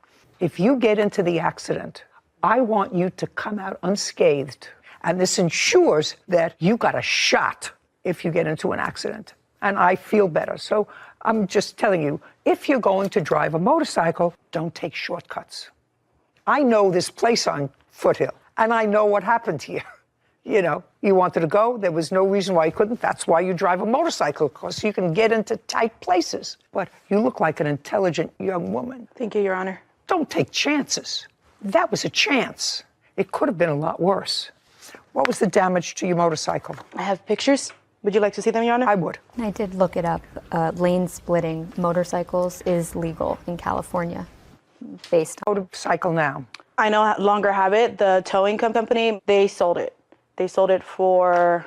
if you get into the accident, I want you to come out unscathed. And this ensures that you got a shot if you get into an accident. And I feel better. So I'm just telling you, if you're going to drive a motorcycle, don't take shortcuts. I know this place on Foothill, and I know what happened here. You know, you wanted to go, there was no reason why you couldn't. That's why you drive a motorcycle, because you can get into tight places. But you look like an intelligent young woman. Thank you, Your Honor. Don't take chances. That was a chance. It could have been a lot worse. What was the damage to your motorcycle? I have pictures. Would you like to see them, Your Honor? I would. I did look it up. Lane splitting motorcycles is legal in California. Based on motorcycle now. I no longer have it. The towing company, they sold it. They sold it for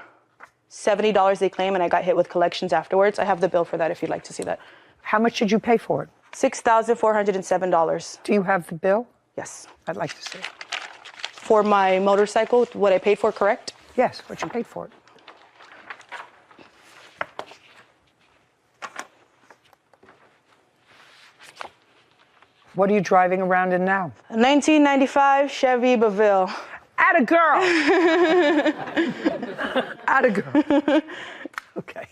$70 they claim, and I got hit with collections afterwards. I have the bill for that if you'd like to see that. How much did you pay for it? $6,407. Do you have the bill? Yes. I'd like to see it. For my motorcycle, what I paid for, correct? Yes, what you paid for it. What are you driving around in now? A 1995 Chevy Baville. Atta girl! Atta girl. Okay.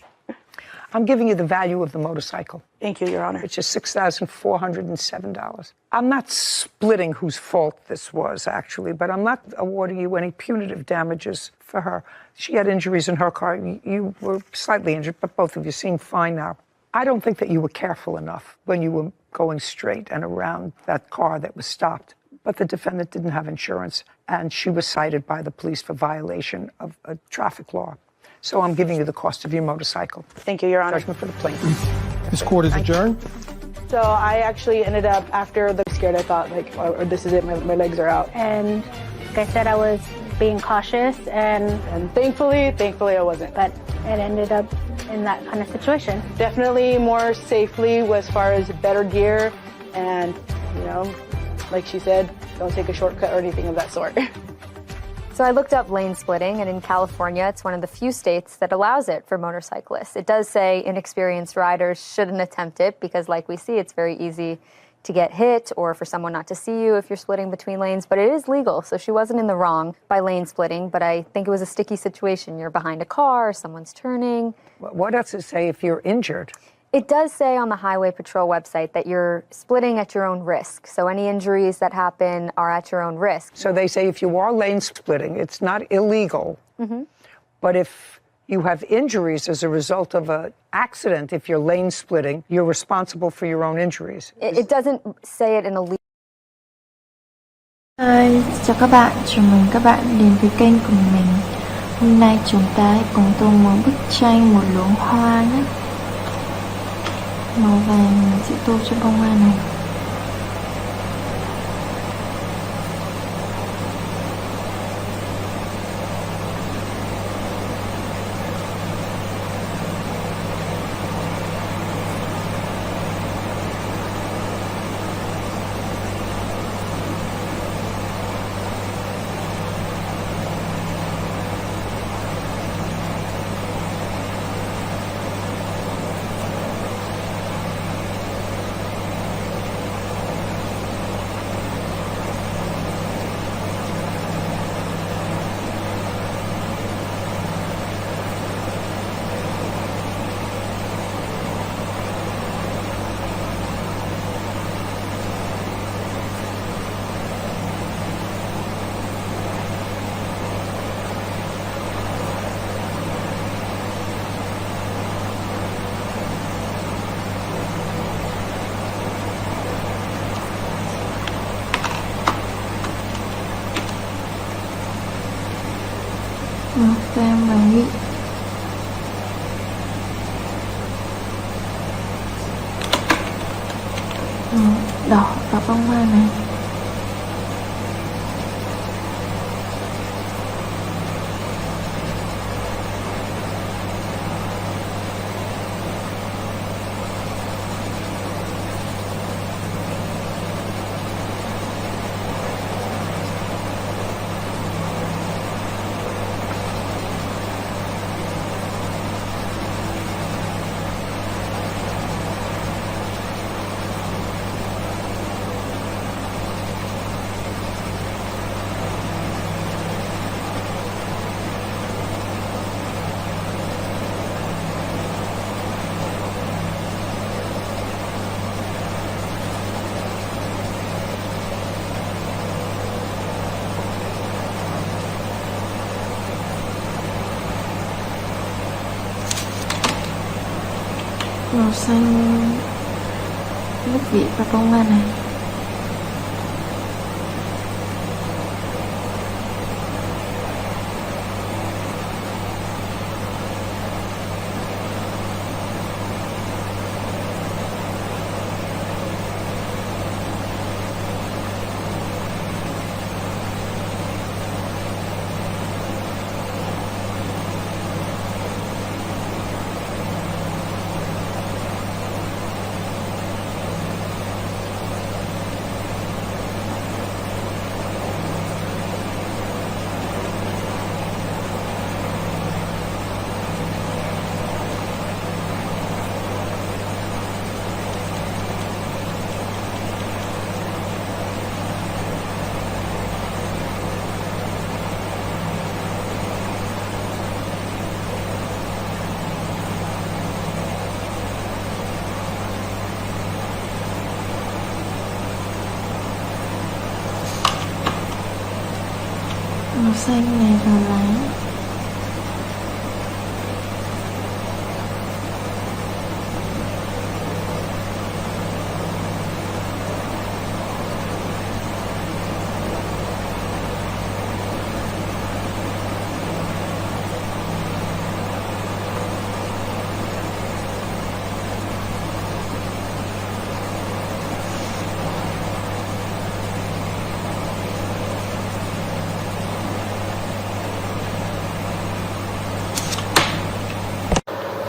I'm giving you the value of the motorcycle. Thank you, Your Honor. Which is $6,407. I'm not splitting whose fault this was, actually, but I'm not awarding you any punitive damages for her. She had injuries in her car. You were slightly injured, but both of you seem fine now. I don't think that you were careful enough when you were going straight and around that car that was stopped. But the defendant didn't have insurance, and she was cited by the police for violation of a traffic law. So I'm giving you the cost of your motorcycle. Thank you, Your Honor. Judgment for the plaintiff. This court is adjourned. So I actually ended up, after the scared, I thought, like, oh, this is it, my legs are out. And like I said, I was being cautious, and thankfully I wasn't. But it ended up in that kind of situation. Definitely more safely as far as better gear, and, you know, like she said, don't take a shortcut or anything of that sort. So I looked up lane splitting, and in California, it's one of the few states that allows it for motorcyclists. It does say inexperienced riders shouldn't attempt it because, like we see, it's very easy to get hit or for someone not to see you if you're splitting between lanes, but it is legal. So she wasn't in the wrong by lane splitting, but I think it was a sticky situation. You're behind a car, someone's turning. What does it say if you're injured? It does say on the Highway Patrol website that you're splitting at your own risk. So any injuries that happen are at your own risk. So they say if you are lane splitting, it's not illegal. Mm-hmm. But if you have injuries as a result of an accident, if you're lane splitting, you're responsible for your own injuries. It doesn't say it in a legal. Chào các bạn, chào mừng các bạn đến với kênh của mình. Hôm nay chúng ta hãy cùng tô một bức tranh một luống hoa nhé. Màu vàng mình sẽ tô cho bông hoa này. Màu cam vàng nhị. Màu đỏ và bông hoa này. Màu xanh nước vị và bông hoa này. Màu xanh này vào lá.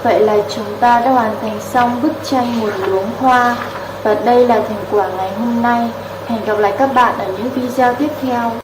Vậy là chúng ta đã hoàn thành xong bức tranh một luống hoa. Và đây là thành quả ngày hôm nay. Hẹn gặp lại các bạn ở những video tiếp theo.